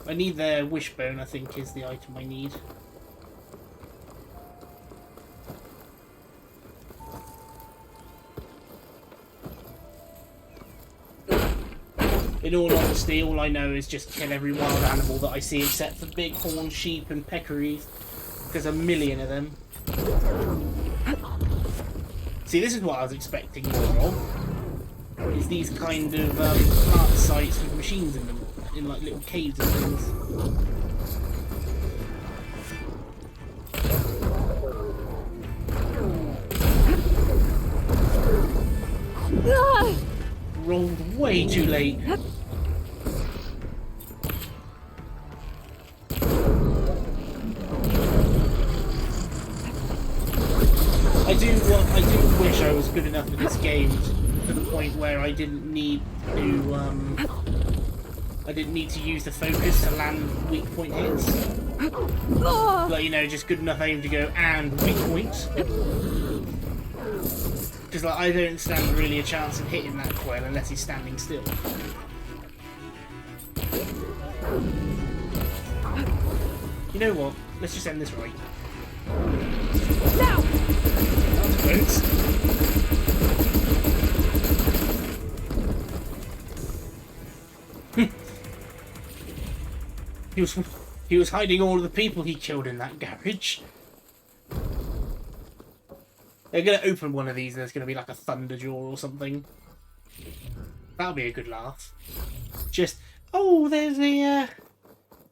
Speaker 1: I need the wishbone, I think, is the item I need. In all honesty, all I know is just kill every wild animal that I see except for bighorn sheep and peccaries. There's a million of them. See, this is what I was expecting more of. Is these kind of plant sites with machines in them. In like little caves and things. Rolled way too late. I do wish I was good enough at this game to the point where I didn't need to use the focus to land weak point hits. Like, you know, just good enough aim to go and weak points. Because like, I don't stand really a chance of hitting that quail unless he's standing still. You know what? Let's just end this right. Now! That was close. He was hiding all of the people he killed in that garage. They're gonna open one of these and there's gonna be like a thunder jaw or something. That'll be a good laugh. Just, oh, there's a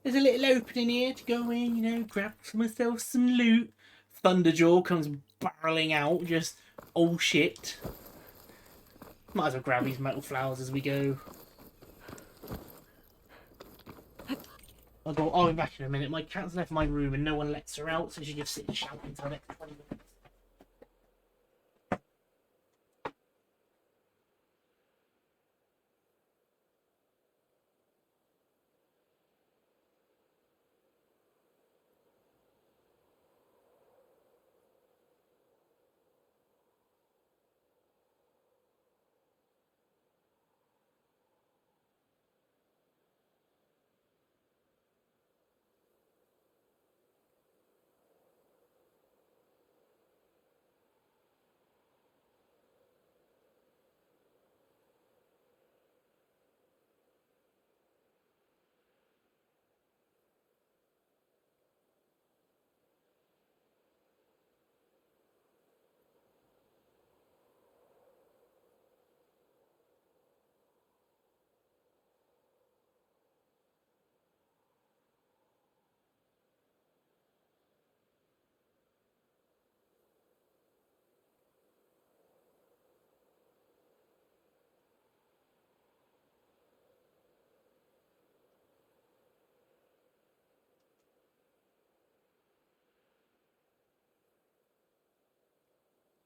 Speaker 1: little opening here to go in, you know, grab myself some loot. Thunderjaw comes barreling out, just, oh shit. Might as well grab these metal flowers as we go. I'll be back in a minute. My cat's left my room and no one lets her out, so she just sits and shouts until the next 20 minutes.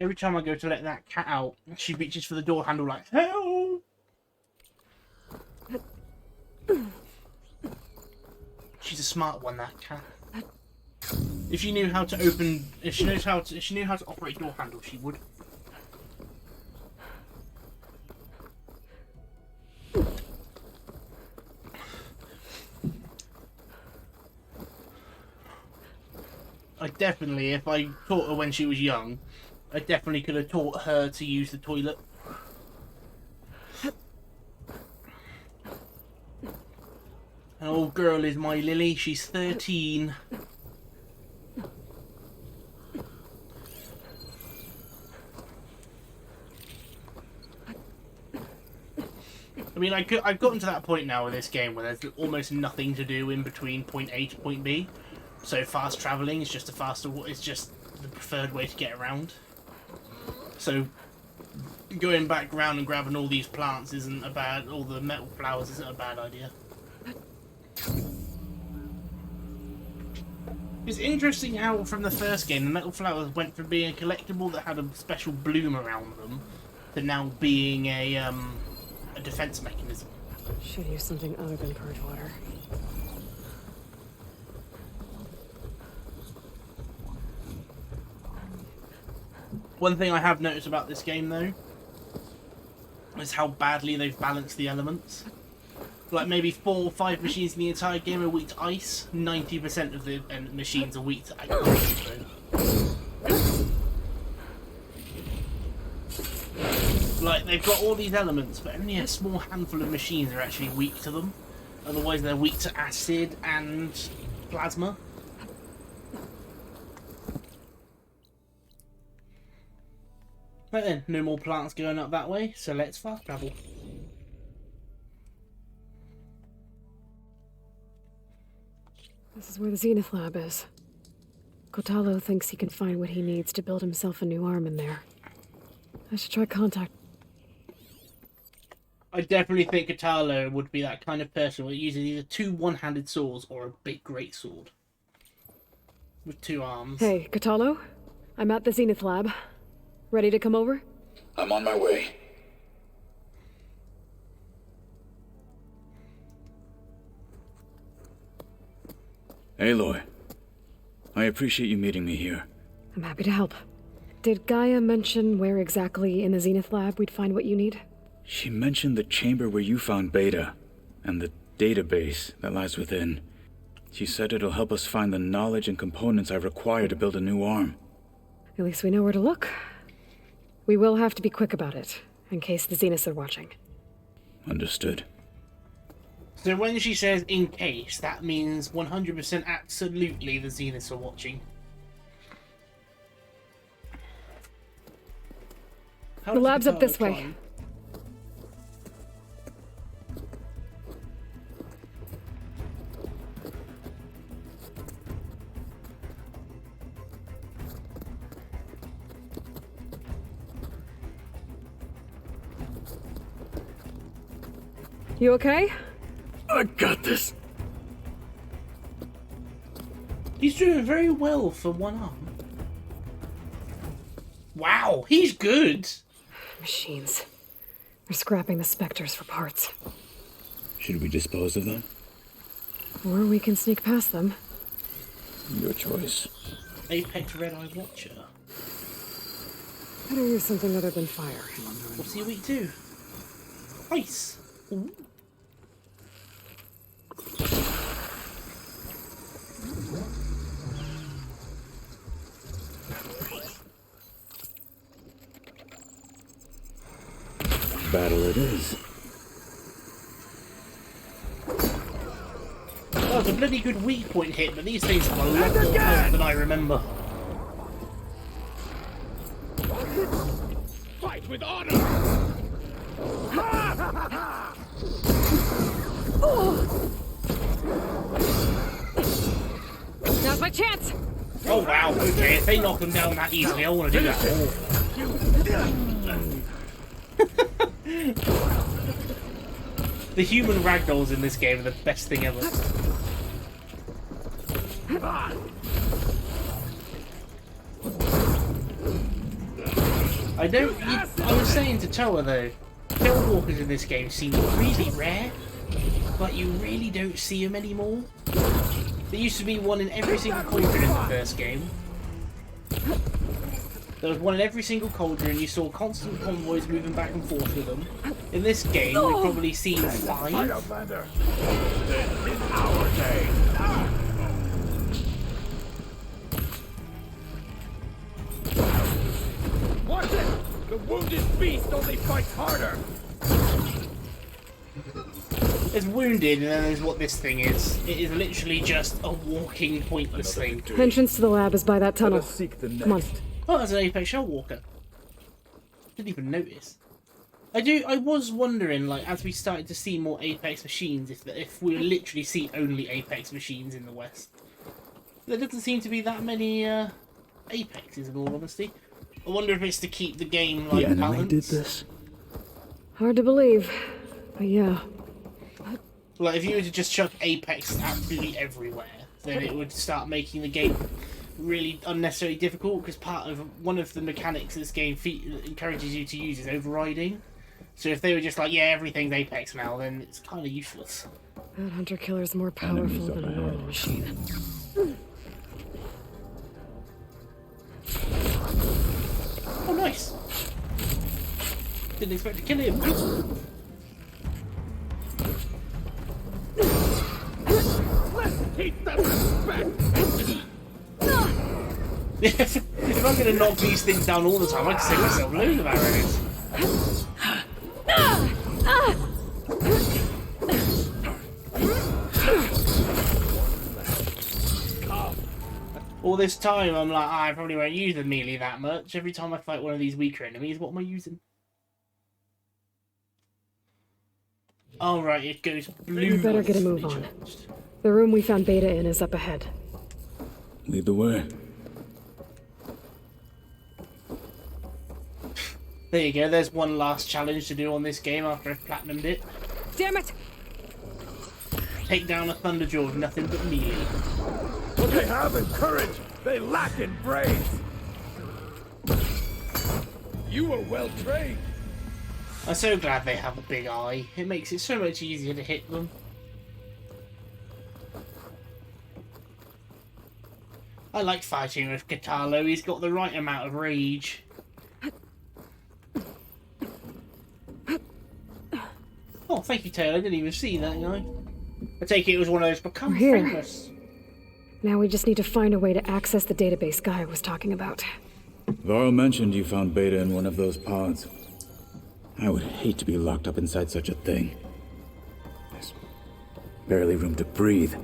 Speaker 1: Every time I go to let that cat out, she reaches for the door handle like, help! She's a smart one, that cat. If she knew how to open, if she knew how to operate door handle, she would. I definitely, if I taught her when she was young, I definitely could have taught her to use the toilet. An old girl is my Lily, she's 13. I mean, I've gotten to that point now with this game where there's almost nothing to do in between point A to point B. So fast traveling is just it's just the preferred way to get around. So going back round and grabbing all these plants isn't a bad, all the metal flowers isn't a bad idea. It's interesting how from the first game the metal flowers went from being a collectible that had a special bloom around them to now being a defense mechanism.
Speaker 4: Should use something other than purge water.
Speaker 1: One thing I have noticed about this game though is how badly they've balanced the elements. Like maybe 4 or 5 machines in the entire game are weak to ice. 90% of the machines are weak to ice. Like they've got all these elements, but only a small handful of machines are actually weak to them. Otherwise, they're weak to acid and plasma. Right then, no more plants going up that way, so let's fast travel.
Speaker 4: This is where the Zenith lab is. Kotalo thinks he can find what he needs to build himself a new arm in there. I should try contact.
Speaker 1: I definitely think Kotalo would be that kind of person who uses either 2 one-handed swords or a big great sword. With 2 arms.
Speaker 4: Hey, Kotalo? I'm at the Zenith lab. Ready to come over?
Speaker 14: I'm on my way. Aloy, I appreciate you meeting me here.
Speaker 4: I'm happy to help. Did Gaia mention where exactly in the Zenith lab we'd find what you need?
Speaker 14: She mentioned the chamber where you found Beta, and the database that lies within. She said it'll help us find the knowledge and components I require to build a new arm.
Speaker 4: At least we know where to look. We will have to be quick about it, in case the Zeniths are watching.
Speaker 14: Understood.
Speaker 1: So when she says in case, that means 100% absolutely the Zeniths are watching.
Speaker 4: The lab's up this way. You okay?
Speaker 14: I got this.
Speaker 1: He's doing very well for one arm. Wow, he's good.
Speaker 4: Machines. They're scrapping the specters for parts.
Speaker 14: Should we dispose of them?
Speaker 4: Or we can sneak past them.
Speaker 14: Your choice.
Speaker 1: Apex Red Eye Watcher.
Speaker 4: Better use something other than fire.
Speaker 1: What's he weak to? Ice. Ooh.
Speaker 14: Battle it is.
Speaker 1: That was a bloody good weak point hit, but these things have a lot more health than I remember.
Speaker 19: Fight with honor!
Speaker 4: Now's my chance!
Speaker 1: Oh wow, okay, if they knock them down that easily, I want to do that more. The human ragdolls in this game are the best thing ever. I was saying to Toa though, kill walkers in this game seem really rare, but you really don't see them anymore. There used to be one in every single cauldron in the first game. There was one in every single cauldron, you saw constant convoys moving back and forth with them. In this game, we've probably seen 5.
Speaker 19: This is our day. Watch it! The wounded beast only fights harder!
Speaker 1: There's wounded, and then there's what this thing is. It is literally just a walking, pointless thing.
Speaker 4: Entrance to the lab is by that tunnel. Come on.
Speaker 1: Oh, there's an Apex Shell Walker. Didn't even notice. I was wondering, like, as we started to see more Apex machines, if we literally see only Apex machines in the West. There doesn't seem to be that many Apexes, in all honesty. I wonder if it's to keep the game, like,
Speaker 14: the enemy
Speaker 1: balanced.
Speaker 14: did this?
Speaker 4: Hard to believe, but yeah.
Speaker 1: Like, if you were to just chuck Apex absolutely everywhere, then it would start making the game really unnecessarily difficult, because one of the mechanics this game encourages you to use is overriding. So if they were just like, yeah, everything's Apex now, then it's kind of useless.
Speaker 4: That hunter-killer's more powerful than a normal machine.
Speaker 1: Oh, nice. Didn't expect to kill him.
Speaker 19: Let's keep the respect.
Speaker 1: If I'm going to knock these things down all the time, I can save myself loads of arrows. All this time, I'm like, I probably won't use the melee that much. Every time I fight one of these weaker enemies, what am I using? All right, it goes blue.
Speaker 4: We better get a move on. The room we found Beta in is up ahead.
Speaker 14: Lead the way.
Speaker 1: There you go, there's one last challenge to do on this game after I've platinumed it.
Speaker 4: Damn it!
Speaker 1: Take down a Thunderjaw with nothing but melee.
Speaker 19: What they have in courage, they lack in brains. You were well trained.
Speaker 1: I'm so glad they have a big eye. It makes it so much easier to hit them. I like fighting with Katalo. He's got the right amount of rage. Oh, thank you, Taylor. I didn't even see that, guy. I take it was one of those become famous.
Speaker 4: Now we just need to find a way to access the database Guy was talking about.
Speaker 14: Varl mentioned you found Beta in one of those pods. I would hate to be locked up inside such a thing. There's barely room to breathe.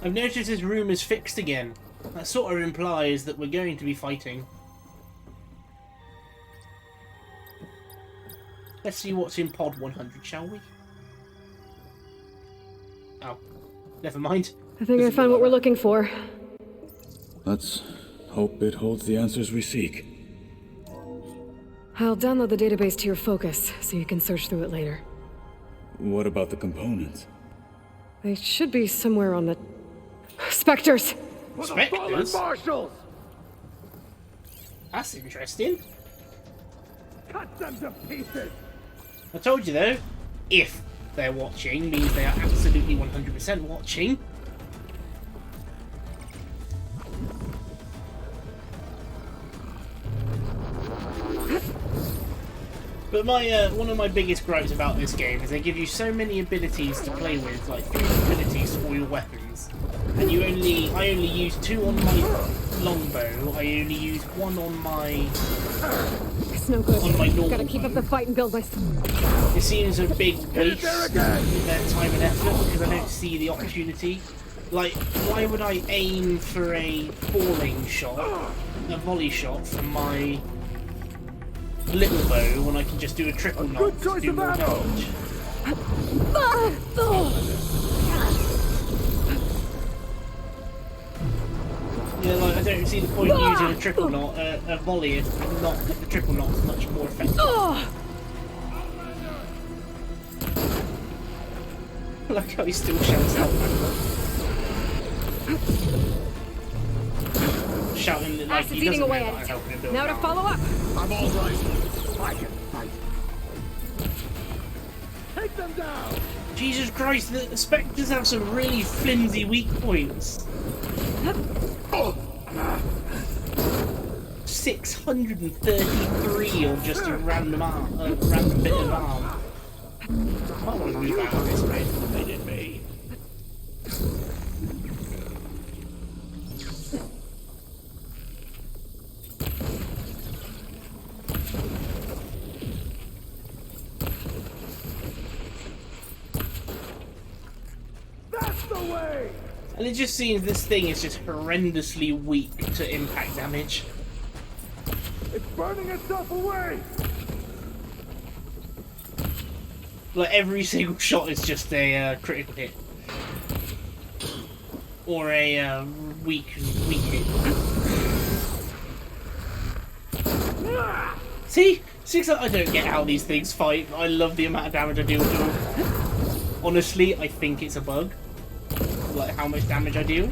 Speaker 1: I've noticed this room is fixed again. That sort of implies that we're going to be fighting. Let's see what's in pod 100, shall we? Oh, never mind.
Speaker 4: I think I found what we're looking for.
Speaker 14: Let's hope it holds the answers we seek.
Speaker 4: I'll download the database to your Focus, so you can search through it later.
Speaker 14: What about the components?
Speaker 4: They should be somewhere on the... Spectres!
Speaker 1: Spectres?
Speaker 19: Marshals!
Speaker 1: That's interesting.
Speaker 19: Cut them to pieces!
Speaker 1: I told you though, if they're watching, means they are absolutely 100% watching. But one of my biggest gripes about this game is they give you so many abilities to play with, like 3 abilities for your weapons, and I only use 2 on my longbow. I only use 1 on my.
Speaker 4: It's no good.
Speaker 1: On my normal.
Speaker 4: Gotta keep up the fight and build my.
Speaker 1: It seems a big waste of their time and effort because I don't see the opportunity. Like, why would I aim for a falling shot, a volley shot from my little bow when I can just do a triple knock to do more damage? Yeah, like I don't see the point in using a triple knot, a volley if not the triple knot's much more effective. Like how he still shouts out. Shouting like he doesn't know that I'm helping him build.
Speaker 4: Now to follow up.
Speaker 19: I'm all right. I can fight. Take them down!
Speaker 1: Jesus Christ, the Spectres have some really flimsy weak points. 633 on just a random bit of arm. I might want to move out of this raid. They did me.
Speaker 19: That's the way!
Speaker 1: And it just seems this thing is just horrendously weak to impact damage.
Speaker 19: It's burning itself away!
Speaker 1: Like, every single shot is just a critical hit. Or a weak hit. See? I don't get how these things fight. I love the amount of damage I deal to them. Honestly, I think it's a bug. Like, how much damage I deal.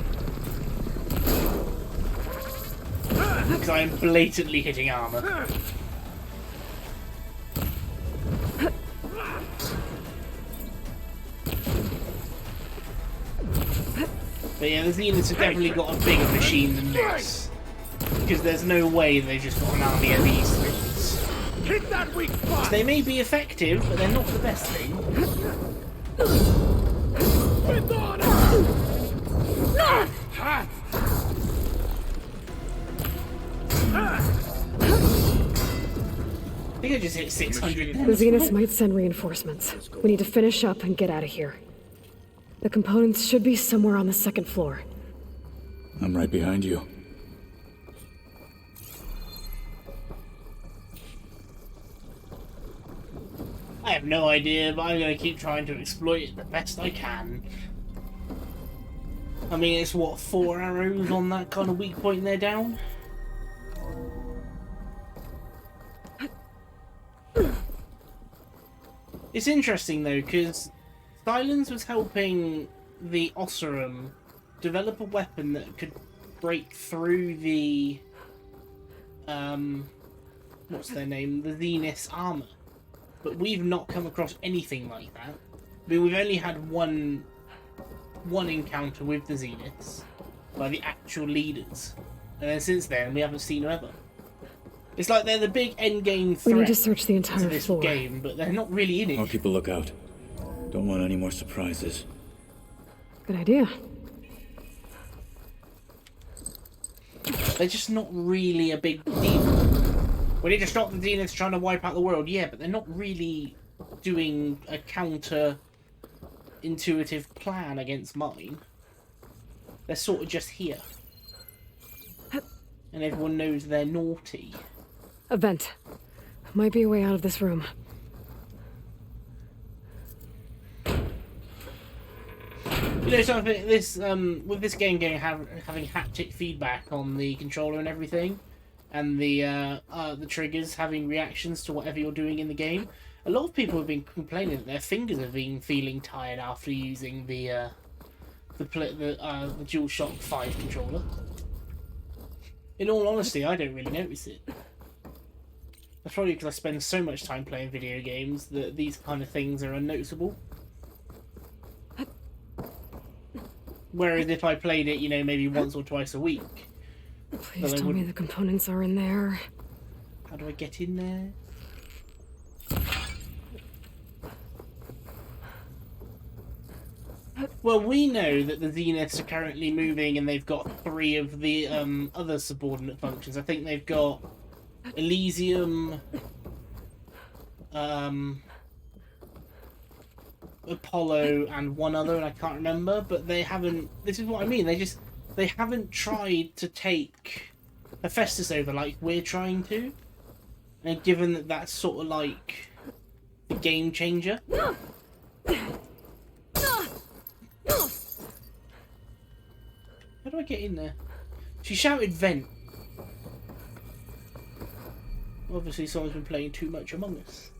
Speaker 1: Because I am blatantly hitting armor. But yeah, the Zeniths have definitely got a bigger machine than this. Because there's no way they've just got an army of these things.
Speaker 19: Hit that weak spot!
Speaker 1: They may be effective, but they're not the best thing.
Speaker 19: With honor!
Speaker 1: I think I just hit 600.
Speaker 4: The Zeniths might send reinforcements. We need to finish up and get out of here. The components should be somewhere on the second floor.
Speaker 14: I'm right behind you.
Speaker 1: I have no idea, but I'm going to keep trying to exploit it the best I can. I mean, it's what, 4 arrows on that kind of weak point there down? It's interesting though, because Silence was helping the Ossurum develop a weapon that could break through the what's their name? The Zenith's armor. But we've not come across anything like that. I mean, we've only had one encounter with the Zeniths by the actual leaders. And then since then, we haven't seen them ever. It's like they're the big endgame threat.
Speaker 4: We need to search the entire
Speaker 1: to this
Speaker 4: floor.
Speaker 1: game, but they're not really in it.
Speaker 14: I'll keep a lookout. Don't want any more surprises.
Speaker 4: Good idea.
Speaker 1: They're just not really a big deal. We need to stop the Zeniths trying to wipe out the world, yeah, but they're not really doing a counter-intuitive plan against mine. They're sort of just here. And everyone knows they're naughty.
Speaker 4: A vent. Might be a way out of this room.
Speaker 1: You know something, this with this game having haptic feedback on the controller and everything, and the triggers having reactions to whatever you're doing in the game, a lot of people have been complaining that their fingers have been feeling tired after using the DualShock 5 controller. In all honesty, I don't really notice it. That's probably because I spend so much time playing video games that these kind of things are unnoticeable. Whereas if I played it, you know, maybe once or twice a week.
Speaker 4: Please tell me the components are in there.
Speaker 1: How do I get in there? Well, we know that the Zeniths are currently moving and they've got 3 of the other subordinate functions. I think they've got Elysium, Apollo, and one other, and I can't remember, but they haven't... This is what I mean, they haven't tried to take Hephaestus over like we're trying to. And given that that's sort of like the game changer. How do I get in there? She shouted vent. Obviously someone's been playing too much Among Us.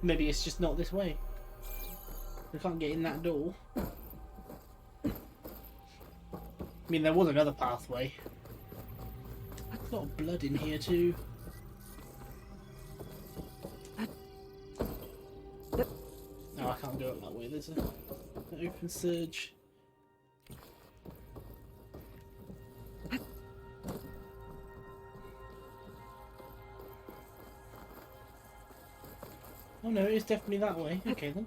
Speaker 1: Maybe it's just not this way. I can't get in that door. I mean, there was another pathway. There's a lot of blood in here too. No, I can't go up that way. There's an open surge. Oh no, it's definitely that way. Okay then.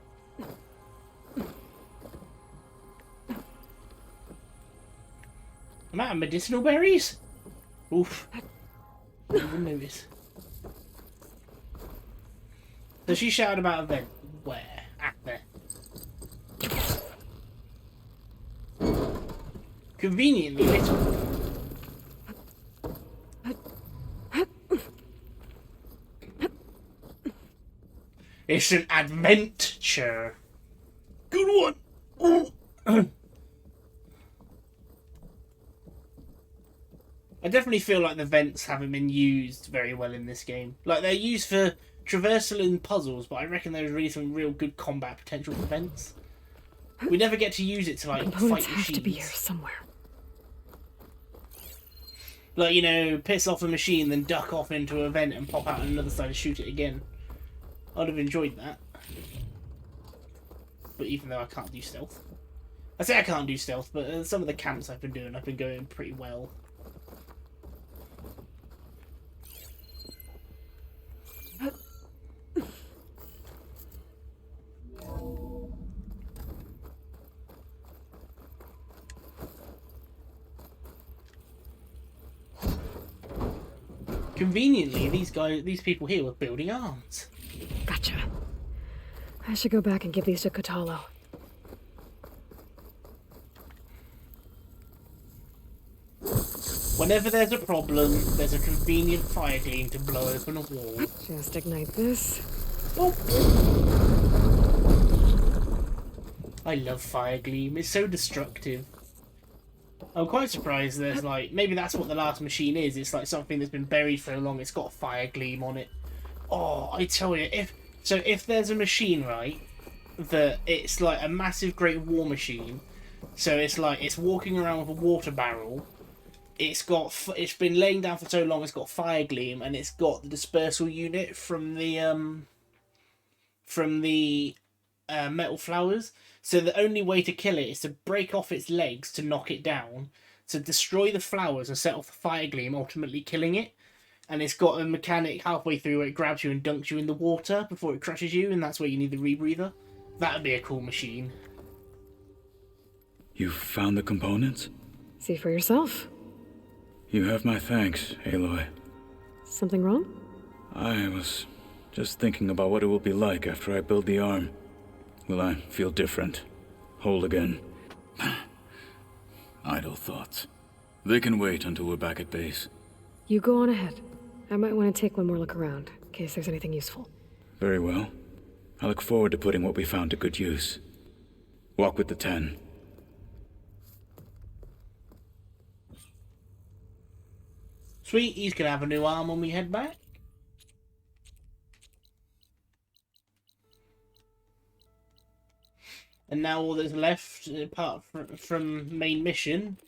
Speaker 1: I'm out of medicinal berries? Oof. Didn't even notice. So she shouted about a vent. Where? Conveniently little. It's an adventure. Good one. I definitely feel like the vents haven't been used very well in this game. Like, they're used for traversal and puzzles, but I reckon there's really some real good combat potential for vents. We never get to use it to, like,
Speaker 4: Components
Speaker 1: fight
Speaker 4: have to be
Speaker 1: machines.
Speaker 4: here somewhere.
Speaker 1: Like, you know, piss off a machine, then duck off into a vent and pop out on another side and shoot it again. I'd have enjoyed that. But even though I can't do stealth. I say I can't do stealth, but some of the camps I've been doing, I've been going pretty well. Conveniently, these people here were building arms.
Speaker 4: Gotcha. I should go back and give these to Kotalo.
Speaker 1: Whenever there's a problem, there's a convenient fire gleam to blow open a wall.
Speaker 4: Just ignite this.
Speaker 1: Oh. I love fire gleam. It's so destructive. I'm quite surprised there's like, maybe that's what the last machine is. It's like something that's been buried for so long, it's got a fire gleam on it. Oh, I tell you, if there's a machine, right, that it's like a massive great war machine, so it's like, it's walking around with a water barrel, it's been laying down for so long, it's got fire gleam, and it's got the dispersal unit from the metal flowers. So the only way to kill it is to break off its legs to knock it down, to destroy the flowers and set off the fire gleam, ultimately killing it. And it's got a mechanic halfway through where it grabs you and dunks you in the water before it crushes you, and that's where you need the rebreather. That would be a cool machine.
Speaker 14: You found the components?
Speaker 4: See for yourself.
Speaker 14: You have my thanks, Aloy.
Speaker 4: Something wrong?
Speaker 14: I was just thinking about what it will be like after I build the arm. Will I feel different? Whole again? Idle thoughts. They can wait until we're back at base.
Speaker 4: You go on ahead. I might want to take one more look around, in case there's anything useful.
Speaker 14: Very well. I look forward to putting what we found to good use. Walk with the 10.
Speaker 1: Sweet, he's gonna have a new arm when we head back. And now all that's left, apart from main mission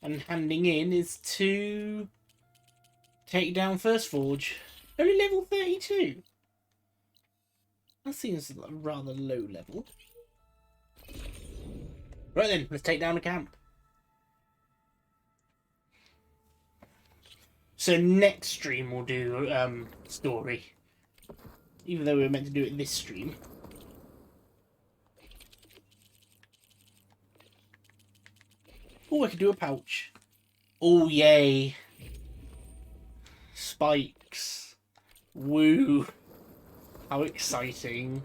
Speaker 1: and handing in, is to take down First Forge. Only level 32. That seems rather low level. Right then, let's take down the camp. So next stream we'll do story. Even though we were meant to do it this stream. Oh, I could do a pouch. Oh, yay. Spikes. Woo. How exciting.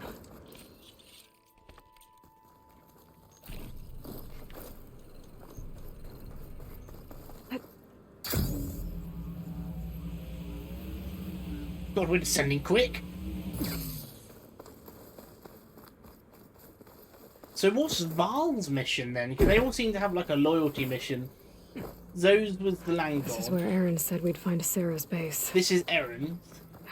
Speaker 1: God, we're descending quick. So what's Val's mission then? Because they all seem to have like a loyalty mission. Zo's was the land god.
Speaker 4: This is where Aaron said we'd find Sarah's base.
Speaker 1: This is Aaron.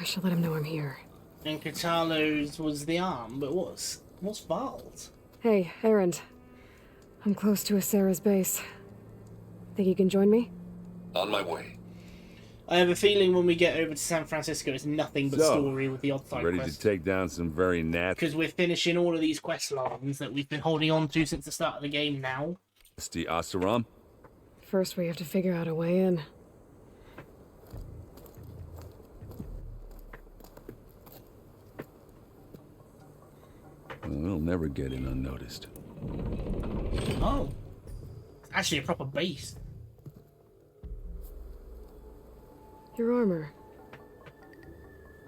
Speaker 4: I should let him know I'm here.
Speaker 1: And Katalo's was the arm, but what's Val's?
Speaker 4: Hey, Aaron. I'm close to Sarah's base. Think you can join me?
Speaker 10: On my way.
Speaker 1: I have a feeling when we get over to San Francisco, it's nothing but story with the odd side
Speaker 10: Ready
Speaker 1: quest.
Speaker 10: to take down some very nasty...
Speaker 1: Because we're finishing all of these quest lines that we've been holding on to since the start of the game now.
Speaker 10: Asaram?
Speaker 4: First, we have to figure out a way in.
Speaker 10: We'll never get in unnoticed.
Speaker 1: Oh. It's actually a proper base.
Speaker 4: Your armor.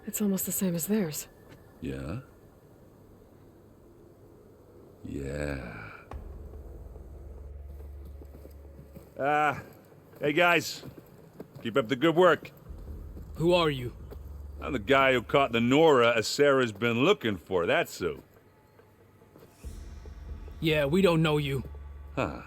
Speaker 4: It's almost the same as theirs.
Speaker 10: Yeah? Yeah. Hey guys. Keep up the good work.
Speaker 19: Who are you?
Speaker 10: I'm the guy who caught the Nora Sarah's been looking for, that's who.
Speaker 19: Yeah, we don't know you.
Speaker 10: Huh.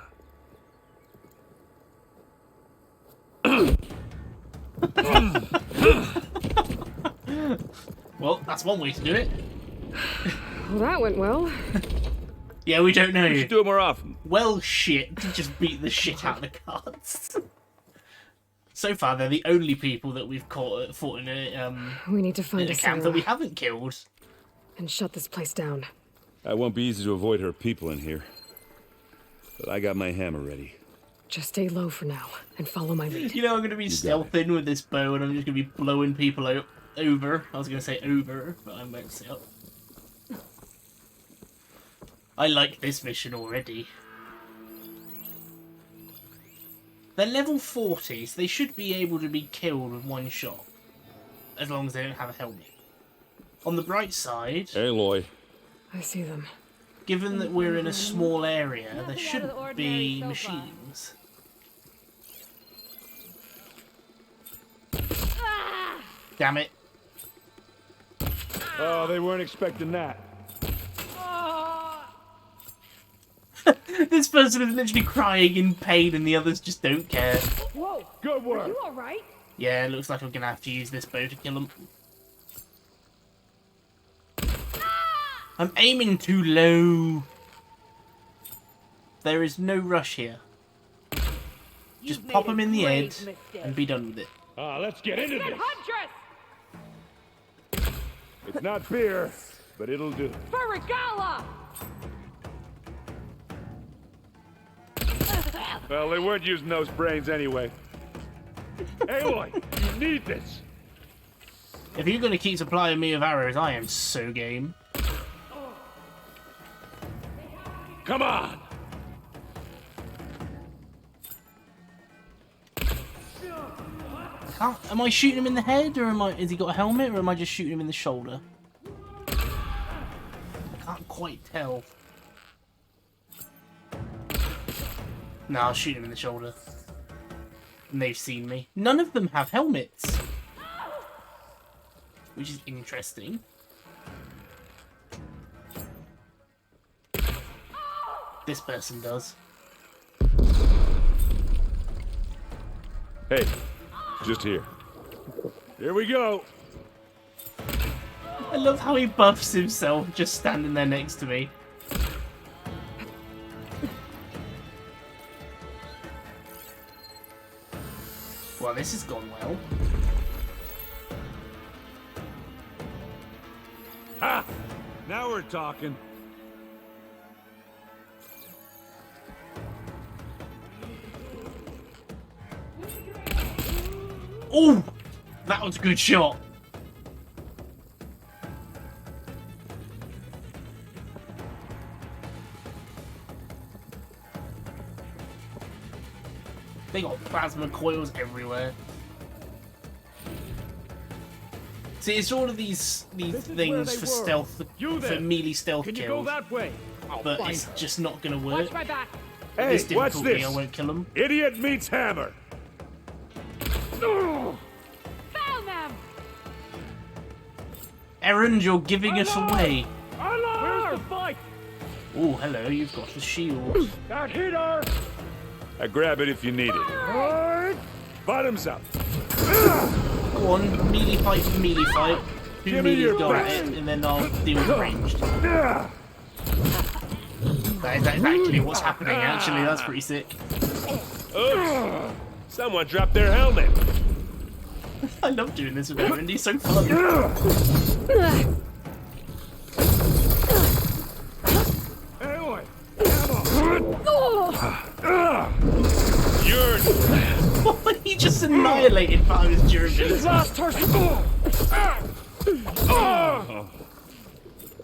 Speaker 1: Well, that's one way to do it.
Speaker 4: Well, that went well.
Speaker 1: Yeah, we don't know
Speaker 10: We
Speaker 1: you.
Speaker 10: should do it more often.
Speaker 1: Well, shit. To just beat the shit out of the cards. So far, they're the only people that we've fought in a
Speaker 4: We need to find
Speaker 1: in a
Speaker 4: a
Speaker 1: camp that
Speaker 4: Sarah
Speaker 1: we haven't killed.
Speaker 4: and shut this place down.
Speaker 10: It won't be easy to avoid her people in here. But I got my hammer ready.
Speaker 4: Just stay low for now and follow my lead.
Speaker 1: You know, I'm going to be stealthing with this bow and I'm just going to be blowing people over. I was going to say over, but I won't say up. I like this mission already. They're level 40, so they should be able to be killed with one shot. As long as they don't have a helmet. On the bright side...
Speaker 10: Aloy.
Speaker 4: I see them.
Speaker 1: Given that we're in a small area, there shouldn't be machines. Damn it.
Speaker 10: Oh, they weren't expecting that.
Speaker 1: This person is literally crying in pain and the others just don't care.
Speaker 19: Whoa! Good work! Are you alright?
Speaker 1: Yeah, it looks like I'm gonna have to use this bow to kill them. I'm aiming too low. There is no rush here. Just pop them in the head and be done with it.
Speaker 10: Let's get into this. It's not fear, but it'll do.
Speaker 19: For Regala!
Speaker 10: Well, they weren't using those brains anyway. Aloy, you need this.
Speaker 1: If you're gonna keep supplying me with arrows, I am so game.
Speaker 10: Come on!
Speaker 1: Am I shooting him in the head, or has he got a helmet, or am I just shooting him in the shoulder? I can't quite tell. No, I'll shoot him in the shoulder. And they've seen me. None of them have helmets. Which is interesting. This person does.
Speaker 10: Hey, just here. Here we go.
Speaker 1: I love how he buffs himself just standing there next to me. Well, this has gone well.
Speaker 10: Ha! Now we're talking.
Speaker 1: Oh! That was a good shot. They got plasma coils everywhere. See, it's all of these things for stealth, for melee stealth kills.
Speaker 19: Can you go that way?
Speaker 1: But it's just not gonna work.
Speaker 19: Watch my back.
Speaker 10: Hey,
Speaker 1: This
Speaker 10: what's
Speaker 1: difficulty,
Speaker 10: this?
Speaker 1: I won't kill them.
Speaker 10: Idiot meets hammer.
Speaker 19: Found them!
Speaker 1: Errand, you're giving us away.
Speaker 19: Where's the fight?
Speaker 1: Oh, hello, you've got the shield.
Speaker 19: That hit her!
Speaker 10: I grab it if you need it. Bottoms up.
Speaker 1: Go on, melee fight for melee fight. Do
Speaker 10: Give me
Speaker 1: melee
Speaker 10: your
Speaker 1: go at
Speaker 10: best.
Speaker 1: it, and then I'll deal with ranged. That is actually what's happening, actually. That's pretty sick.
Speaker 10: Oops. Someone dropped their helmet.
Speaker 1: I love doing this with Errand, he's so fun.
Speaker 10: Aloy,
Speaker 1: He just annihilated part of his durability.
Speaker 19: Lost her!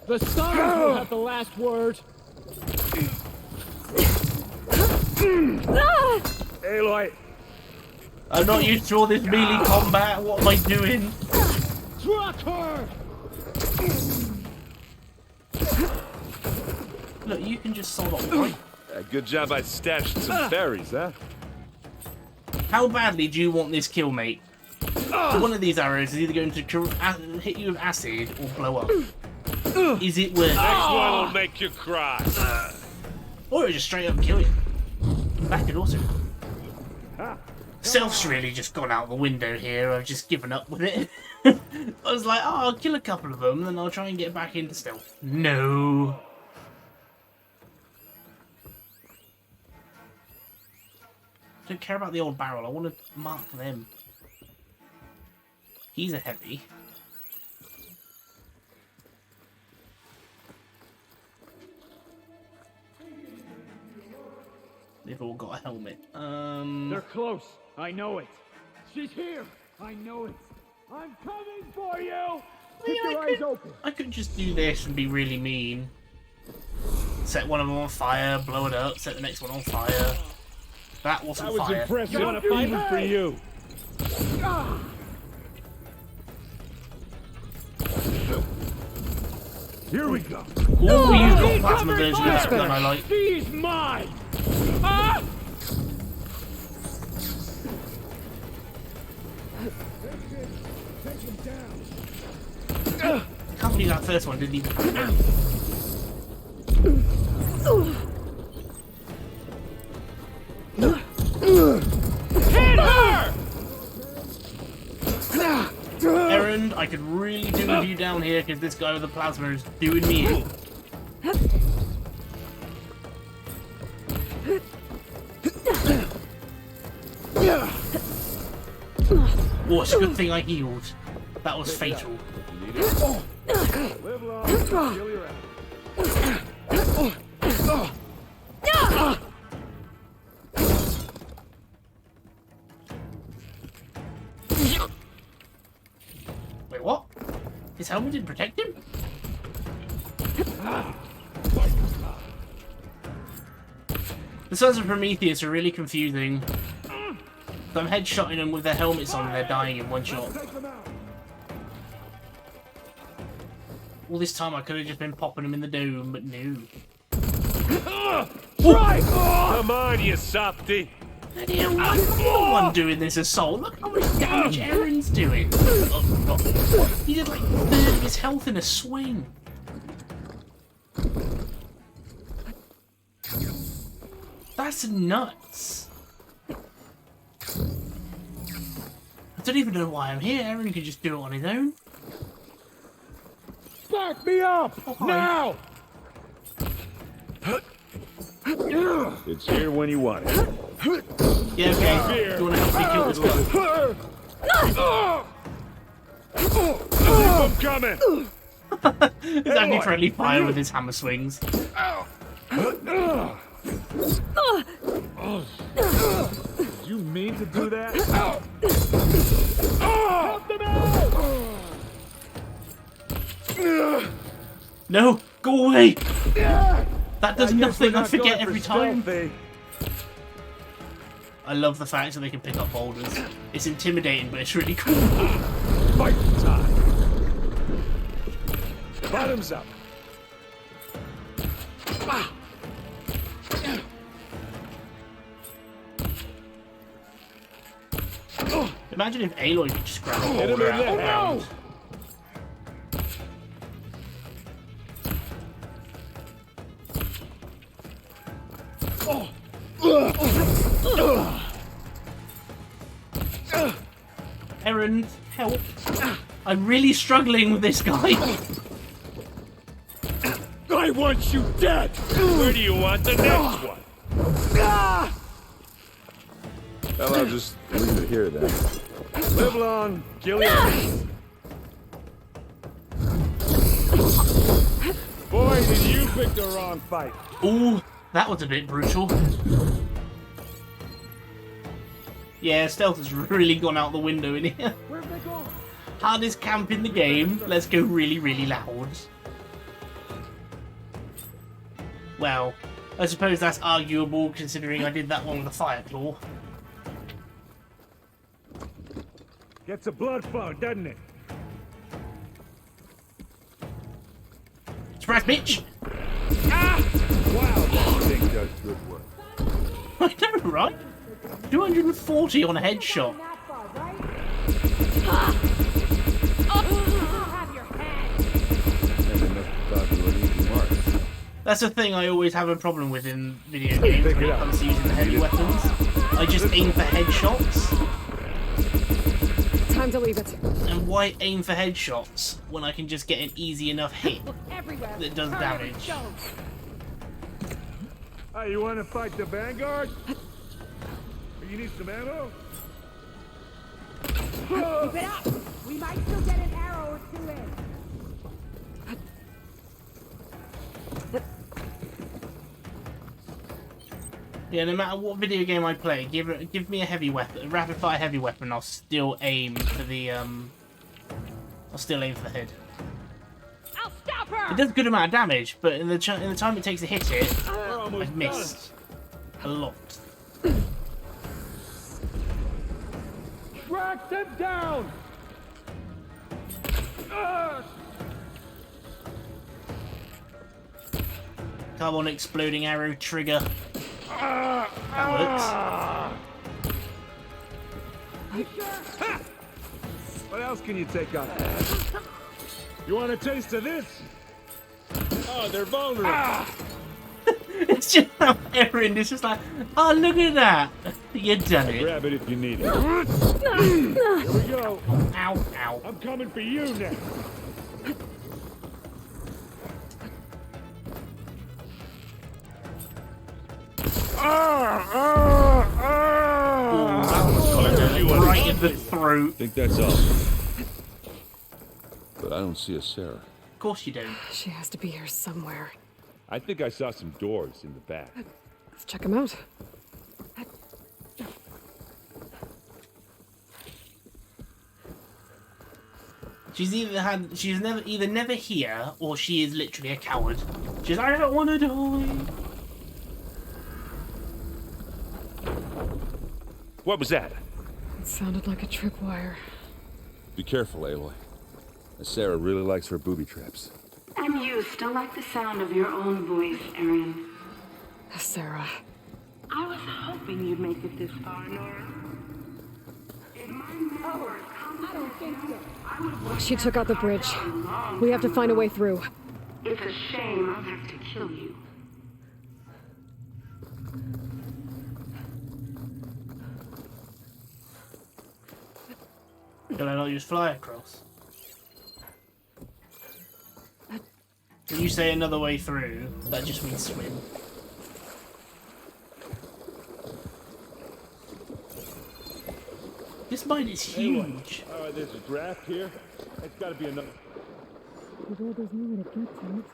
Speaker 19: The Summers will have the last word.
Speaker 10: Aloy.
Speaker 1: I'm not used to all this melee combat. What am I doing?
Speaker 19: Struck her!
Speaker 1: Look, you can just sod off, right?
Speaker 10: Good job I stashed some berries, huh?
Speaker 1: How badly do you want this kill, mate? One of these arrows is either going to hit you with acid or blow up. Is it worth it?
Speaker 10: Next one will make you cry.
Speaker 1: Or it'll just straight up kill you. That could also. Stealth's really just gone out the window here. I've just given up with it. I was like, oh, I'll kill a couple of them, then I'll try and get back into stealth. No. I don't care about the old barrel. I want to mark them. He's a heavy. They've all got a helmet.
Speaker 19: They're close. I know it. She's here. I know it. I'm coming for you. Keep your eyes open.
Speaker 1: I could just do this and be really mean. Set one of them on fire, blow it up, set the next one on fire. That wasn't fire.
Speaker 19: That was impressive. You want to fight for you? Here we go.
Speaker 1: Oh, you've got plasma version of that gun I like.
Speaker 19: She's mine. Ah!
Speaker 1: I can't believe that first one didn't even happen.
Speaker 19: Hit her!
Speaker 1: Errand, I could really do with you down here because this guy with the plasma is doing me in. Oh, it's a good thing I healed. That was fatal.
Speaker 19: Live long, kill your
Speaker 1: Wait, what? His helmet didn't protect him? The Sons of Prometheus are really confusing. So I'm headshotting them with their helmets on and they're dying in one shot. All this time I could have just been popping them in the dome, but no.
Speaker 10: Come on, you softy.
Speaker 1: Bloody hell, I'm the one doing this assault. Look how much damage Aaron's doing. Oh, God. He did like a third of his health in a swing. That's nuts. I don't even know why I'm here. Aaron could just do it on his own.
Speaker 19: Back me up!
Speaker 1: Oh,
Speaker 19: now!
Speaker 9: It's here when you want it.
Speaker 1: Yeah, okay. Do you want to help me kill this guy?
Speaker 10: I'm coming!
Speaker 1: He's having friendly fire with his hammer swings.
Speaker 19: Did you mean to do that? Help them out!
Speaker 1: No! Go away! That does nothing, I forget every time. I love the fact that they can pick up boulders. It's intimidating, but it's really cool.
Speaker 19: Fight time! Bottoms up!
Speaker 1: Imagine if Aloy could just grab a boulder out of the ground. Aaron, help. I'm really struggling with this guy.
Speaker 19: I want you dead!
Speaker 10: Where do you want the next one?
Speaker 9: Well, I'll just leave it here then.
Speaker 19: Live long, kill your Boy, did you pick the wrong fight.
Speaker 1: Ooh, that was a bit brutal. Yeah, stealth has really gone out the window in here.
Speaker 19: Where have they gone?
Speaker 1: Hardest camp in the game. Let's go really, really loud. Well, I suppose that's arguable considering I did that one with a fire claw.
Speaker 19: Gets a blood fog, doesn't it?
Speaker 1: Surprise, bitch!
Speaker 19: Ah! Wow, that thing does good work.
Speaker 1: I know, right? 240 on a headshot. That's the thing I always have a problem with in video games when it comes to using the heavy weapons. I just aim for headshots.
Speaker 4: Time to leave it.
Speaker 1: And why aim for headshots when I can just get an easy enough hit that does damage?
Speaker 19: Hey, you want to fight the Vanguard? You need some ammo?
Speaker 5: Keep it up! We might still get an arrow or two in.
Speaker 1: Yeah, no matter what video game I play, give me a heavy weapon, a rapid fire heavy weapon. I'll still aim for the I'll still aim for the head.
Speaker 5: I'll stop her.
Speaker 1: It does a good amount of damage, but in the time it takes to hit it, I've missed a lot.
Speaker 19: Track them down!
Speaker 1: Come on, exploding arrow trigger. That works.
Speaker 19: What else can you take on? You want a taste of this? Oh, they're vulnerable.
Speaker 1: It's just how Erin is just like, oh, look at that. You done it.
Speaker 19: Grab it if you need it. Here we go.
Speaker 1: Ow, ow.
Speaker 19: I'm coming for you next.
Speaker 1: Right in the throat.
Speaker 10: I think that's all. But I don't see a Sarah.
Speaker 1: Of course you don't.
Speaker 4: She has to be here somewhere.
Speaker 10: I think I saw some doors in the back.
Speaker 4: Let's check them out.
Speaker 1: She's either never here or she is literally a coward. She's like, I don't want to die.
Speaker 10: What was that?
Speaker 4: It sounded like a tripwire.
Speaker 10: Be careful, Aloy. Sarah really likes her booby traps.
Speaker 16: And you still like the sound of your own voice, Erin.
Speaker 4: Sarah.
Speaker 16: I was hoping you'd make it this far, Nora. I don't think so.
Speaker 4: She took out the bridge. We have to find a way through.
Speaker 16: It's a shame I'll have to kill you.
Speaker 1: Can I not use fly across? When you say another way through, that just means swim. This mine is huge.
Speaker 19: There's a draft here. It's got to be enough.
Speaker 4: There's no way to get to it.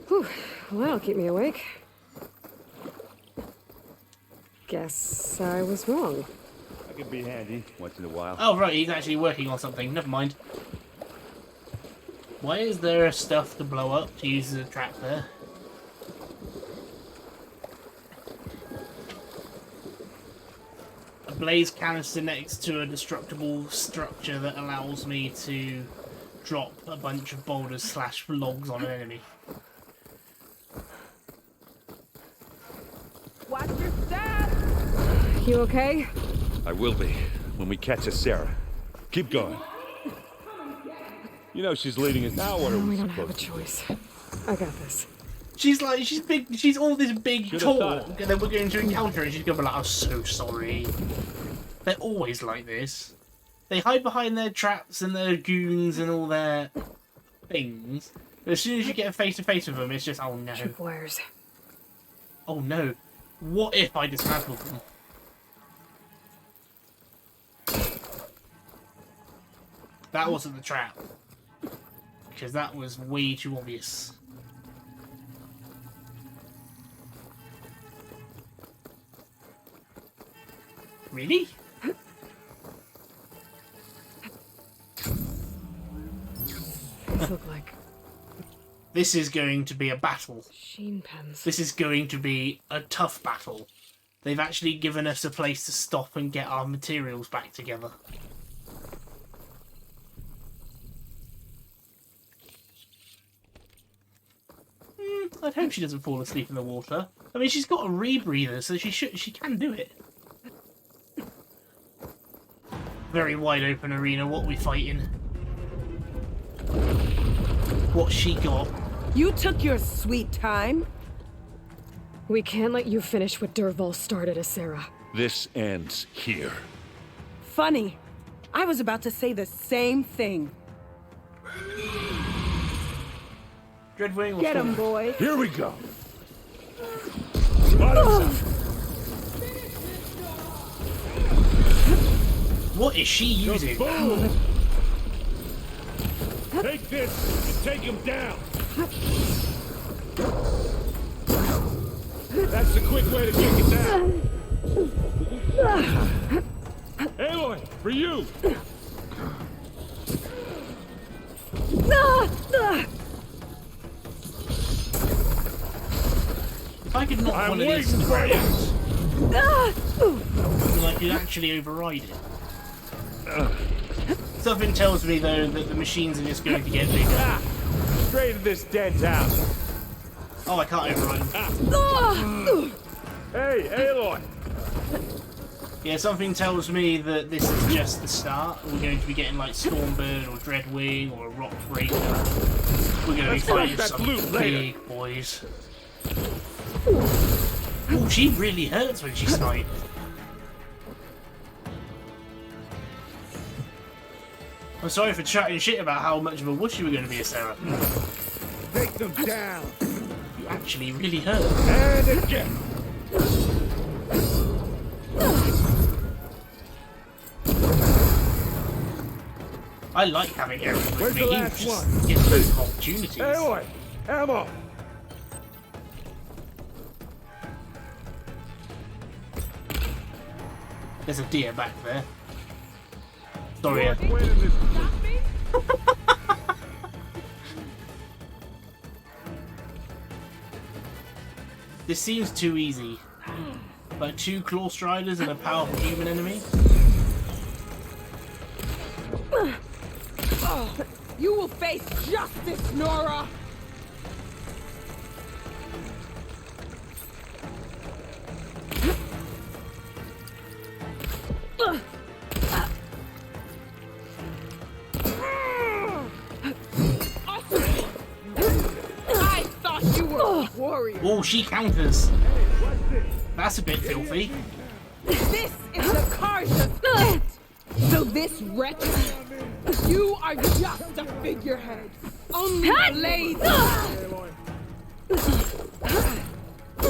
Speaker 4: Whew. Well, that'll keep me awake. Guess I was wrong.
Speaker 10: I could be handy once in a while.
Speaker 1: Oh right, he's actually working on something. Never mind. Why is there stuff to blow up to use as a trap there? A blaze canister next to a destructible structure that allows me to drop a bunch of boulders / logs on an enemy.
Speaker 5: Watch your step!
Speaker 4: You okay?
Speaker 10: I will be when we catch a Sarah. Keep going. You know she's leading us now. What are
Speaker 4: We
Speaker 10: we
Speaker 4: don't have a
Speaker 10: supposed to do?
Speaker 4: choice. I got this.
Speaker 1: She's big. She's all this big
Speaker 10: Should've
Speaker 1: talk,
Speaker 10: thought.
Speaker 1: and then we're going to encounter her, and she's gonna be like, "I'm so sorry." They're always like this. They hide behind their traps and their goons and all their things. But as soon as you get face to face with them, it's just, oh no.
Speaker 4: Tripwires.
Speaker 1: Oh no. What if I dismantled them? That wasn't the trap. Because that was way too obvious. Really?
Speaker 4: These look like
Speaker 1: This is going to be a battle.
Speaker 4: sheen pens.
Speaker 1: This is going to be a tough battle. They've actually given us a place to stop and get our materials back together. I'd hope she doesn't fall asleep in the water. I mean, she's got a rebreather, so she can do it. Very wide open arena. What are we fighting? What's she got?
Speaker 20: You took your sweet time.
Speaker 4: We can't let you finish what Dervahl started, Sarah.
Speaker 10: This ends here.
Speaker 20: Funny. I was about to say the same thing.
Speaker 1: Dreadwing.
Speaker 20: Get him, boy.
Speaker 8: Here we go.
Speaker 1: What is she using?
Speaker 8: Take this and take him down. That's the quick way to kick it down. Aloy, for you.
Speaker 1: If I could knock one of these to the ground, I could actually override it. Something tells me, though, that the machines are just going to get bigger.
Speaker 19: Straighten this dent out.
Speaker 1: Oh, I can't override them.
Speaker 19: Hey, Aloy!
Speaker 1: Yeah, something tells me that this is just the start. We're going to be getting like Stormbird or Dreadwing or a Rock Breaker. We're going to be fighting some big boys. Oh, she really hurts when she snipes. I'm sorry for chatting shit about how much of a wuss you were going to be, Sarah.
Speaker 19: Take them down.
Speaker 1: You actually really hurt.
Speaker 19: And again.
Speaker 1: I like having everyone with
Speaker 19: Where's
Speaker 1: me.
Speaker 19: the
Speaker 1: He
Speaker 19: last
Speaker 1: just
Speaker 19: one?
Speaker 1: gives those opportunities.
Speaker 19: Aloy, ammo.
Speaker 1: There's a deer back there. Sorry. This seems too easy. Like 2 Claw Striders and a powerful human enemy.
Speaker 20: You will face justice, Nora! I thought you were a warrior.
Speaker 1: Oh, she counters. That's a bit filthy.
Speaker 20: This is the Karja's pit! So this wretch, you are just a figurehead. Only blades.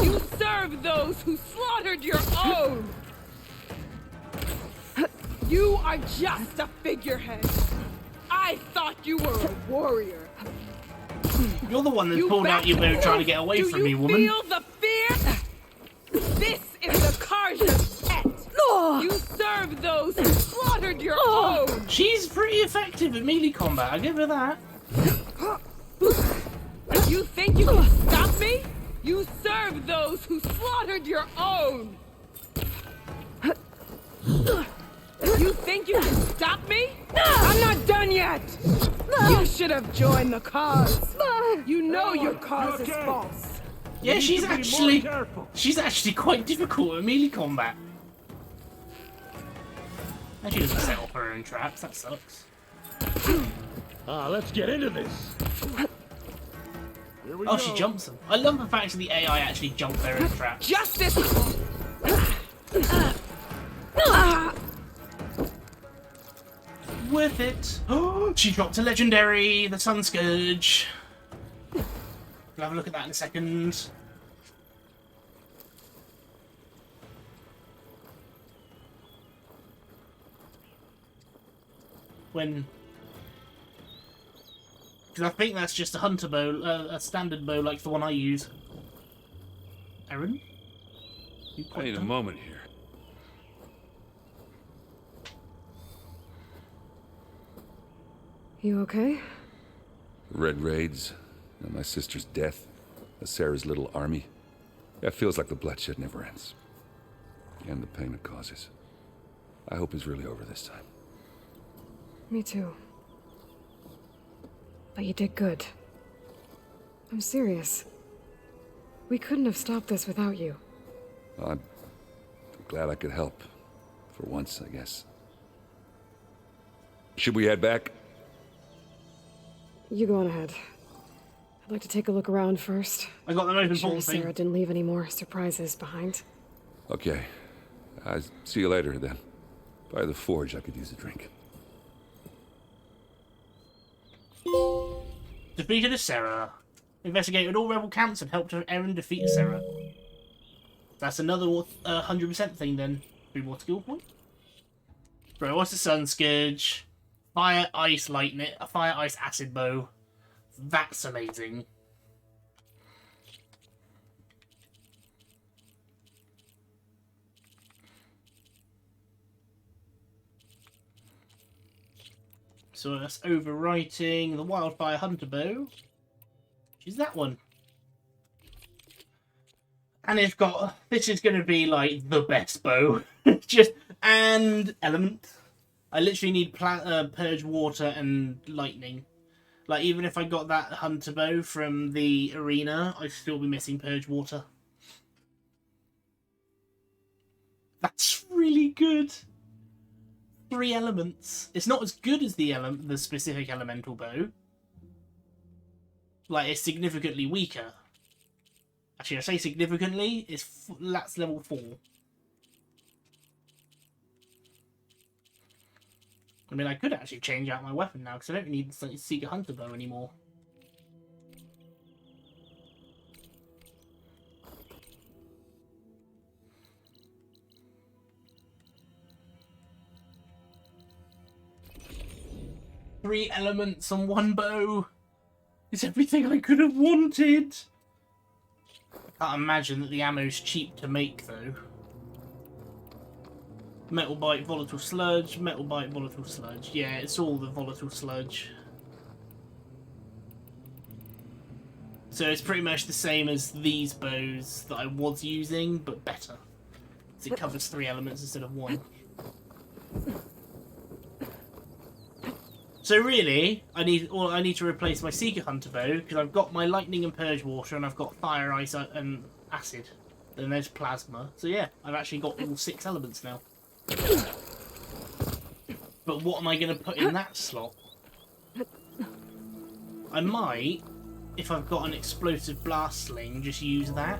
Speaker 20: You serve those who slaughtered your own. You are just a figurehead. I thought you were a warrior.
Speaker 1: You're the one that pulled out your bow trying to get away from me, woman.
Speaker 20: Do you feel the fear? This is the Karja's pet. You serve those who slaughtered your own.
Speaker 1: She's pretty effective at melee combat, I'll give her that.
Speaker 20: You think you can stop me? You serve those who slaughtered your own. You think you can stop me? I'm not done yet. You should have joined the cause. You know your cause is false.
Speaker 1: Yeah, she's actually quite difficult at melee combat. And she doesn't set off her own traps, that sucks.
Speaker 19: Let's get into this. Here we go.
Speaker 1: She jumps them. I love the fact that the AI actually jump their own traps.
Speaker 20: Justice!
Speaker 1: Worth it. Oh, she dropped a legendary, the Sun Scourge. We'll have a look at that in a second. When... Because I think that's just a hunter bow, a standard bow like the one I use. Aaron?
Speaker 10: I need a moment here.
Speaker 4: You okay?
Speaker 10: Red raids, and my sister's death, Sarah's little army. That feels like the bloodshed never ends. And the pain it causes. I hope it's really over this time.
Speaker 4: Me too. But you did good. I'm serious. We couldn't have stopped this without you.
Speaker 10: Well, I'm glad I could help. For once, I guess. Should we head back?
Speaker 4: You go on ahead. I'd like to take a look around first.
Speaker 1: I got the most
Speaker 4: Sure
Speaker 1: important thing.
Speaker 4: Sarah didn't leave any more surprises behind.
Speaker 10: Okay. I'll see you later, then. By the forge, I could use a drink.
Speaker 1: Defeated Sarah. Investigated all rebel camps and helped Eren defeat Sarah. That's another 100% thing then. 3 more skill points. Bro, what's the Sun Scourge? Fire, Ice, Lightning, a Fire, Ice, Acid Bow. That's amazing. So that's overwriting the Wildfire Hunter Bow. Which is that one. And it's got, this is going to be like the best bow. And element. I literally need Purge Water and Lightning. Like, even if I got that Hunter Bow from the arena, I'd still be missing Purge Water. That's really good. 3 elements. It's not as good as the specific elemental bow. Like, it's significantly weaker. Actually, I say significantly, that's level 4. I mean, I could actually change out my weapon now, because I don't need Seeker Hunter Bow anymore. Three elements on 1 bow. It's everything I could have wanted. I can't imagine that the ammo's cheap to make, though. Metal Bite, Volatile Sludge, Metal Bite, Volatile Sludge. Yeah, it's all the Volatile Sludge. So it's pretty much the same as these bows that I was using, but better. So it covers 3 elements instead of 1. So really, I need to replace my Seeker Hunter Bow, because I've got my Lightning and Purge Water, and I've got Fire, Ice, and Acid. Then there's Plasma. So yeah, I've actually got all 6 elements now. But what am I going to put in that slot? I might, if I've got an Explosive Blast Sling, just use that.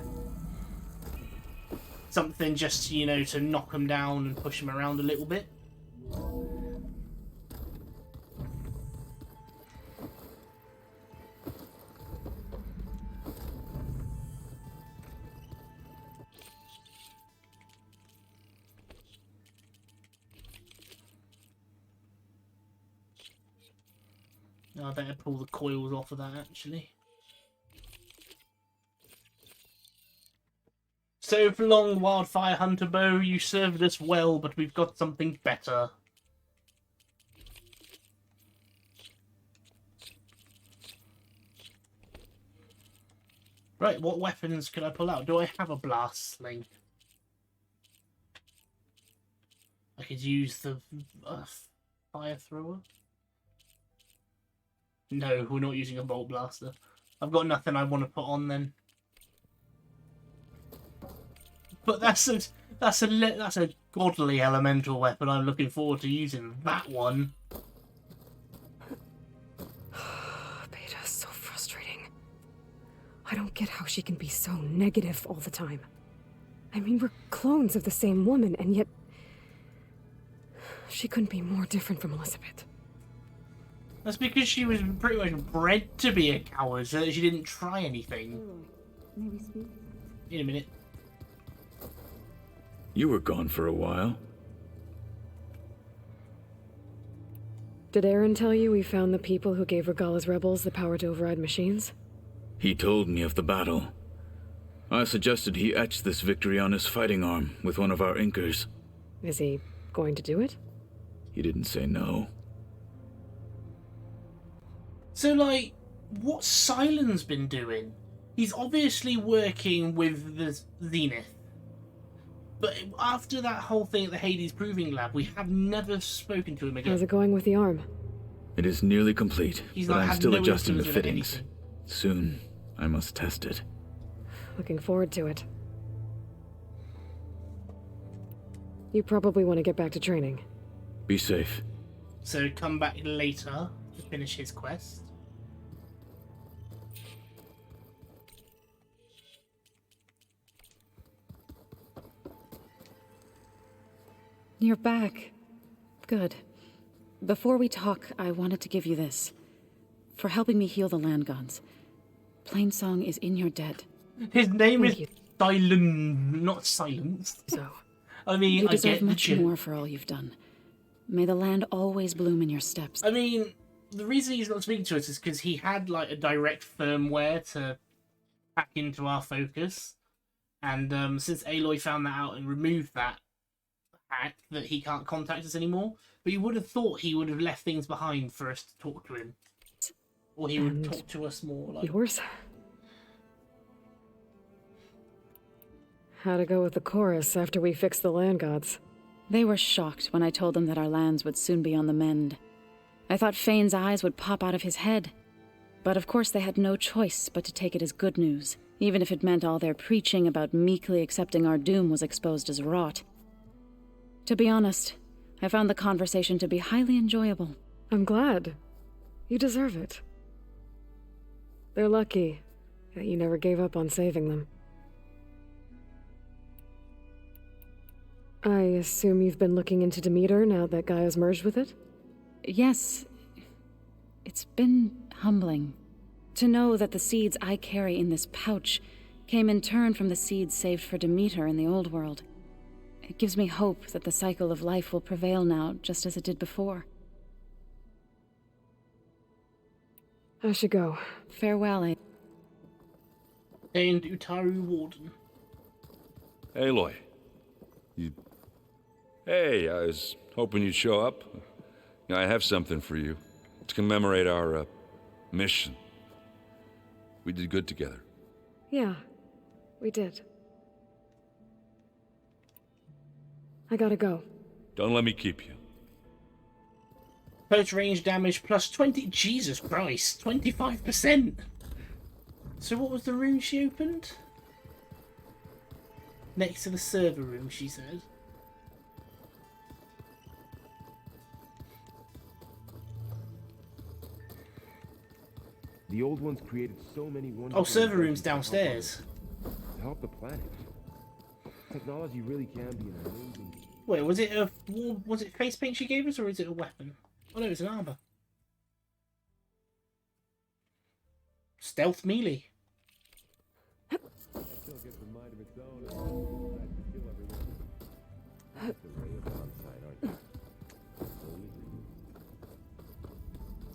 Speaker 1: Something just, you know, to knock them down and push them around a little bit. I better pull the coils off of that, actually. So long, Wildfire Hunter Bow, you served us well, but we've got something better. Right, what weapons can I pull out? Do I have a blast sling? I could use the fire thrower. No, we're not using a bolt blaster. I've got nothing I want to put on then. But that's a godly elemental weapon. I'm looking forward to using that one.
Speaker 4: Beta's so frustrating. I don't get how she can be so negative all the time. I mean, we're clones of the same woman, and yet she couldn't be more different from Elizabeth.
Speaker 1: That's because she was pretty much bred to be a coward, so that she didn't try anything.
Speaker 16: Maybe speak.
Speaker 1: In a minute.
Speaker 14: You were gone for a while.
Speaker 4: Did Eren tell you we found the people who gave Regala's rebels the power to override machines?
Speaker 14: He told me of the battle. I suggested he etch this victory on his fighting arm with one of our inkers.
Speaker 4: Is he going to do it?
Speaker 14: He didn't say no.
Speaker 1: So, like, what's Silen's been doing? He's obviously working with the Zenith. But after that whole thing at the Hades Proving Lab, we have never spoken to him again.
Speaker 4: How's it going with the arm?
Speaker 14: It is nearly complete,
Speaker 1: He's
Speaker 14: but
Speaker 1: not
Speaker 14: I'm
Speaker 1: had
Speaker 14: still
Speaker 1: no
Speaker 14: adjusting the
Speaker 1: influence over
Speaker 14: fittings.
Speaker 1: anything.
Speaker 14: Soon, I must test it.
Speaker 4: Looking forward to it. You probably want to get back to training.
Speaker 14: Be safe.
Speaker 1: So come back later to finish his quest.
Speaker 12: You're back. Good. Before we talk, I wanted to give you this. For helping me heal the land gods. Plainsong is in your debt.
Speaker 1: His name is Silent, not Silence.
Speaker 4: So,
Speaker 12: I mean, you deserve much more for all you've done. May the land always bloom in your steps.
Speaker 1: I mean, the reason he's not speaking to us is because he had like a direct firmware to hack into our focus, and since Aloy found that out and removed that hack, that he can't contact us anymore. But you would have thought he would have left things behind for us to talk to him, or he would talk to us more. Like
Speaker 4: yours. How'd it go with the chorus after we fixed the land gods?
Speaker 12: They were shocked when I told them that our lands would soon be on the mend. I thought Fane's eyes would pop out of his head. But of course they had no choice but to take it as good news, even if it meant all their preaching about meekly accepting our doom was exposed as rot. To be honest, I found the conversation to be highly enjoyable.
Speaker 4: I'm glad. You deserve it. They're lucky that you never gave up on saving them. I assume you've been looking into Demeter now that Gaia's merged with it?
Speaker 12: Yes. It's been humbling. To know that the seeds I carry in this pouch came in turn from the seeds saved for Demeter in the old world. It gives me hope that the cycle of life will prevail now, just as it did before.
Speaker 4: I should go.
Speaker 12: Farewell,
Speaker 1: And Utaru Warden.
Speaker 10: Aloy. Hey, I was hoping you'd show up. I have something for you to commemorate our mission. We did good together.
Speaker 4: Yeah, we did. I gotta go.
Speaker 10: Don't let me keep you.
Speaker 1: Close range damage plus 20. Jesus Christ, 25%. So what was the room she opened? Next to the server room, she said.
Speaker 9: The old ones created so many wonderful...
Speaker 1: Oh, server room's downstairs.
Speaker 9: To help the planet. Technology really can be an amazing...
Speaker 1: Wait, was it face paint she gave us, or is it a weapon? Oh no, it's an armor. Stealth melee.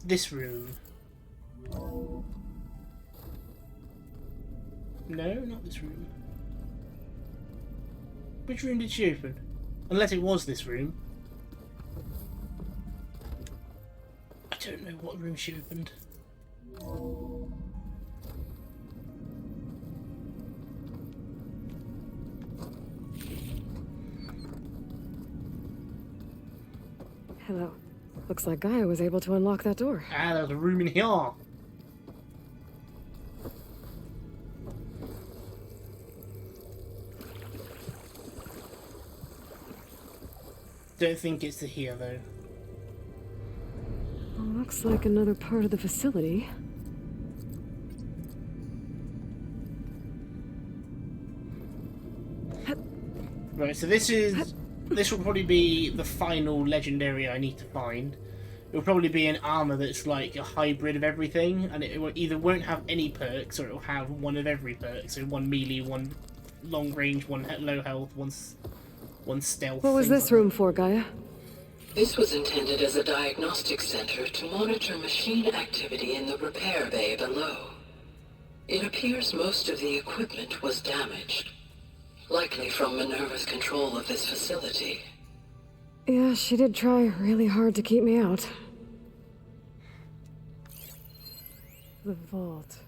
Speaker 1: This room. No, not this room. Which room did she open? Unless it was this room. I don't know what room she opened.
Speaker 4: Hello. Looks like Gaia was able to unlock that door.
Speaker 1: Ah, there's a room in here. Don't think it's to here though.
Speaker 4: Looks like another part of the facility.
Speaker 1: Right, so this will probably be the final legendary I need to find. It will probably be an armor that's like a hybrid of everything, and it will either won't have any perks or it will have one of every perk. So one melee, one long range, one low health, one stealth.
Speaker 4: What was this room for, Gaia?
Speaker 21: This was intended as a diagnostic center to monitor machine activity in the repair bay below. It appears most of the equipment was damaged, likely from Minerva's control of this facility.
Speaker 4: Yeah, she did try really hard to keep me out. The vault.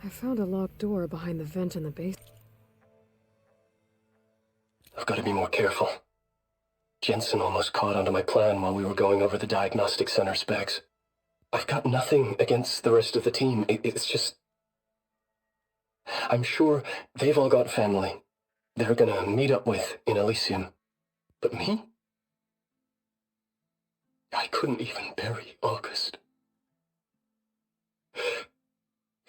Speaker 4: I found a locked door behind the vent in the base.
Speaker 17: I've got to be more careful. Jensen almost caught onto my plan while we were going over the diagnostic center specs. I've got nothing against the rest of the team. It's just... I'm sure they've all got family they're gonna meet up with in Elysium. But me? I couldn't even bury August.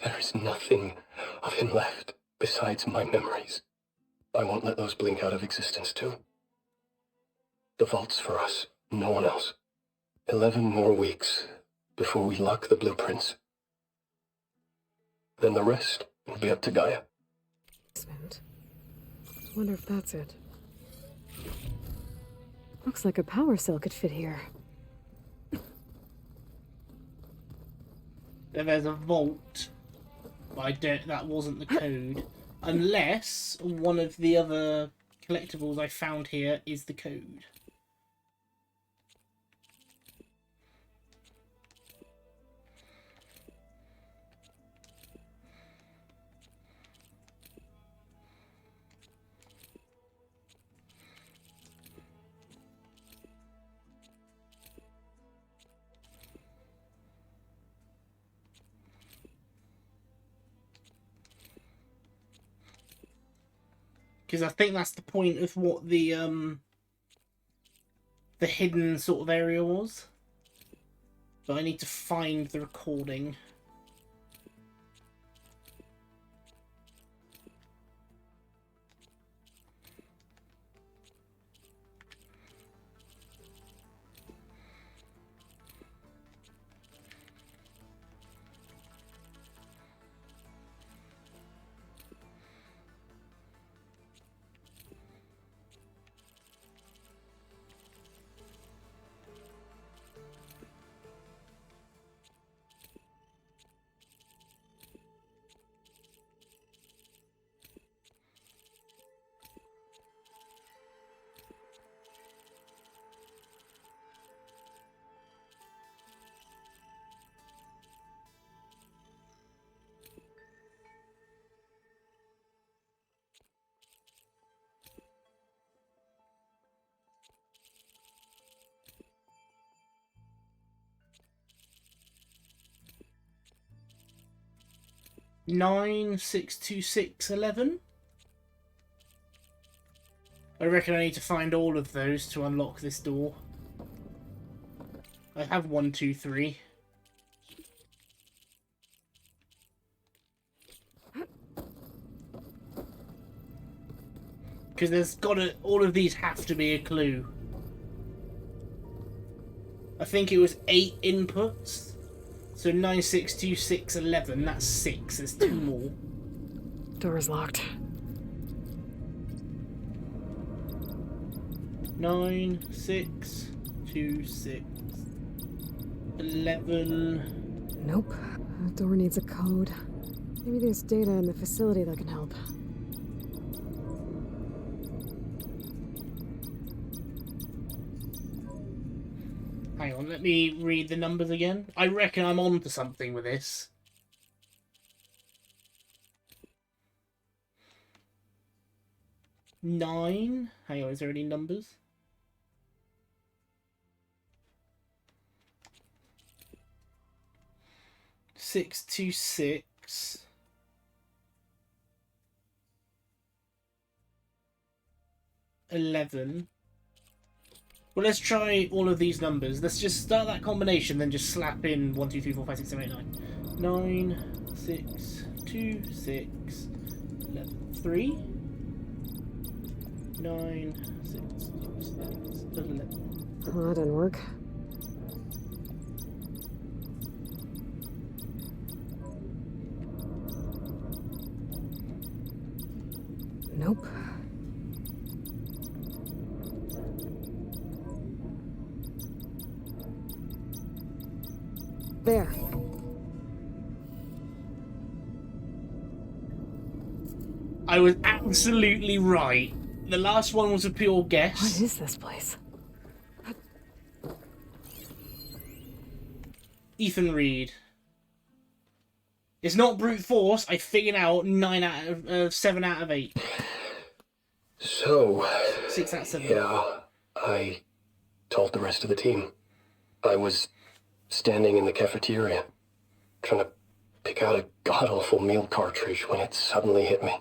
Speaker 17: There is nothing of him left besides my memories. I won't let those blink out of existence too. The vault's for us, no one else. 11 more weeks before we lock the blueprints. Then the rest will be up to Gaia.
Speaker 4: I wonder if that's it. Looks like a power cell could fit here.
Speaker 1: There's a vault, but I don't. That wasn't the code, unless one of the other collectibles I found here is the code. Because I think that's the point of what the hidden sort of area was. But I need to find the recording. Nine 62611. I reckon I need to find all of those to unlock this door. I have 1, 2, 3. Because there's gotta, all of these have to be a clue. I think it was 8 inputs. So 9, 6, 2, 6, 11. That's 6. There's 2 more.
Speaker 4: Door is locked.
Speaker 1: 9, 6, 2, 6, 11.
Speaker 4: Nope. That door needs a code. Maybe there's data in the facility that can help.
Speaker 1: Hang on, let me read the numbers again. I reckon I'm on to something with this. Nine. Hang on, is there any numbers? Six, 2, 6. 11. Well, let's try all of these numbers. Let's just start that combination, then just slap in 1, 2, 3, 4, 5, 6, 7, 8, 9. 9, 6, 2, 6, 11, 3. 9, 6, 2, 6, 11.
Speaker 4: Oh, that didn't work. Nope. There.
Speaker 1: I was absolutely right. The last one was a pure guess.
Speaker 4: What is this place?
Speaker 1: Ethan Reed. It's not brute force. I figured out 9 out of 7 out of 8.
Speaker 17: So,
Speaker 1: 6 out of 7.
Speaker 17: Yeah, I told the rest of the team. I was standing in the cafeteria, trying to pick took out a god-awful meal cartridge when it suddenly hit me.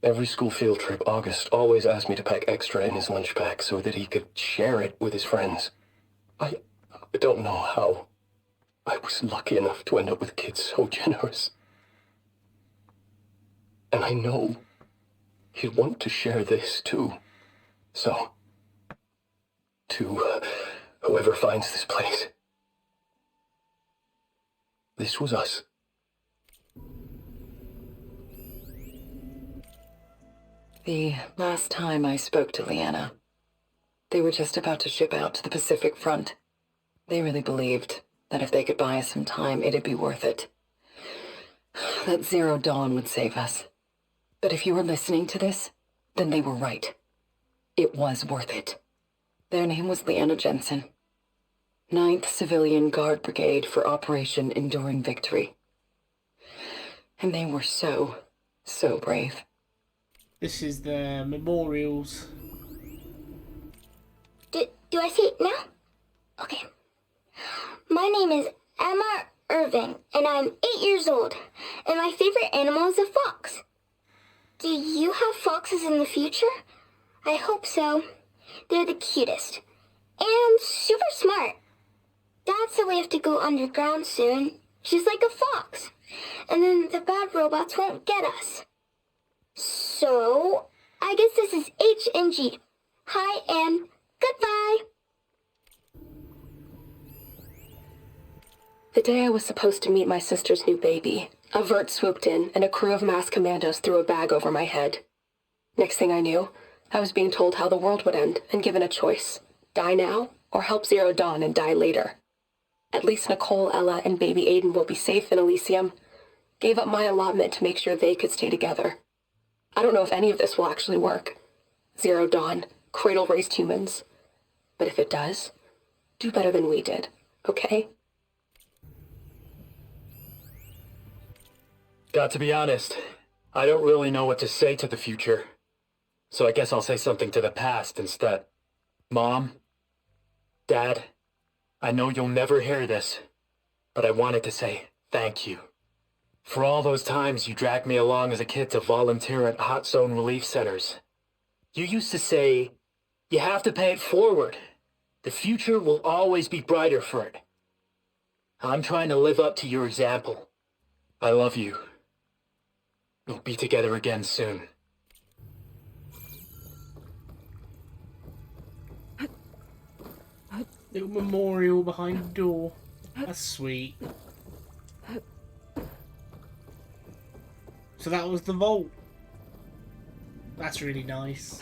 Speaker 17: Every school field trip, August always asked me to pack extra in his lunch bag so that he could share it with his friends. I don't know how I was lucky enough to end up with kids so generous. And I know he'd want to share this too. So, to whoever finds this place, this was us.
Speaker 16: The last time I spoke to Leanna, they were just about to ship out to the Pacific Front. They really believed that if they could buy us some time, it'd be worth it. That Zero Dawn would save us. But if you were listening to this, then they were right. It was worth it. Their name was Leanna Jensen. 9th Civilian Guard Brigade for Operation Enduring Victory. And they were so brave.
Speaker 1: This is the memorials.
Speaker 3: Do I see it now? Okay. My name is Emma Irving, and I'm 8 years old, and my favorite animal is a fox. Do you have foxes in the future? I hope so. They're the cutest. And super smart. Dad said we have to go underground soon, just like a fox. And then the bad robots won't get us. So, I guess this is H and G. Hi and goodbye.
Speaker 16: The day I was supposed to meet my sister's new baby, a vert swooped in and a crew of masked commandos threw a bag over my head. Next thing I knew, I was being told how the world would end and given a choice. Die now or help Zero Dawn and die later. At least Nicole, Ella, and baby Aiden will be safe in Elysium. Gave up my allotment to make sure they could stay together. I don't know if any of this will actually work. Zero Dawn, cradle-raised humans. But if it does, do better than we did, okay?
Speaker 22: Got to be honest, I don't really know what to say to the future. So I guess I'll say something to the past instead. Mom, Dad, I know you'll never hear this, but I wanted to say thank you. For all those times you dragged me along as a kid to volunteer at hot zone relief centers. You used to say, you have to pay it forward. The future will always be brighter for it. I'm trying to live up to your example. I love you. We'll be together again soon.
Speaker 1: Little memorial behind the door. That's sweet. So that was the vault. That's really nice.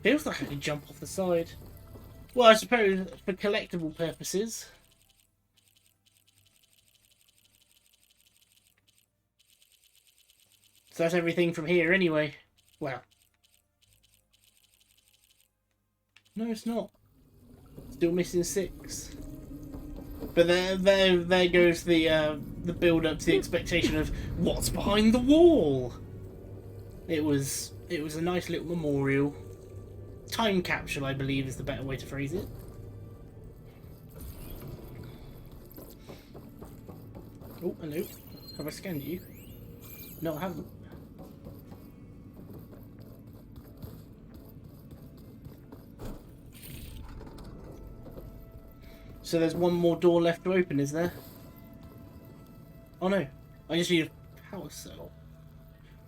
Speaker 1: Feels like I could jump off the side. Well, I suppose for collectible purposes. So that's everything from here anyway. Well. No, it's not. Still missing 6. But there goes the build up to the expectation of what's behind the wall. It was a nice little memorial. Time capsule, I believe, is the better way to phrase it. Oh, hello. Have I scanned you? No, I haven't. So there's one more door left to open, is there? Oh no, I just need a power cell.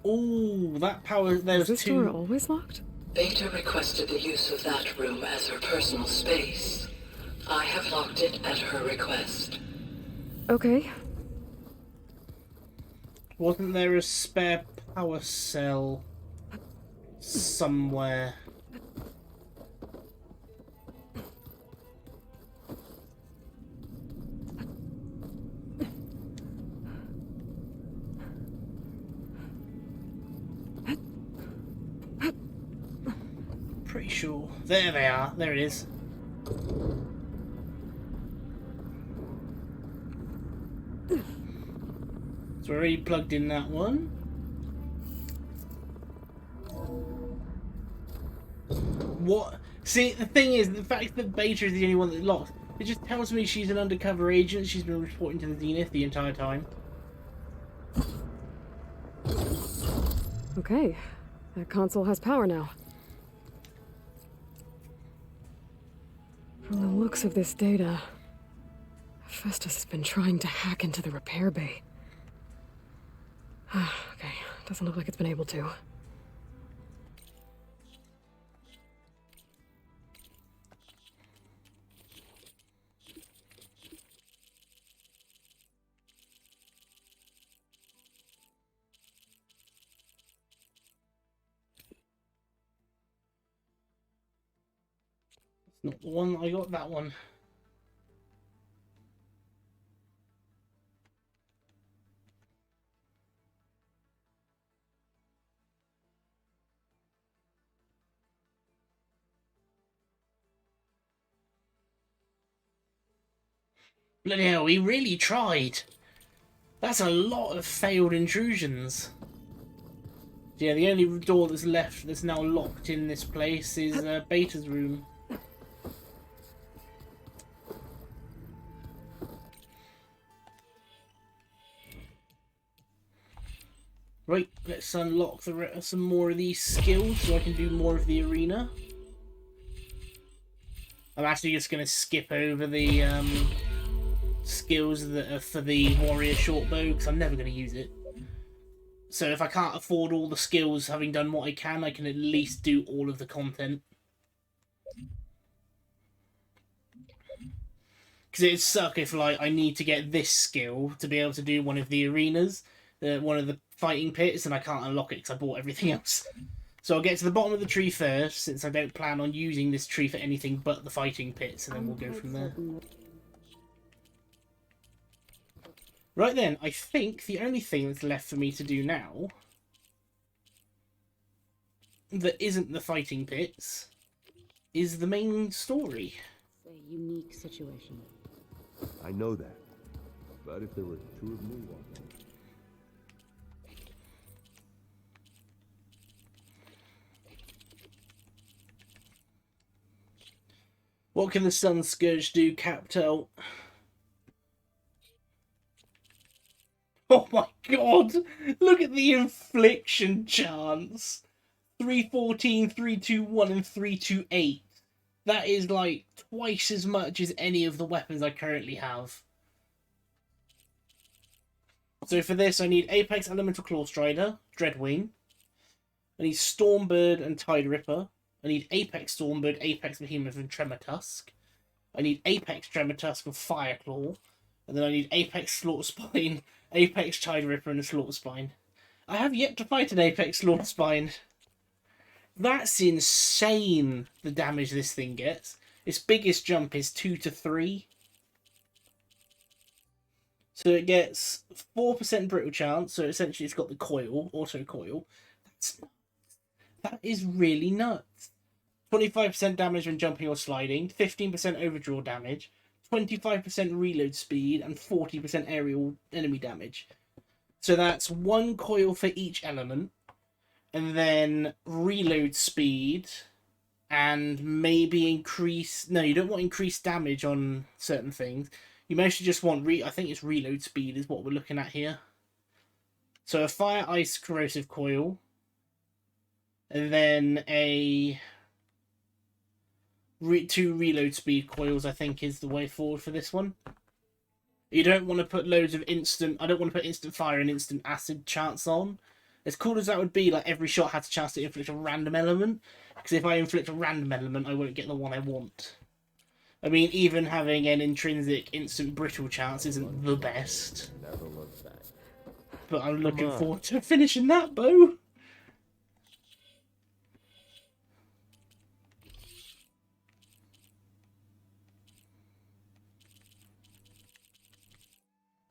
Speaker 1: Oh, that power, there's two...
Speaker 4: Is this door always locked?
Speaker 21: Beta requested the use of that room as her personal space. I have locked it at her request.
Speaker 4: Okay.
Speaker 1: Wasn't there a spare power cell somewhere? Pretty sure. There they are. There it is. So I already plugged in that one. What? See, the thing is, the fact that Beta is the only one that locked, it just tells me she's an undercover agent. She's been reporting to the Zenith the entire time.
Speaker 4: Okay, that console has power now. From the looks of this data, Festus has been trying to hack into the repair bay. Okay, doesn't look like it's been able to.
Speaker 1: Not the one I got, that one. Bloody hell, he really tried. That's a lot of failed intrusions. Yeah, the only door that's left that's now locked in this place is Beta's room. Right, let's unlock some more of these skills so I can do more of the arena. I'm actually just going to skip over the skills that are for the warrior shortbow because I'm never going to use it. So if I can't afford all the skills, having done what I can at least do all of the content. Because it'd suck if, like, I need to get this skill to be able to do one of the arenas, one of the fighting pits, and I can't unlock it because I bought everything else. So I'll get to the bottom of the tree first, since I don't plan on using this tree for anything but the fighting pits, and then we'll go from there. Right then, I think the only thing that's left for me to do now that isn't the fighting pits is the main story.
Speaker 12: It's a unique situation.
Speaker 9: I know that. But if there were two of me walking...
Speaker 1: What can the Sun Scourge do, Captel? Oh my god! Look at the infliction chance! 314, 321, and 328. That is like twice as much as any of the weapons I currently have. So for this I need Apex Elemental Claw Strider, Dreadwing. I need Stormbird and Tide Ripper. I need Apex Stormbird, Apex Behemoth, and Tremor Tusk. I need Apex Tremor Tusk and Fireclaw. And then I need Apex Slaughter Spine, Apex Tide Ripper, and a Slaughter Spine. I have yet to fight an Apex Slaughter Spine. That's insane, the damage this thing gets. Its biggest jump is 2 to 3. So it gets 4% brittle chance, so essentially it's got the coil, auto coil. That is really nuts. 25% damage when jumping or sliding, 15% overdraw damage, 25% reload speed, and 40% aerial enemy damage. So that's 1 coil for each element, and then reload speed, and maybe increase... No, you don't want increased damage on certain things. You mostly just want... I think it's reload speed is what we're looking at here. So a fire, ice, corrosive coil, and then a... 2 reload speed coils, I think, is the way forward for this one. You don't want to put loads of instant... I don't want to put instant fire and instant acid chance on. As cool as that would be, like, every shot has a chance to inflict a random element. Because if I inflict a random element, I won't get the one I want. I mean, even having an intrinsic instant brittle chance isn't the best.
Speaker 9: Never look back.
Speaker 1: But I'm looking forward to finishing that, Bo.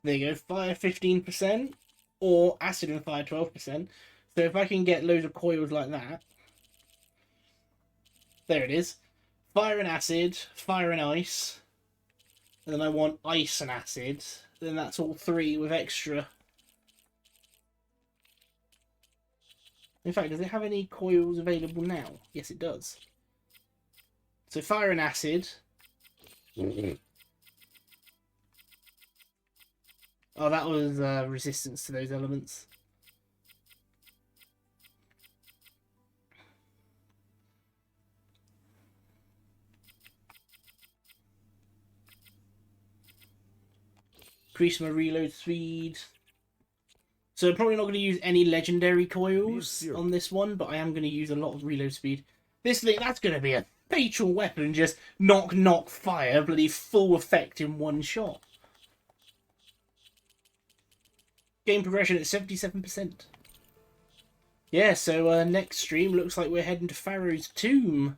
Speaker 1: There you go, fire 15%, or acid and fire 12%. So if I can get loads of coils like that, there it is. Fire and acid, fire and ice, and then I want ice and acid, then that's all 3 with extra. In fact, does it have any coils available now? Yes, it does. So fire and acid. Oh, that was resistance to those elements. Increase my reload speed. So I'm probably not going to use any legendary coils on this one, but I am going to use a lot of reload speed. This thing, that's going to be a fatal weapon, just knock, fire, bloody full effect in one shot. Game progression at 77%. Yeah, so next stream looks like we're heading to Pharaoh's tomb.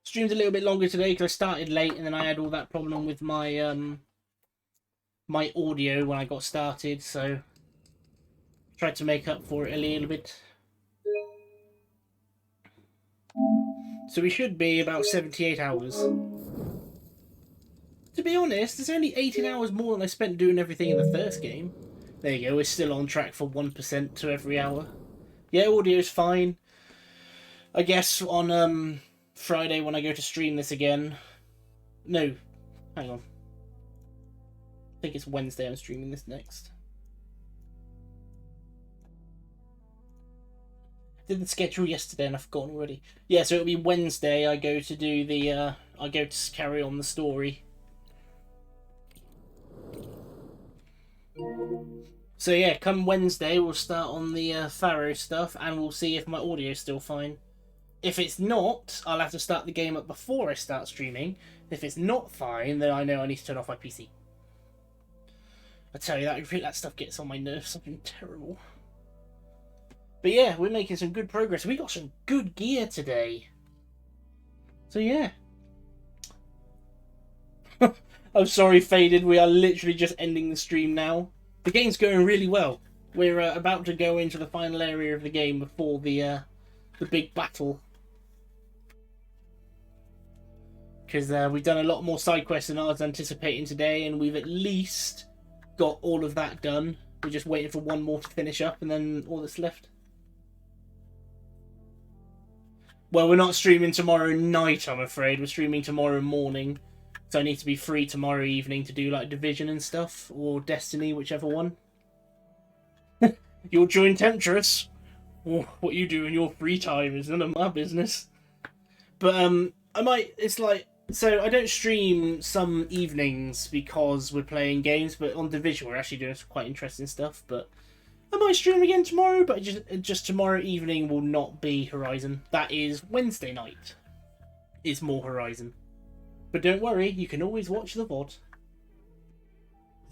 Speaker 1: Stream's a little bit longer today because I started late and then I had all that problem with my my audio when I got started, so tried to make up for it a little bit. So we should be about 78 hours. To be honest, it's only 18 hours more than I spent doing everything in the first game. There you go, we're still on track for 1% to every hour. Yeah, audio's fine. I guess on Friday when I go to stream this again. No, hang on. I think it's Wednesday I'm streaming this next. I did the schedule yesterday and I've forgotten already. Yeah, so it'll be Wednesday I go to do the, I go to carry on the story. So yeah, come Wednesday we'll start on the Pharaoh stuff and we'll see if my audio's still fine. If it's not, I'll have to start the game up before I start streaming. If it's not fine, then I know I need to turn off my PC. I tell you that stuff gets on my nerves, something terrible. But yeah, we're making some good progress. We got some good gear today. So yeah. I'm sorry, Faded. We are literally just ending the stream now. The game's going really well. We're about to go into the final area of the game before the big battle. Because we've done a lot more side quests than I was anticipating today, and we've at least got all of that done. We're just waiting for one more to finish up, and then all that's left. Well, we're not streaming tomorrow night, I'm afraid. We're streaming tomorrow morning. So I need to be free tomorrow evening to do like Division and stuff, or Destiny, whichever one. You'll join Temptress. Oh, what you do in your free time is none of my business. But I might. It's like, so I don't stream some evenings because we're playing games, but on Division we're actually doing some quite interesting stuff. But I might stream again tomorrow, but just tomorrow evening will not be Horizon. That is Wednesday night. Is more Horizon. But don't worry, you can always watch the VOD.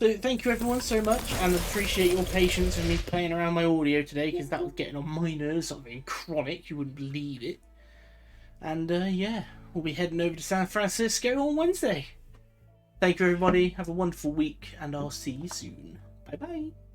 Speaker 1: So thank you everyone so much, and I appreciate your patience with me playing around my audio today, because that was getting on my nerves, something chronic, you wouldn't believe it. And yeah, we'll be heading over to San Francisco on Wednesday. Thank you everybody, have a wonderful week, and I'll see you soon. Bye bye.